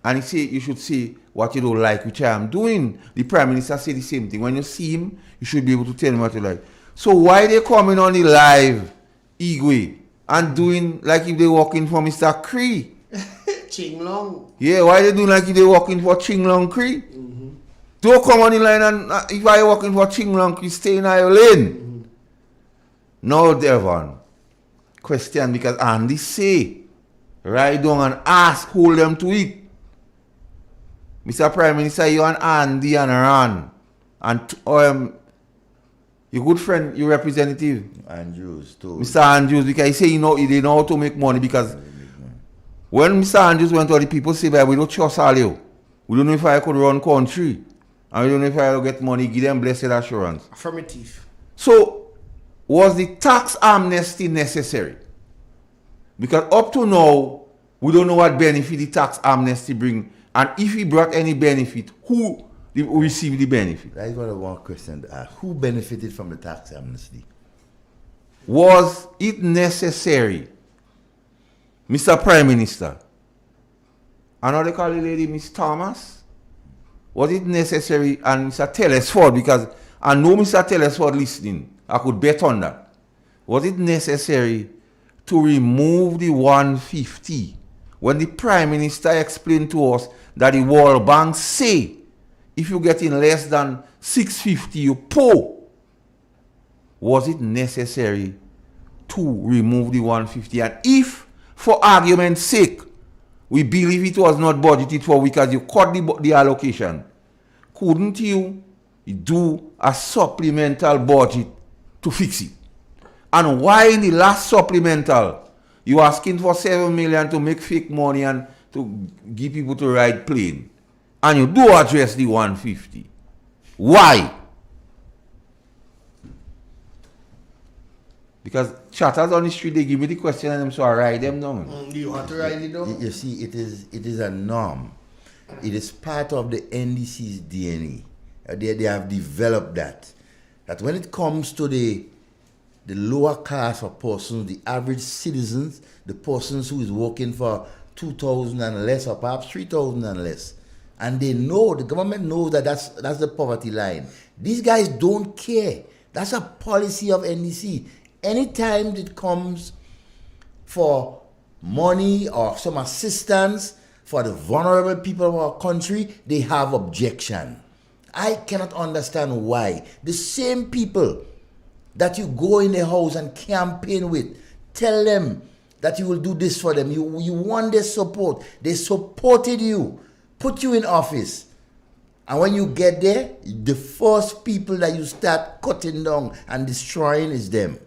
And he say you should say what you don't like, which I am doing. The Prime Minister say the same thing. When you see him, you should be able to tell him what you like. So why they coming on the live, Igwe, and doing like if they working for Mr. Cree? Ching Long. Yeah, why they doing like if they working for Ching Long Cree? Don't come on the line and if I working for Ching Long Cree, stay in your lane. No, Devon. Question because Andy say, write down and ask, hold them to it. Mr. Prime Minister, you and Andy and Ron and your good friend, your representative. Andrews too. Mr. Andrews, because he say they know how to make money because when Mr. Andrews went to the people say, we don't trust all you. We don't know if I could run country. And we don't know if I will get money, give them blessed assurance. Affirmative. So, was the tax amnesty necessary? Because up to now, we don't know what benefit the tax amnesty bring. And if he brought any benefit, who received the benefit? That's what I want question to ask. Who benefited from the tax amnesty? Was it necessary, Mr. Prime Minister? I know they call the lady Miss Thomas. Was it necessary, and Mr. Telesford, because I know Mr. Telesford listening, I could bet on that. Was it necessary to remove the 150 when the Prime Minister explained to us that the World Bank say if you get in less than 650, you poor? Was it necessary to remove the 150? And if, for argument's sake, we believe it was not budgeted for because you cut the allocation, couldn't you do a supplemental budget to fix it? And why in the last supplemental, you asking for 7 million to make fake money and to give people to ride plane, and you do address the 150? Why? Because chatters on the street, they give me the question and so I write them down. You want to write it down? You see, it is a norm. It is part of the NDC's DNA. They have developed that. That when it comes to the lower class of persons, the average citizens, the persons who is working for 2,000 and less or perhaps 3,000 and less, and they know, the government knows that that's the poverty line. These guys don't care. That's a policy of NDC. Anytime it comes for money or some assistance for the vulnerable people of our country, they have objection. I cannot understand why. The same people that you go in the house and campaign with, tell them that you will do this for them. You want their support. They supported you, put you in office. And when you get there, the first people that you start cutting down and destroying is them.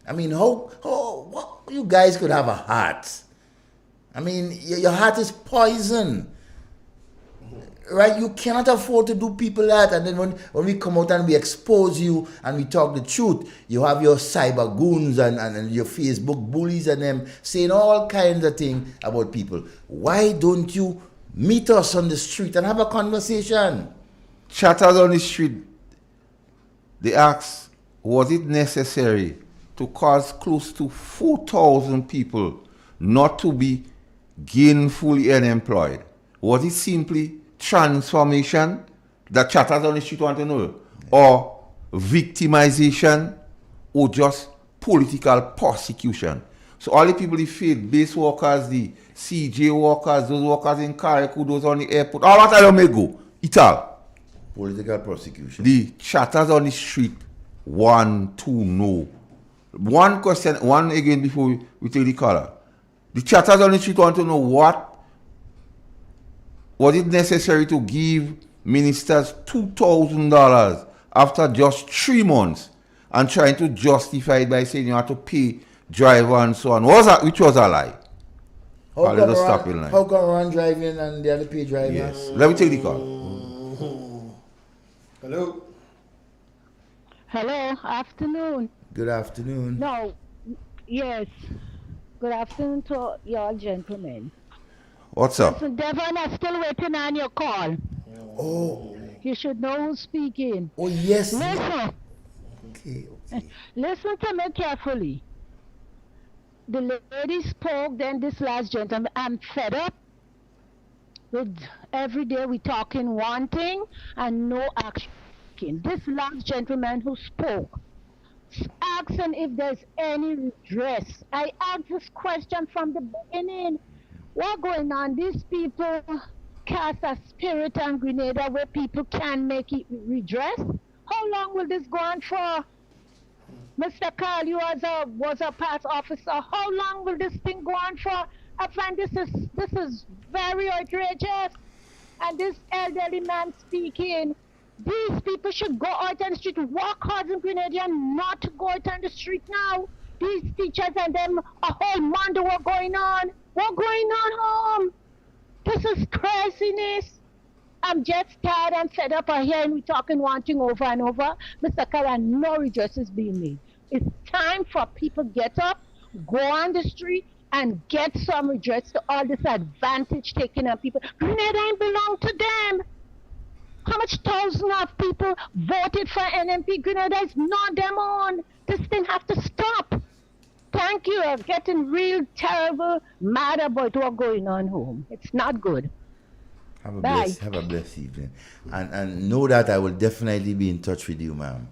I mean, what, you guys could have a heart. I mean, your heart is poison. Right? You cannot afford to do people that. And then when we come out and we expose you and we talk the truth, you have your cyber goons and your Facebook bullies and them saying all kinds of things about people. Why don't you meet us on the street and have a conversation? Chatters on the street, they ask, was it necessary to cause close to 4,000 people not to be gainfully unemployed? Was it simply transformation that chatters on the street want to know? Or victimization? Or just political persecution? So all the people, the faith-based workers, the CJ workers, those workers in Carriacou, those on the airport, all that I may go. It all. Political prosecution. The chatters on the street want to know. One question, one again before we take the caller. The chatters on the street want to know was it necessary to give ministers $2,000 after just 3 months and trying to justify it by saying you have to pay driver and so on? Which was a lie. How come run driving and they have to pay drivers? Yes. Let me take the call. Hello. Hello, afternoon. Good afternoon. No, yes. Good afternoon to y'all gentlemen. What's up? Listen, Devon, I'm still waiting on your call. Oh. You should know who's speaking. Oh, yes. Listen. Okay. Listen to me carefully. The lady spoke, then this last gentleman. I'm fed up with every day we talking one thing and no action. This last gentleman who spoke, asking if there's any redress. I asked this question from the beginning. What going on? These people cast a spirit and Grenada where people can make it redress? How long will this go on for? Mr. Carl, you was a past officer. How long will this thing go on for? I find this is very outrageous. And this elderly man speaking, these people should go out on the street, walk hard in Grenada, not to go out on the street now. These teachers and them, a whole month what going on. What going on home? This is craziness. I'm just tired and fed up of hearing we talking one thing over and over. Mr. Carl, no redress is being made. It's time for people get up, go on the street, and get some redress to all this advantage taken on people. Grenada ain't belong to them. How much thousands of people voted for NMP? Grenada is not them on. This thing have to stop. look, you are getting real terrible, mad about what's going on home. It's not good. Have a Bye. have a blessed evening, and know that I will definitely be in touch with you, ma'am.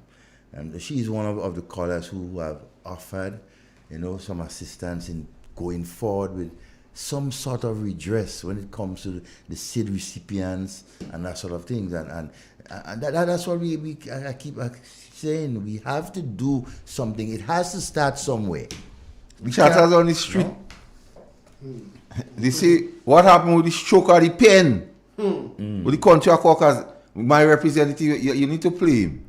And she's one of the callers who have offered, some assistance in going forward with some sort of redress when it comes to the SID recipients and that sort of things. And that's what I keep saying. We have to do something. It has to start somewhere. Chatters on the street. They say, what happened with the stroke of the pen? With the contract workers, my representative, you need to play him.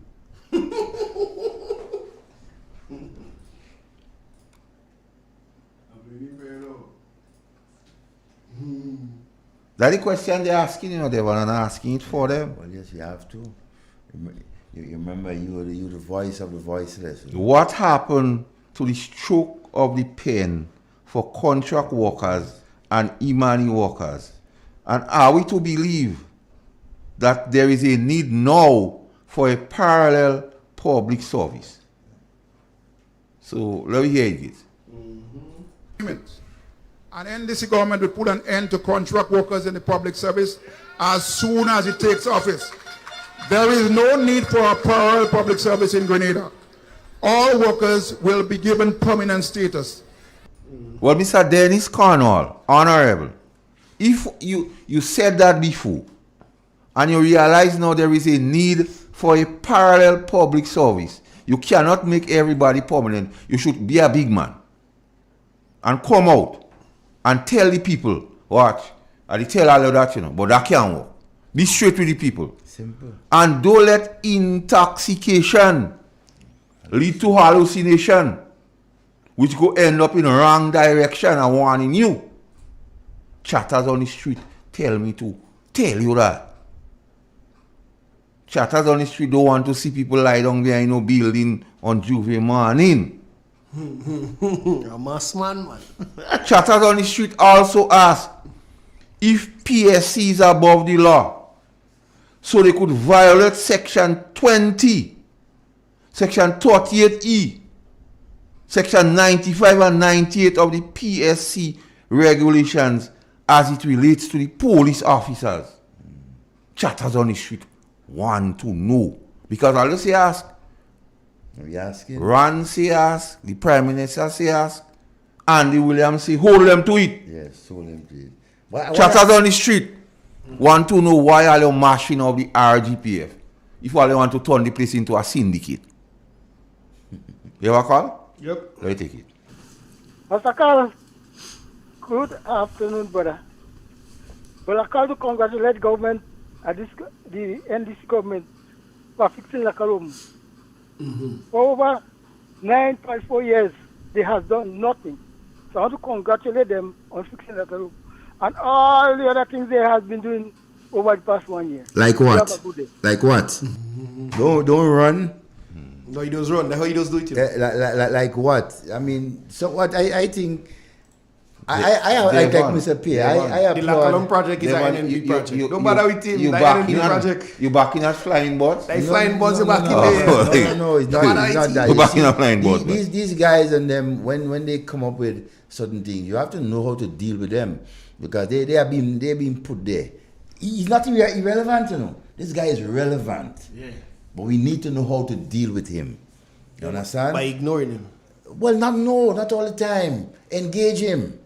That's the question they're asking, they were not asking it for them. Well, yes, you have to. You remember, you're the voice of the voiceless. What happened to the stroke of the pen for contract workers and Imani workers? And are we to believe that there is a need now for a parallel public service? So let me hear it. And NDC government will put an end to contract workers in the public service as soon as it takes office. There is no need for a parallel public service in Grenada. All workers will be given permanent status. Well, Mr. Dennis Cornwall, Honorable, if you said that before, and you realize now there is a need for a parallel public service, you cannot make everybody permanent. You should be a big man and come out and tell the people what. And they tell all of that, but that can't work. Be straight with the people. Simple. And don't let intoxication lead to hallucination, which go end up in the wrong direction and warning you. Chatters on the street tell me to tell you that. Chatters on the street don't want to see people lie down behind no building on Juve morning. A mass man. Chatters on the street also ask if PSC is above the law, so they could violate Section 20, Section 38E, Section 95 and 98 of the PSC regulations as it relates to the police officers. Chatters on the street want to know. Because I'll just say ask. We asking? Ron say ask, the Prime Minister say ask, Andy Williams say hold them to it. Yes, hold them to it. Chatters on the street want to know why are you mashing up the RGPF if all they want to turn the place into a syndicate. You ever call? Yep. Let me take it. Mr. Carl, good afternoon, brother. Well, I call to congratulate government, the NDC government, for fixing the room. For over 9.4 years, they have done nothing. So I want to congratulate them on fixing the room. And all the other things they have been doing over the past 1 year. Like what? Like what? Don't run. No, he does run. That's how he does do it. Like what? I mean, so what? I think. I like Mr. P. I applaud. The Lakalong project is an NNP project. Don't bother with him. You backing at flying boards? Like flying boards, you backing there. No, it's not that. You backing at flying boards. These guys and them, when they come up with certain things, you have to know how to deal with them because they've been put there. He's not irrelevant, This guy is relevant. Yeah. But we need to know how to deal with him. You understand? By ignoring him. Well, not all the time. Engage him.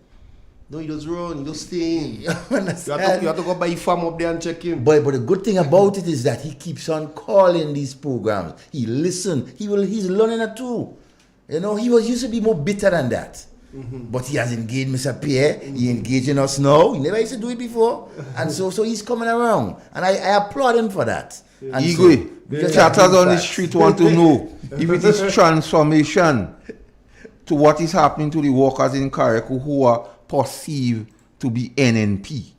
No, he does run, he does stay in. You understand? You have to go by farm up there and check him. But the good thing about it is that he keeps on calling these programs. He listens. He's learning it too. He used to be more bitter than that. But he has engaged Mr. Pierre. He engaging us now. He never used to do it before. And so he's coming around. And I applaud him for that. Igwe, chatters on the street want to know if it is transformation to what is happening to the workers in Carriacou who are perceived to be NNP.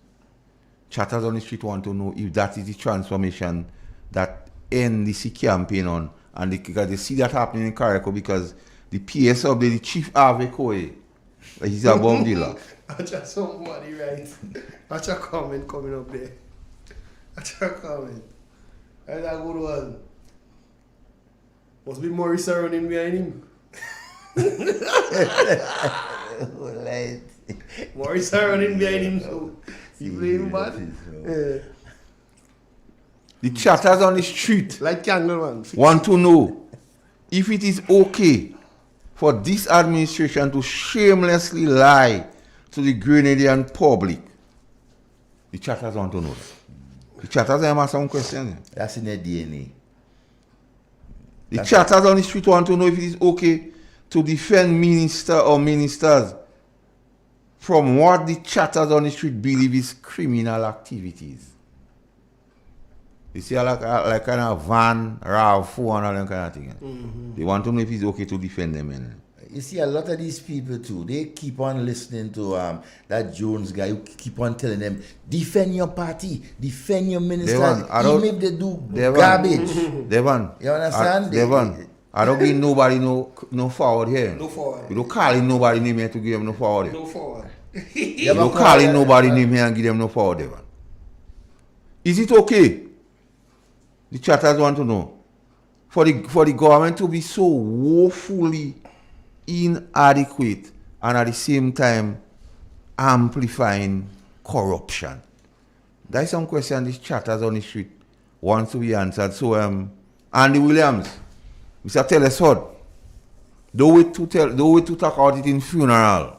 Chatters on the street want to know if that is the transformation that NDC campaign on. And because they see that happening in Carriacou because the PS of the chief Avekoe, he's above the law. Watch out, somebody, right? Watch a comment coming up there. Watch a comment. That's a good one. Must be Maurice running behind him. Morris are running behind him, so he playing bad. The chatters on the street like Candleman want to know if it is okay for this administration to shamelessly lie to the Grenadian public. The chatters want to know that. The chatters have some questions. That's in their DNA. The chatters on the street want to know if it is okay to defend minister or ministers from what the chatters on the street believe is criminal activities. They say like kind of van, RAV4 and all that kind of thing. They want to know if it's okay to defend them. You see, a lot of these people too, they keep on listening to that Jones guy who keep on telling them, defend your party, defend your ministers, even if they do garbage. Devon, you understand? Devon, I don't give nobody no forward here. No forward. You don't call in nobody name here to give them no forward here. No forward. You don't call in nobody name here and give them no forward, Devon. Is it okay? The chatters want to know for the government to be so woefully inadequate and at the same time amplifying corruption. There is some question these chatters on the street want to be answered. So Andy Williams, Mr. Telesford, don't wait to talk about it in funeral.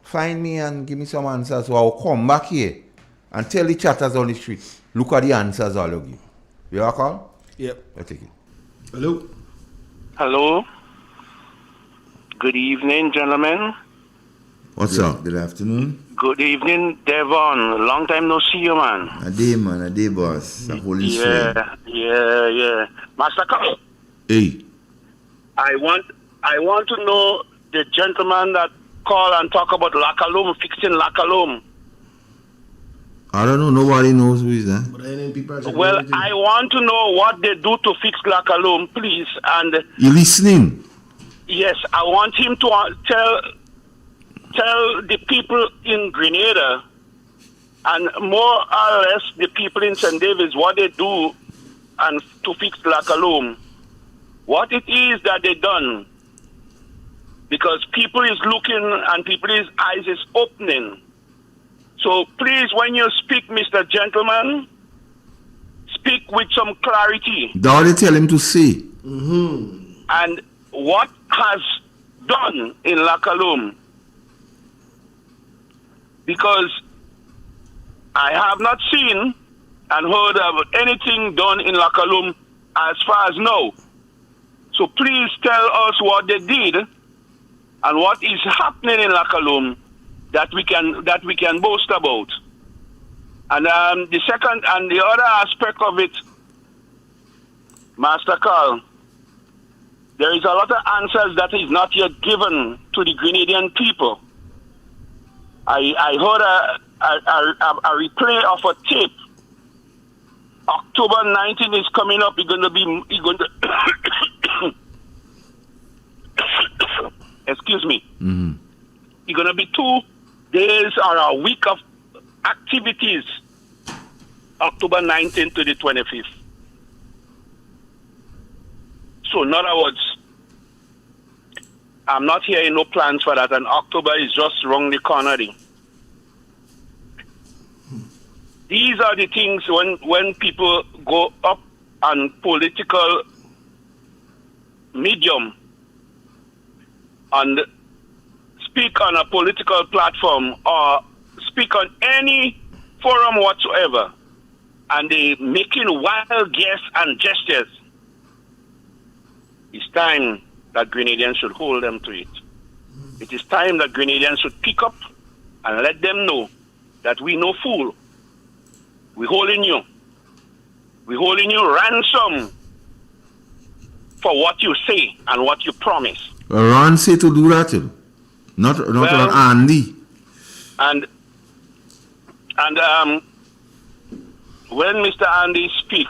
Find me and give me some answers, so I'll come back here and tell the chatters on the street, look at the answers I'll give. You have a call? Yep. I'll take it. Hello. Hello. Good evening, gentlemen. What's up? Good afternoon. Good evening, Devon. Long time no see you, man. A day, boss. A holy Yeah. Master Carl. Hey. I want to know the gentleman that call and talk about Lacaloom, fixing Lacaloom. I don't know. Nobody knows who is that. Well, I want to know what they do to fix Lacaloom, please. And you listening? yes, I want him to tell the people in Grenada and more or less the people in St. David's what they do and to fix Lacaloom. What it is that they done. Because people is looking and people's eyes is opening. So please, when you speak, Mr. Gentleman, speak with some clarity. That's what they tell him to say. And what has done in Lacaloom? Because I have not seen and heard of anything done in Lacaloom as far as now. So please tell us what they did and what is happening in Lacaloom that we can boast about. And the second and the other aspect of it, Master Carl, there is a lot of answers that is not yet given to the Grenadian people. I heard a replay of a tape. October 19th is coming up. You're going to excuse me. It's going to be 2 days or a week of activities, October 19th to the 25th. So in other words, I'm not hearing no plans for that, and October is just round the corner. These are the things when people go up on political medium and speak on a political platform or speak on any forum whatsoever, and they making wild guesses and gestures. It's time that Grenadians should hold them to it. It is time that Grenadians should pick up and let them know that we no fool. We're holding you. We're holding you ransom for what you say and what you promise. Ron say to do that too. Not Andy. And when Mr. Andy speak,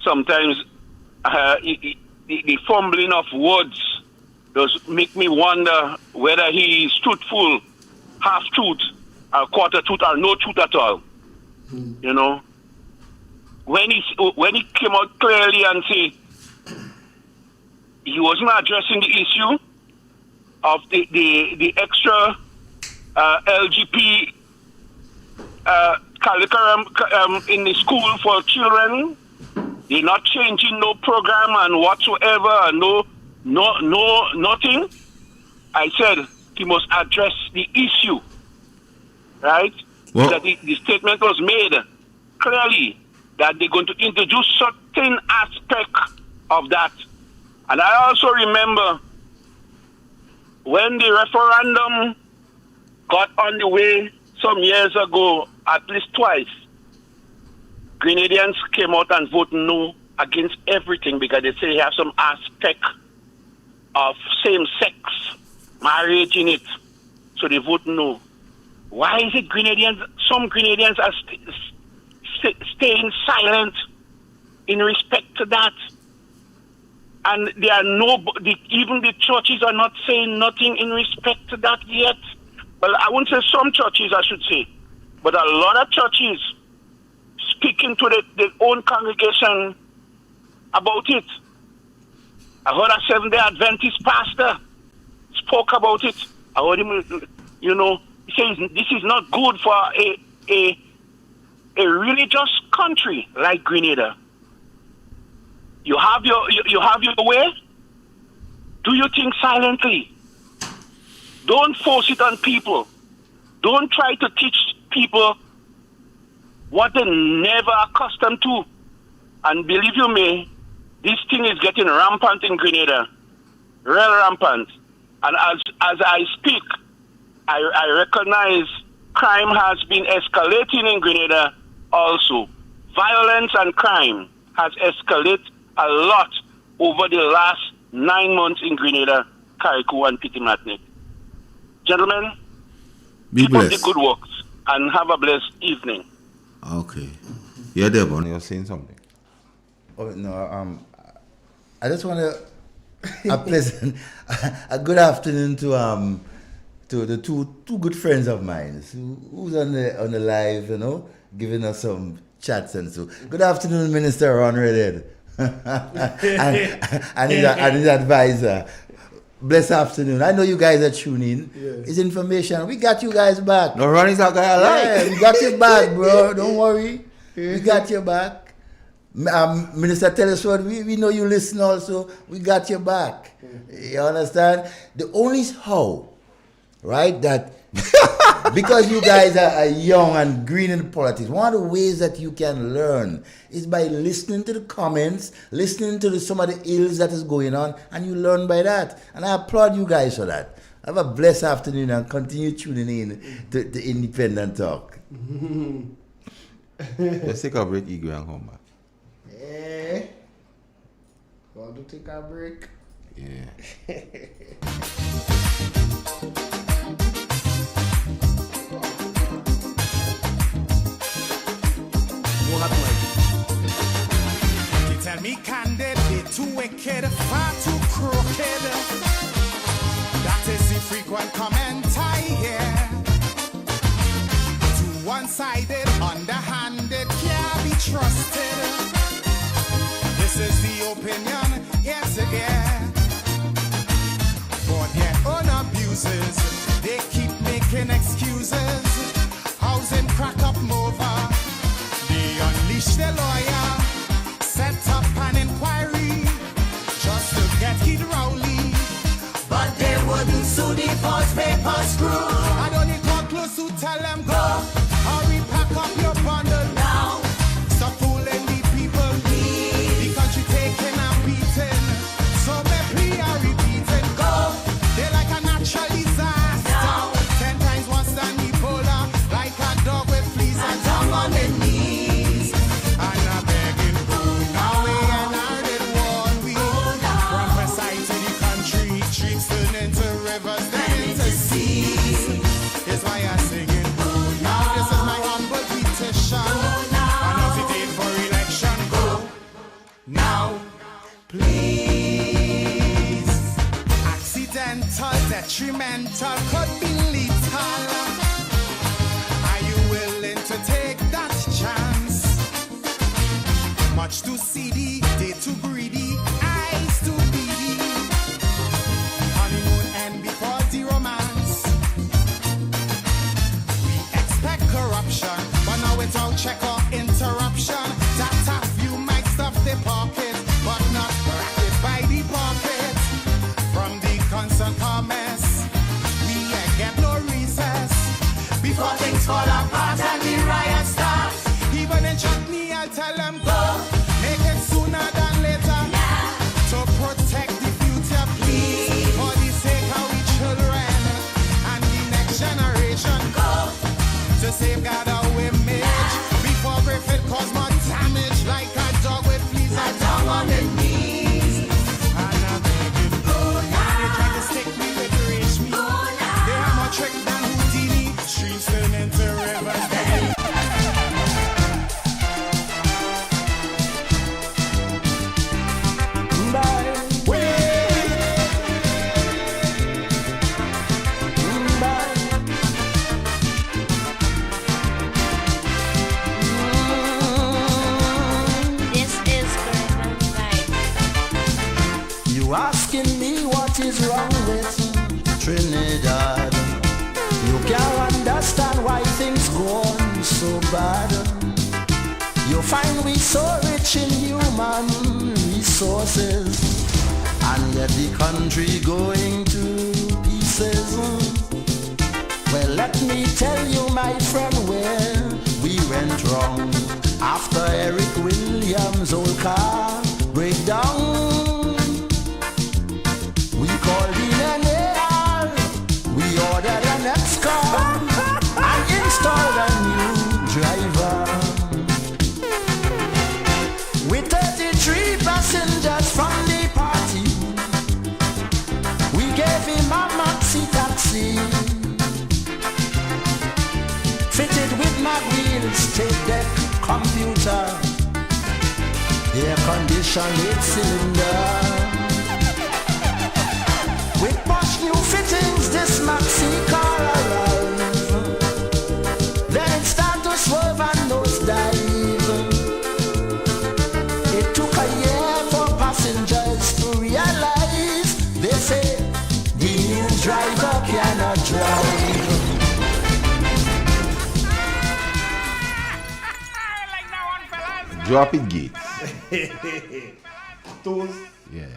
sometimes the fumbling of words does make me wonder whether he is truthful, half truth, or quarter truth, or no truth at all. You know, when he came out clearly and say he wasn't addressing the issue, of the extra LGP curriculum in the school for children. They're not changing no program and whatsoever, nothing. I said he must address the issue, right? Well, that the statement was made clearly that they're going to introduce certain aspect of that. And I also remember when the referendum got on the way some years ago, at least twice, Grenadians came out and voted no against everything because they say they have some aspect of same-sex marriage in it. So they vote no. Why is it some Grenadians are staying silent in respect to that? And there are even the churches are not saying nothing in respect to that yet. Well, I wouldn't say some churches, I should say, but a lot of churches speaking to their own congregation about it. I heard a Seventh-day Adventist pastor spoke about it. I heard him, he says this is not good for a religious country like Grenada. You have your way. Do your thing silently. Don't force it on people. Don't try to teach people what they're never accustomed to. And believe you me, this thing is getting rampant in Grenada. Real rampant. And as I speak, I recognize crime has been escalating in Grenada also. Violence and crime has escalated a lot over the last 9 months in Grenada, Carriacou and Petit-Martinique. Gentlemen, keep up the good works and have a blessed evening. Okay. Yeah, Devon, you're saying something. Oh, no, I just want to a good afternoon to the two good friends of mine who's on the live, giving us some chats and so. Good afternoon, Minister Ron Redhead and his advisor. Blessed afternoon. I know you guys are tuning. Yeah. It's information. We got you guys back. No, Ron is a guy I like. Yeah, we got you back, bro. Don't worry. We got you back. Minister Telesford, we know you listen also. We got you back. You understand? The only how, right, that because you guys are young and green in politics, one of the ways that you can learn is by listening to the comments, listening to some of the ills that is going on, and you learn by that. And I applaud you guys for that. Have a blessed afternoon and continue tuning in to the Independent Talk. Let's take a break, Igor, and come back. Yeah. Want to take a break? Yeah. They tell me candid, they too wicked, far too crooked. That is the frequent comment I hear. Too one-sided, underhanded, can't be trusted. This is the opinion, yes again. For their own abuses, they keep making excuses. Housing crack up over. They unleash their lawyer, set up an inquiry just to get Kid Rowley. But they wouldn't sue the false paper screw. I don't need to close to tell them go. Hurry, pack up your bundle now. Stop fooling the people. The country taking a beating. So they plea are repeating. Go. They're like a natural disaster. Now. 10 times worse than Ebola. Like a dog with fleas and tongue on their knees. And I'm begging food now. And I did one week. From the side to the country. Streets turn into rivers, then into seas. Is why I'm singing food now. This is my humble petition. Another date for election. Go now, please. Accidental, detrimental, could be lethal. Are you willing to take that chance? Much too seedy, they too greedy, eyes too beady. Honeymoon end before before things fall apart and the riot starts. Even in chutney, I'll tell them go. Make it sooner than later. To protect the future, please. For the sake of we children and the next generation. Go. To safeguard our image before Griffith cause more damage like a dog with fleas. A dog on the knees. And I beg you, go now. They try to stick me with reach me. Go now. They are more trick than Houdini. Streams turn into rivers. You asking me what is wrong with Trinidad? You can't understand why things go on so bad. You find we so rich in human resources, and yet the country going to pieces. Well, let me tell you, my friend, where we went wrong. After Eric Williams' old car breakdown, we called in an AR, we ordered an X-car and installed a new driver. With 33 passengers from the party, we gave him a maxi taxi, fitted with mag wheels, tape deck, computer, air conditioned 8-cylinder. With posh new fittings, this maxi car arrived. Then it started to swerve and nosedive. It took a year for passengers to realize. They say the new driver cannot drive. Drop it, Gates. Toes. Yeah.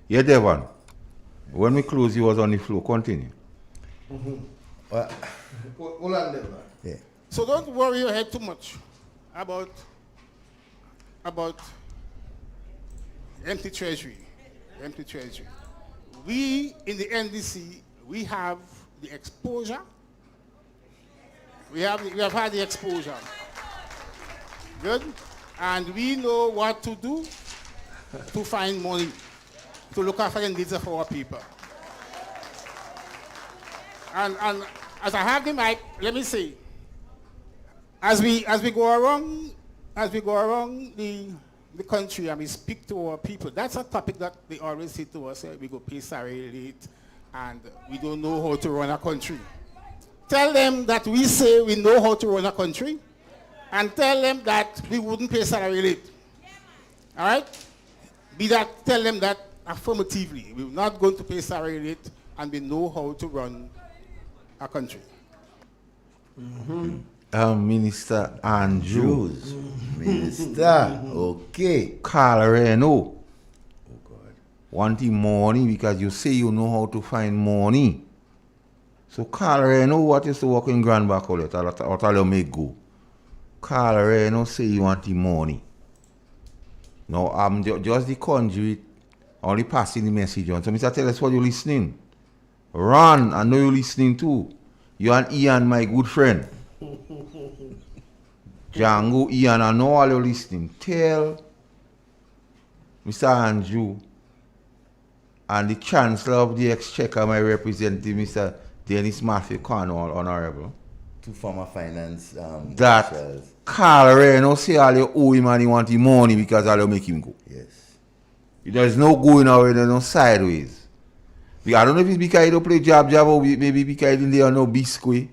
Yeah, Devon. When we close, you was on the floor. Continue. Hold on, Devon. Yeah. So don't worry your head too much about empty treasury. Empty treasury. We in the NDC, we have the exposure. We have had the exposure. Good? And we know what to do to find money, to look after the needs of our people. And as I have the mic, let me say, as we go around the country and we speak to our people, that's a topic that they always say to us, we go pay salary late and we don't know how to run a country. Tell them that we say we know how to run a country, and tell them that we wouldn't pay salary late. All right? Tell them that affirmatively. We're not going to pay salary late, and we know how to run a country. Minister Andrews. Minister, okay. Carl Reno. Oh God. Wanting money because you say you know how to find money. So Carl Reno, what is to work in Grand Bacolet? Or tell you make go. Carl Reno say you want the money. Now I'm just the conduit, only passing the message on. So Mr. Tell us what you're listening. Ron, I know you're listening too. You and Ian, my good friend. Django, Ian, I know all you're listening. Tell Mr. Andrew and the Chancellor of the Exchequer, my representative, Mr. Dennis Matthew Cornwall, Honorable. Two former finance that officials. Carl Reno say all you owe him and he want the money because all you make him go. Yes. There's no going away, there's no sideways. I don't know if it's because he don't play jab or maybe because he didn't there no biscuit.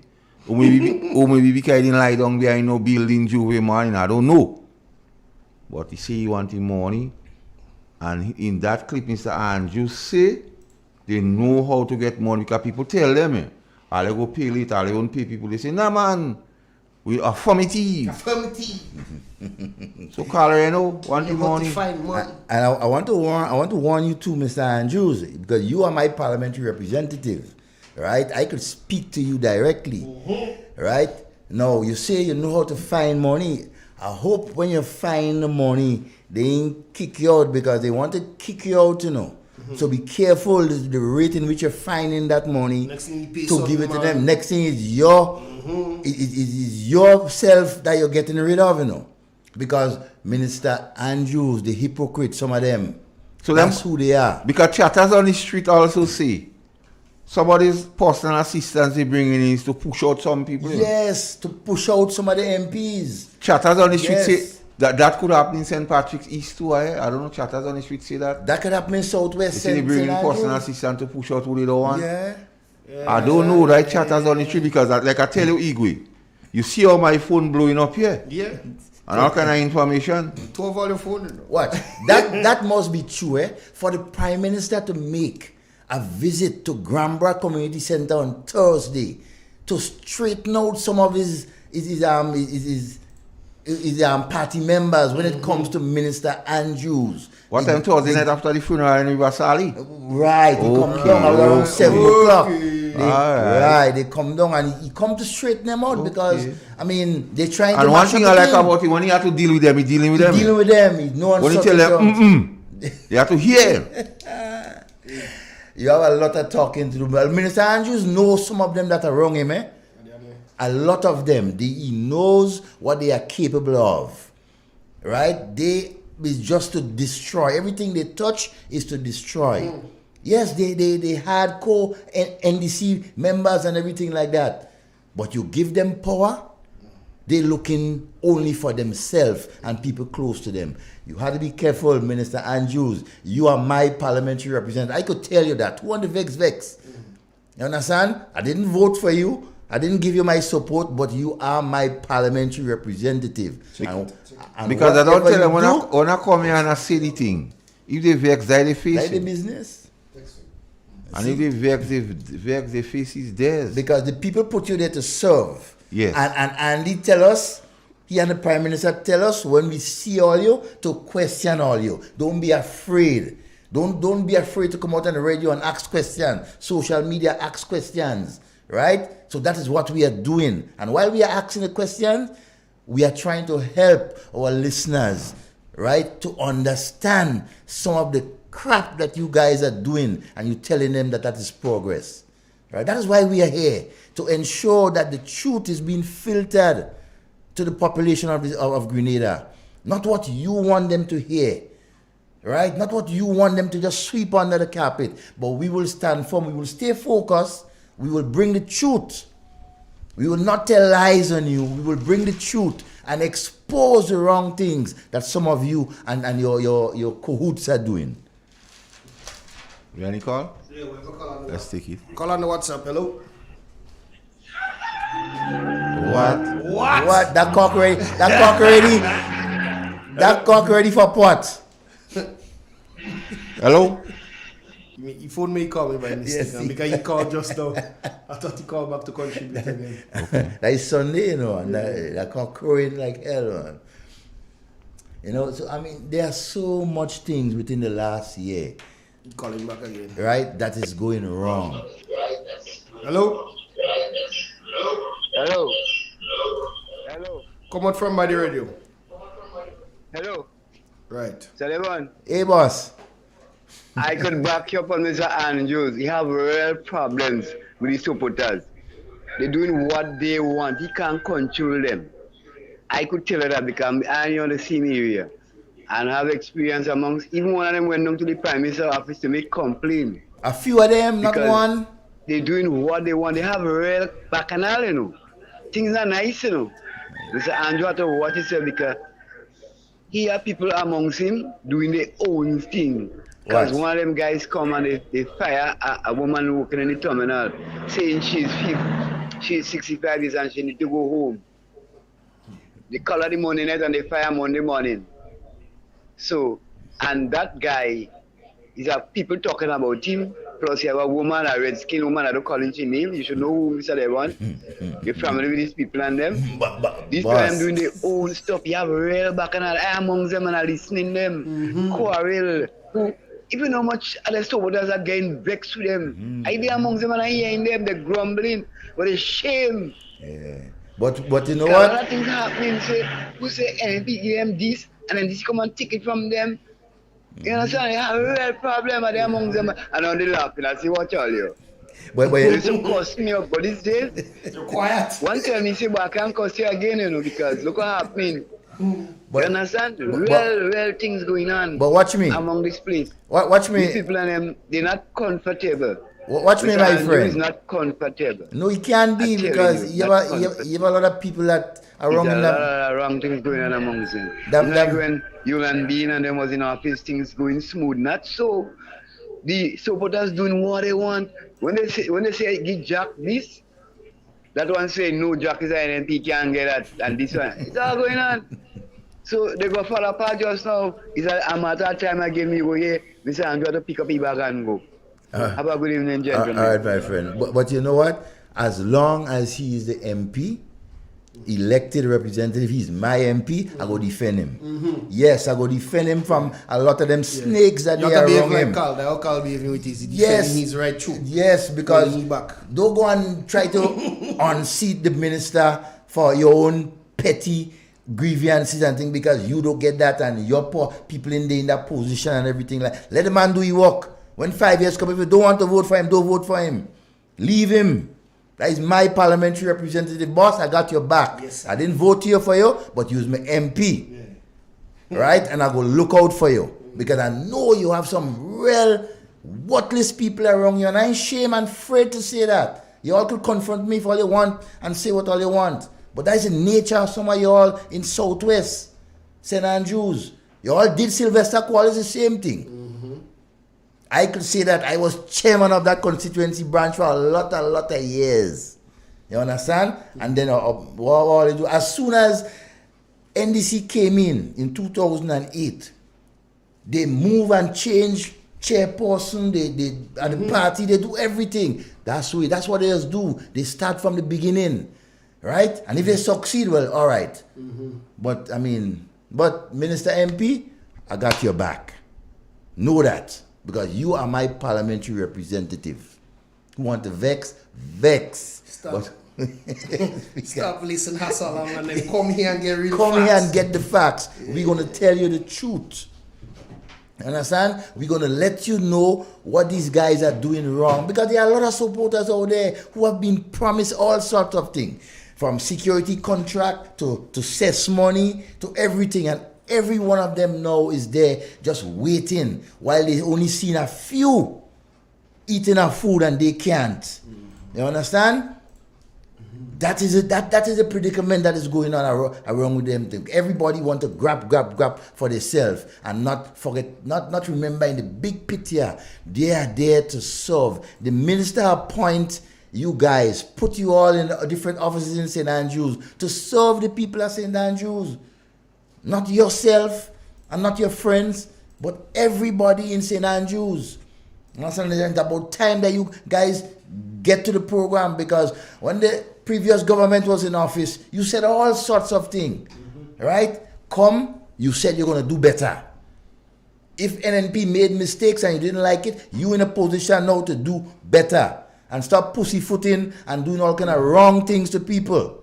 Or maybe because he didn't lie down behind no building Juve morning. I don't know. But he say he want the money. And in that clip, Mr. Andrews say they know how to get money because people tell them, I'll go pay later, I'll won't pay people. They say, nah man, We affirmative. So call you know, want the money. And I want to warn you too, Mr. Andrews, because you are my parliamentary representative, right? I could speak to you directly, right? No, you say you know how to find money. I hope when you find the money, they ain't kick you out because they want to kick you out, you know. So be careful the rate in which you're finding that money to give it to them. Next thing is it is yourself that you're getting rid of, you know. Because Minister Andrews, the hypocrite, some of them, so that's who they are. Because chatters on the street also say somebody's personal assistance they bring in is to push out some people. Yes, to push out some of the MPs. Chatters on the street say that could happen in St. Patrick's East too. I don't know, chatters on the street say that. That could happen in Southwest. They bring in personal assistance to push out who they don't want. Yeah. I don't know, right, chatters on the street, because like I tell you, Igwe, you see how my phone blowing up here? Yeah. And all kind of information. To avoid your phone. What? That must be true, for the Prime Minister to make a visit to Grambra Community Center on Thursday to straighten out some of his party members when it comes to Minister Andrews. What time Thursday night after the funeral in Rivasali? Right, he come down around 7 o'clock. Right, they come down and he come to straighten them out because, I mean, they're trying to. And one thing I like about him, when he had to deal with them, he's dealing with them. Dealing with them, he's no one. When he tell them, they have to hear. You have a lot of talking to do. But Minister Andrews knows some of them that are wrong him, A lot of them, he knows what they are capable of. Right? They is just to destroy. Everything they touch is to destroy. Yes, they hardcore NDC members and everything like that. But you give them power, they're looking only for themselves and people close to them. You have to be careful, Minister Andrews. You are my parliamentary representative. I could tell you that. Who want to vex? You understand? I didn't vote for you. I didn't give you my support, but you are my parliamentary representative. And because I don't tell them when I come here and I say the thing, if they vex, they face like the business. And if they vex, they face is theirs. Because the people put you there to serve. Yes. And Andy tell us, he and the Prime Minister tell us when we see all you, to question all you. Don't be afraid. Don't be afraid to come out on the radio and ask questions. Social media ask questions. Right? So that is what we are doing. And while we are asking the questions, we are trying to help our listeners, right, to understand some of the crap that you guys are doing, and you're telling them that is progress. Right? That is why we are here, to ensure that the truth is being filtered to the population of Grenada. Not what you want them to hear. Right? Not what you want them to just sweep under the carpet. But we will stand firm. We will stay focused. We will bring the truth. We will not tell lies on you. We will bring the truth and expose the wrong things that some of you and your cahoots are doing. You any call? Yeah, we have a call on the Let's take it. Call on the WhatsApp. Hello. What? That cock ready? That cock ready for what? Hello? He phoned me, he called me by mistake. Yes, because he called just now. I thought he called back to contribute again. Okay. That is Sunday, you know, and that cock crowing like hell, man. You know, so I mean, there are so much things within the last year. Call him back again. Right? That is going wrong. Hello? Hello? Hello? Come out from by the radio. Hello? Right. Sullivan? Hey, boss. I could back you up on Mr. Andrews. He have real problems with his supporters. They're doing what they want. He can't control them. I could tell you that because I'm on the same area. And have experience amongst, even one of them went down to the Prime Minister's office to make complaint. A few of them, not one. They're doing what they want. They have real bacchanal, you know. Things are nice, you know. Mr. Andrew had to watch himself because he have people amongst him doing their own thing. Because one of them guys come and they fire a woman working in the terminal saying she's 65 years and she need to go home. They call her the Monday night and they fire Monday morning. So, and that guy, is have people talking about him Plus, you have a woman, a red-skinned woman, I don't call her name. You should know who Mr. Devon. You're familiar with these people and them. These people are doing their own stuff. You have real bacchanal amongst them and are listening them. Quarrel. Even how much other supporters are getting vexed with them. I be amongst them and I hearing them, they're grumbling. But it's shame. Yeah. But you know A what? lot of things happening. Who say NP give them this and then this come and take it from them. You understand? You have a real problem and they amongst them. And now they laughing. I say, watch all you. But They some cuss me up, but these days, you're quiet. One time he say, but I can't cuss you again, you know, because look what happening. But, you understand? Real things going on. But watch me. Among this place. Watch me. These people and them, they're not comfortable. Watch me, my friend. He's not comfortable. No, he can't be because you have a lot of people that are wrong in that. A lot of wrong things going on amongst them. Like when human being and them was in office, things going smooth. Not so. The supporters doing what they want. When they say give Jack this, that one say no, Jack is an NP, can't get that, and this one. It's all going on. So they go fall apart just now. It's a matter of time I give me go here. Mr. Andrew to pick up his bag and go. Have a good evening, gentlemen. All right, my friend. But you know what? As long as he is the MP, elected representative, he's my MP, I go defend him. Yes, I go defend him from a lot of them snakes that they are wrong him. Carl behaving with his defending his right through. Yes, because don't go and try to unseat the minister for your own petty grievances and things because you don't get that and your poor people in that position and everything. Like, let the man do his work. When 5 years come, if you don't want to vote for him, don't vote for him. Leave him. That is my parliamentary representative, boss. I got your back. Yes, I didn't vote here for you, but you was my MP. Yeah. Right? And I go look out for you. Because I know you have some real worthless people around you. And I ain't shame and afraid to say that. You all could confront me for all you want and say what all you want. But that is the nature of some of you all in Southwest, St. Andrews. You all did Sylvester Qualls the same thing. I could say that I was chairman of that constituency branch for a lot of years. You understand? And then what they do, as soon as NDC came in 2008, they move and change chairperson, they at the party, they do everything. That's what they just do. They start from the beginning. Right? And if they succeed, well, all right. But Minister MP, I got your back. Know that. Because you are my parliamentary representative. You want to vex? Stop. Stop listening, hassle, and then come here and get real Come facts. here and get the facts. Yeah. We're going to tell you the truth. Understand? We're going to let you know what these guys are doing wrong. Because there are a lot of supporters out there who have been promised all sorts of things. From security contract to cess money to everything. And every one of them now is there just waiting while they only seen a few eating our food and they can't. You understand? That is a predicament that is going on around with them. Everybody want to grab for themselves and not forget, not remember in the big picture. They are there to serve. The minister appoint you guys, put you all in different offices in St. Andrews to serve the people of St. Andrews. Not yourself and not your friends, but everybody in St. Andrews. It's about time that you guys get to the program because when the previous government was in office, you said all sorts of things. Right? You said you're going to do better. If NNP made mistakes and you didn't like it, you in a position now to do better. And stop pussyfooting and doing all kind of wrong things to people.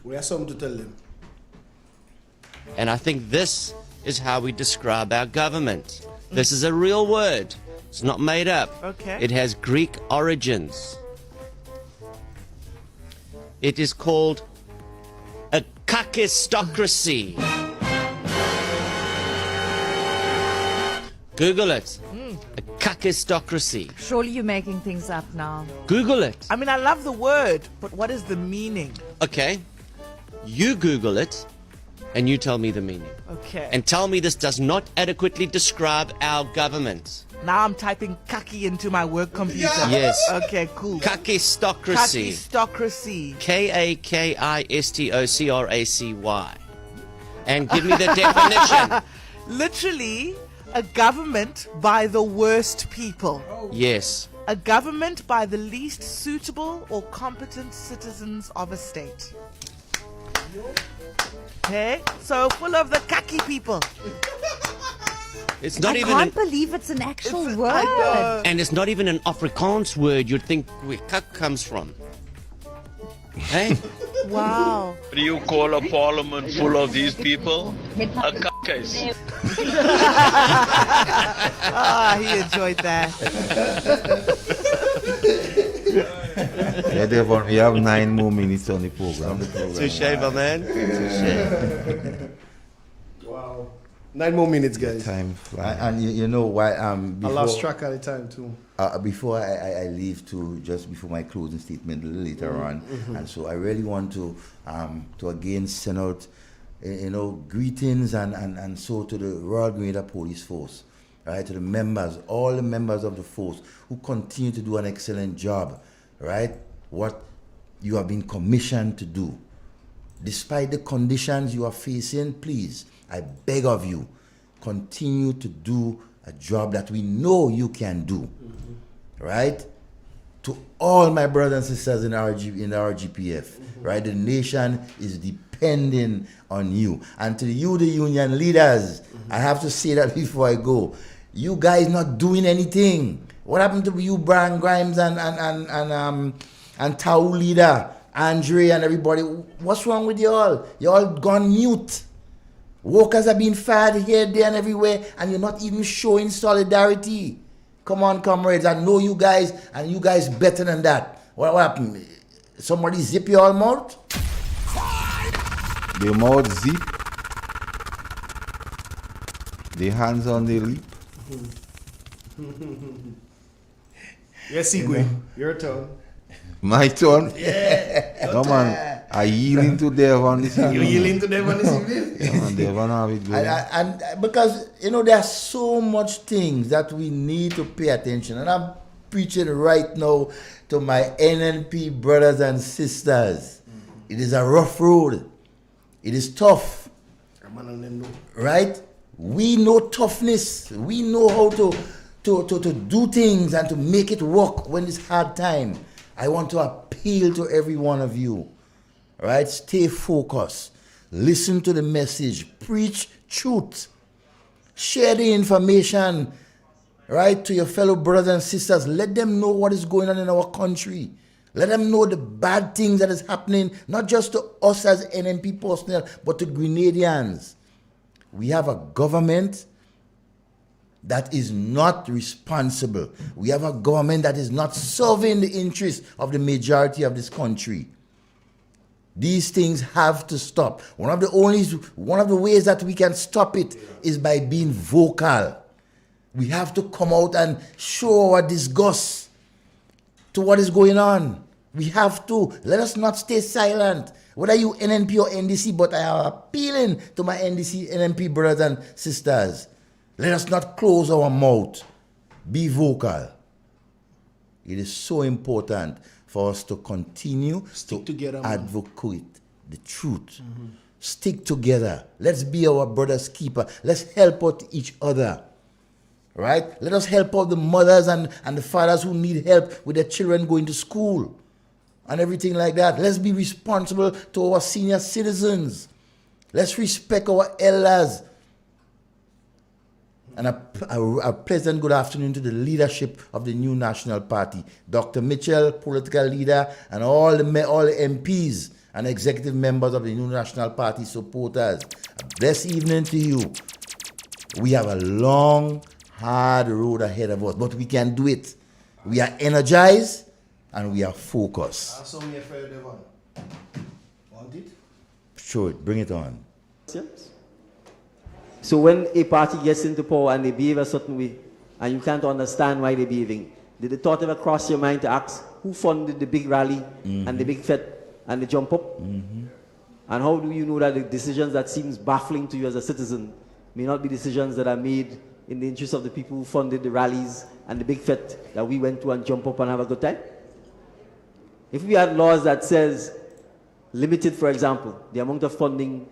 We have something to tell them. And I think this is how we describe our government. This is a real word. It's not made up. Okay. It has Greek origins. It is called a kakistocracy. Google it. A kakistocracy. Surely you're making things up now. Google it. I mean, I love the word, but what is the meaning? Okay. You Google it. And you tell me the meaning. Okay. And tell me this does not adequately describe our government. Now I'm typing kaki into my work computer. Yes. Okay, cool. Kakistocracy. Kakistocracy. Kakistocracy. And give me the definition. Literally, A government by the worst people. Yes. A government by the least suitable or competent citizens of a state. Okay? So full of the khaki people. It's not I even can't believe it's an actual word. and it's not even an Afrikaans word you'd think where kak comes from. Hey? Wow. What do you call a parliament full of these people? A case. Ah, he enjoyed that. Yeah, Devon, we have 9 more minutes on the program. Touche, my man. Touche. Wow. 9 more minutes, guys. Time flies. And you know why? I Before, lost track of the time too. Before I leave to just before my closing statement later on, and so I really want to again send out greetings and so to the Royal Grenada Police Force, right, to the members, all the members of the force who continue to do an excellent job, right, what you have been commissioned to do. Despite the conditions you are facing, please, I beg of you, continue to do a job that we know you can do, right? To all my brothers and sisters in the RGPF, right? The nation is depending on you. And to you, the union leaders, I have to say that before I go. You guys not doing anything. What happened to you, Brian Grimes and Tau leader, Andre and everybody? What's wrong with you all? You all gone mute. Workers are being fired here, there, and everywhere, and you're not even showing solidarity. Come on, comrades. I know you guys, and you guys better than that. What happened? Somebody zip your all mouth? The mouth zip. The hands on the lip. Yes, Igwe. Your turn. My turn? Yeah. No, man. I yield to Devon this evening. You yielding to Devon this evening? Yeah, man, Devon have it going. And because, there are so much things that we need to pay attention. And I'm preaching right now to my NNP brothers and sisters. It is a rough road. It is tough. Right? We know toughness. We know how to do things and to make it work when it's hard time. I want to appeal to every one of you. Right? Stay focused. Listen to the message. Preach truth. Share the information, right, to your fellow brothers and sisters. Let them know what is going on in our country. Let them know the bad things that is happening, not just to us as NNP personnel, but to Grenadians. We have a government that is not responsible. We have a government that is not serving the interests of the majority of this country. These things have to stop. One of the ways that we can stop it is by being vocal. We have to come out and show our disgust to what is going on. We have to. Let us not stay silent. Whether you NNP or NDC, but I am appealing to my NDC, NNP brothers and sisters. Let us not close our mouth. Be vocal. It is so important for us to continue to advocate the truth. Stick together. Let's be our brother's keeper. Let's help out each other. Right? Let us help out the mothers and the fathers who need help with their children going to school and everything like that. Let's be responsible to our senior citizens. Let's respect our elders. And a pleasant good afternoon to the leadership of the new National Party. Dr. Mitchell, political leader, and all the MPs and executive members of the new National Party supporters. A blessed evening to you. We have a long, hard road ahead of us, but we can do it. We are energized and we are focused. Want it? Sure, bring it on. So when a party gets into power and they behave a certain way, and you can't understand why they're behaving, did the thought ever cross your mind to ask who funded the big rally and the big fete and the jump up? And how do you know that the decisions that seems baffling to you as a citizen may not be decisions that are made in the interest of the people who funded the rallies and the big fete that we went to and jump up and have a good time? If we had laws that says limited, for example, the amount of funding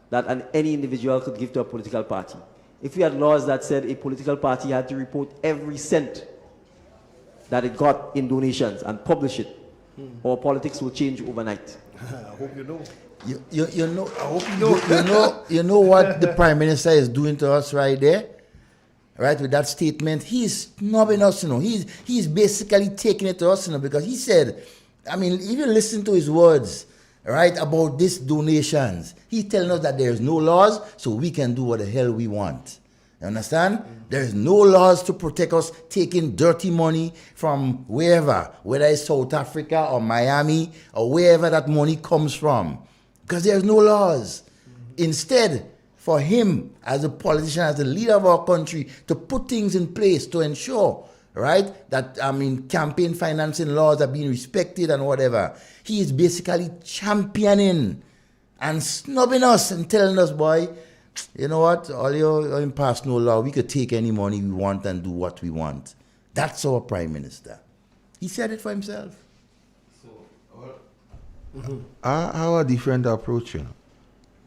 that any individual could give to a political party. if we had laws that said a political party had to report every cent that it got in donations and publish it, our politics will change overnight. I hope you know. You know, I hope you know what the Prime Minister is doing to us right there? Right, with that statement, he's snubbing us, He's basically taking it to us, because he said, I mean, even listen to his words, right, about these donations. He's telling us that there's no laws, so we can do what the hell we want. You understand? There's no laws to protect us taking dirty money from wherever, whether it's South Africa or Miami or wherever that money comes from, because there's no laws. Instead, for him as a politician, as the leader of our country, to put things in place to ensure, right, that, campaign financing laws are being respected and whatever. He is basically championing and snubbing us and telling us, boy, you know what, all you pass no law, we could take any money we want and do what we want. That's our Prime Minister. He said it for himself. Our different approach,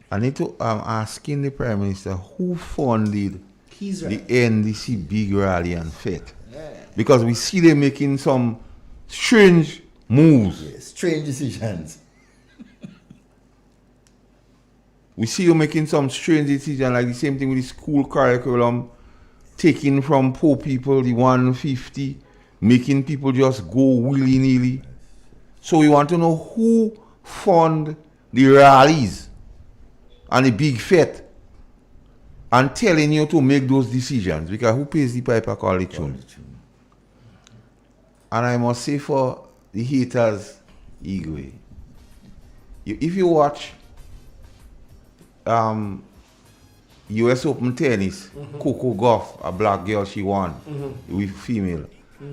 I need to asking the Prime Minister who funded the NDC big rally and fete. Yeah. Because we see them making some strange moves. Yes, strange decisions. We see you making some strange decisions, like the same thing with the school curriculum, taking from poor people the 150, making people just go willy-nilly. So we want to know who fund the rallies and the big fete and telling you to make those decisions, because who pays the piper call the tune? And I must say for the haters, Igwe, if you watch US Open tennis, Coco Gauff, a black girl, she won with female,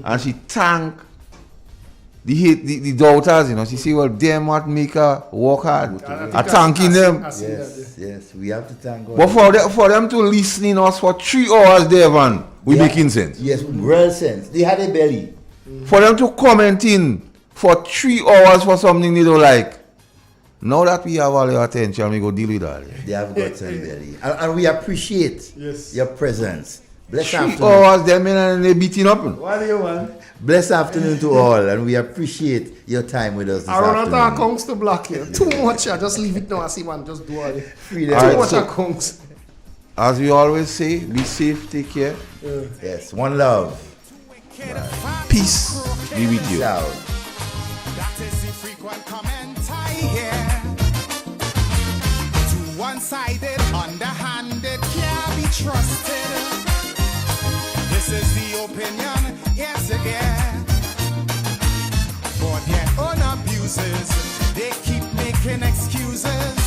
and she thanked the daughters, she say, well, them what make her work hard. I thanking them. Yes, we have to thank God. But for them to listen in us for 3 hours there, man, we making sense. Yes, real sense. They had a belly. For them to comment in for 3 hours for something they don't like. Now that we have all your attention, we go deal with that. They have got some belly. And we appreciate your presence. Bless 3 afternoon. hours, them in and they beating up. What do you want? Bless afternoon to all, and we appreciate your time with us this I run out afternoon. of accounts to block you. Too much. I just leave it now. I see man, just do all it. Free Too them. much so- accounts. As we always say, be safe, take care. Yes, one love. Peace be with you. Ciao. That is the frequent comment I hear. Too one-sided, underhanded, can't be trusted. This is the opinion, yes again. For their own abuses, they keep making excuses.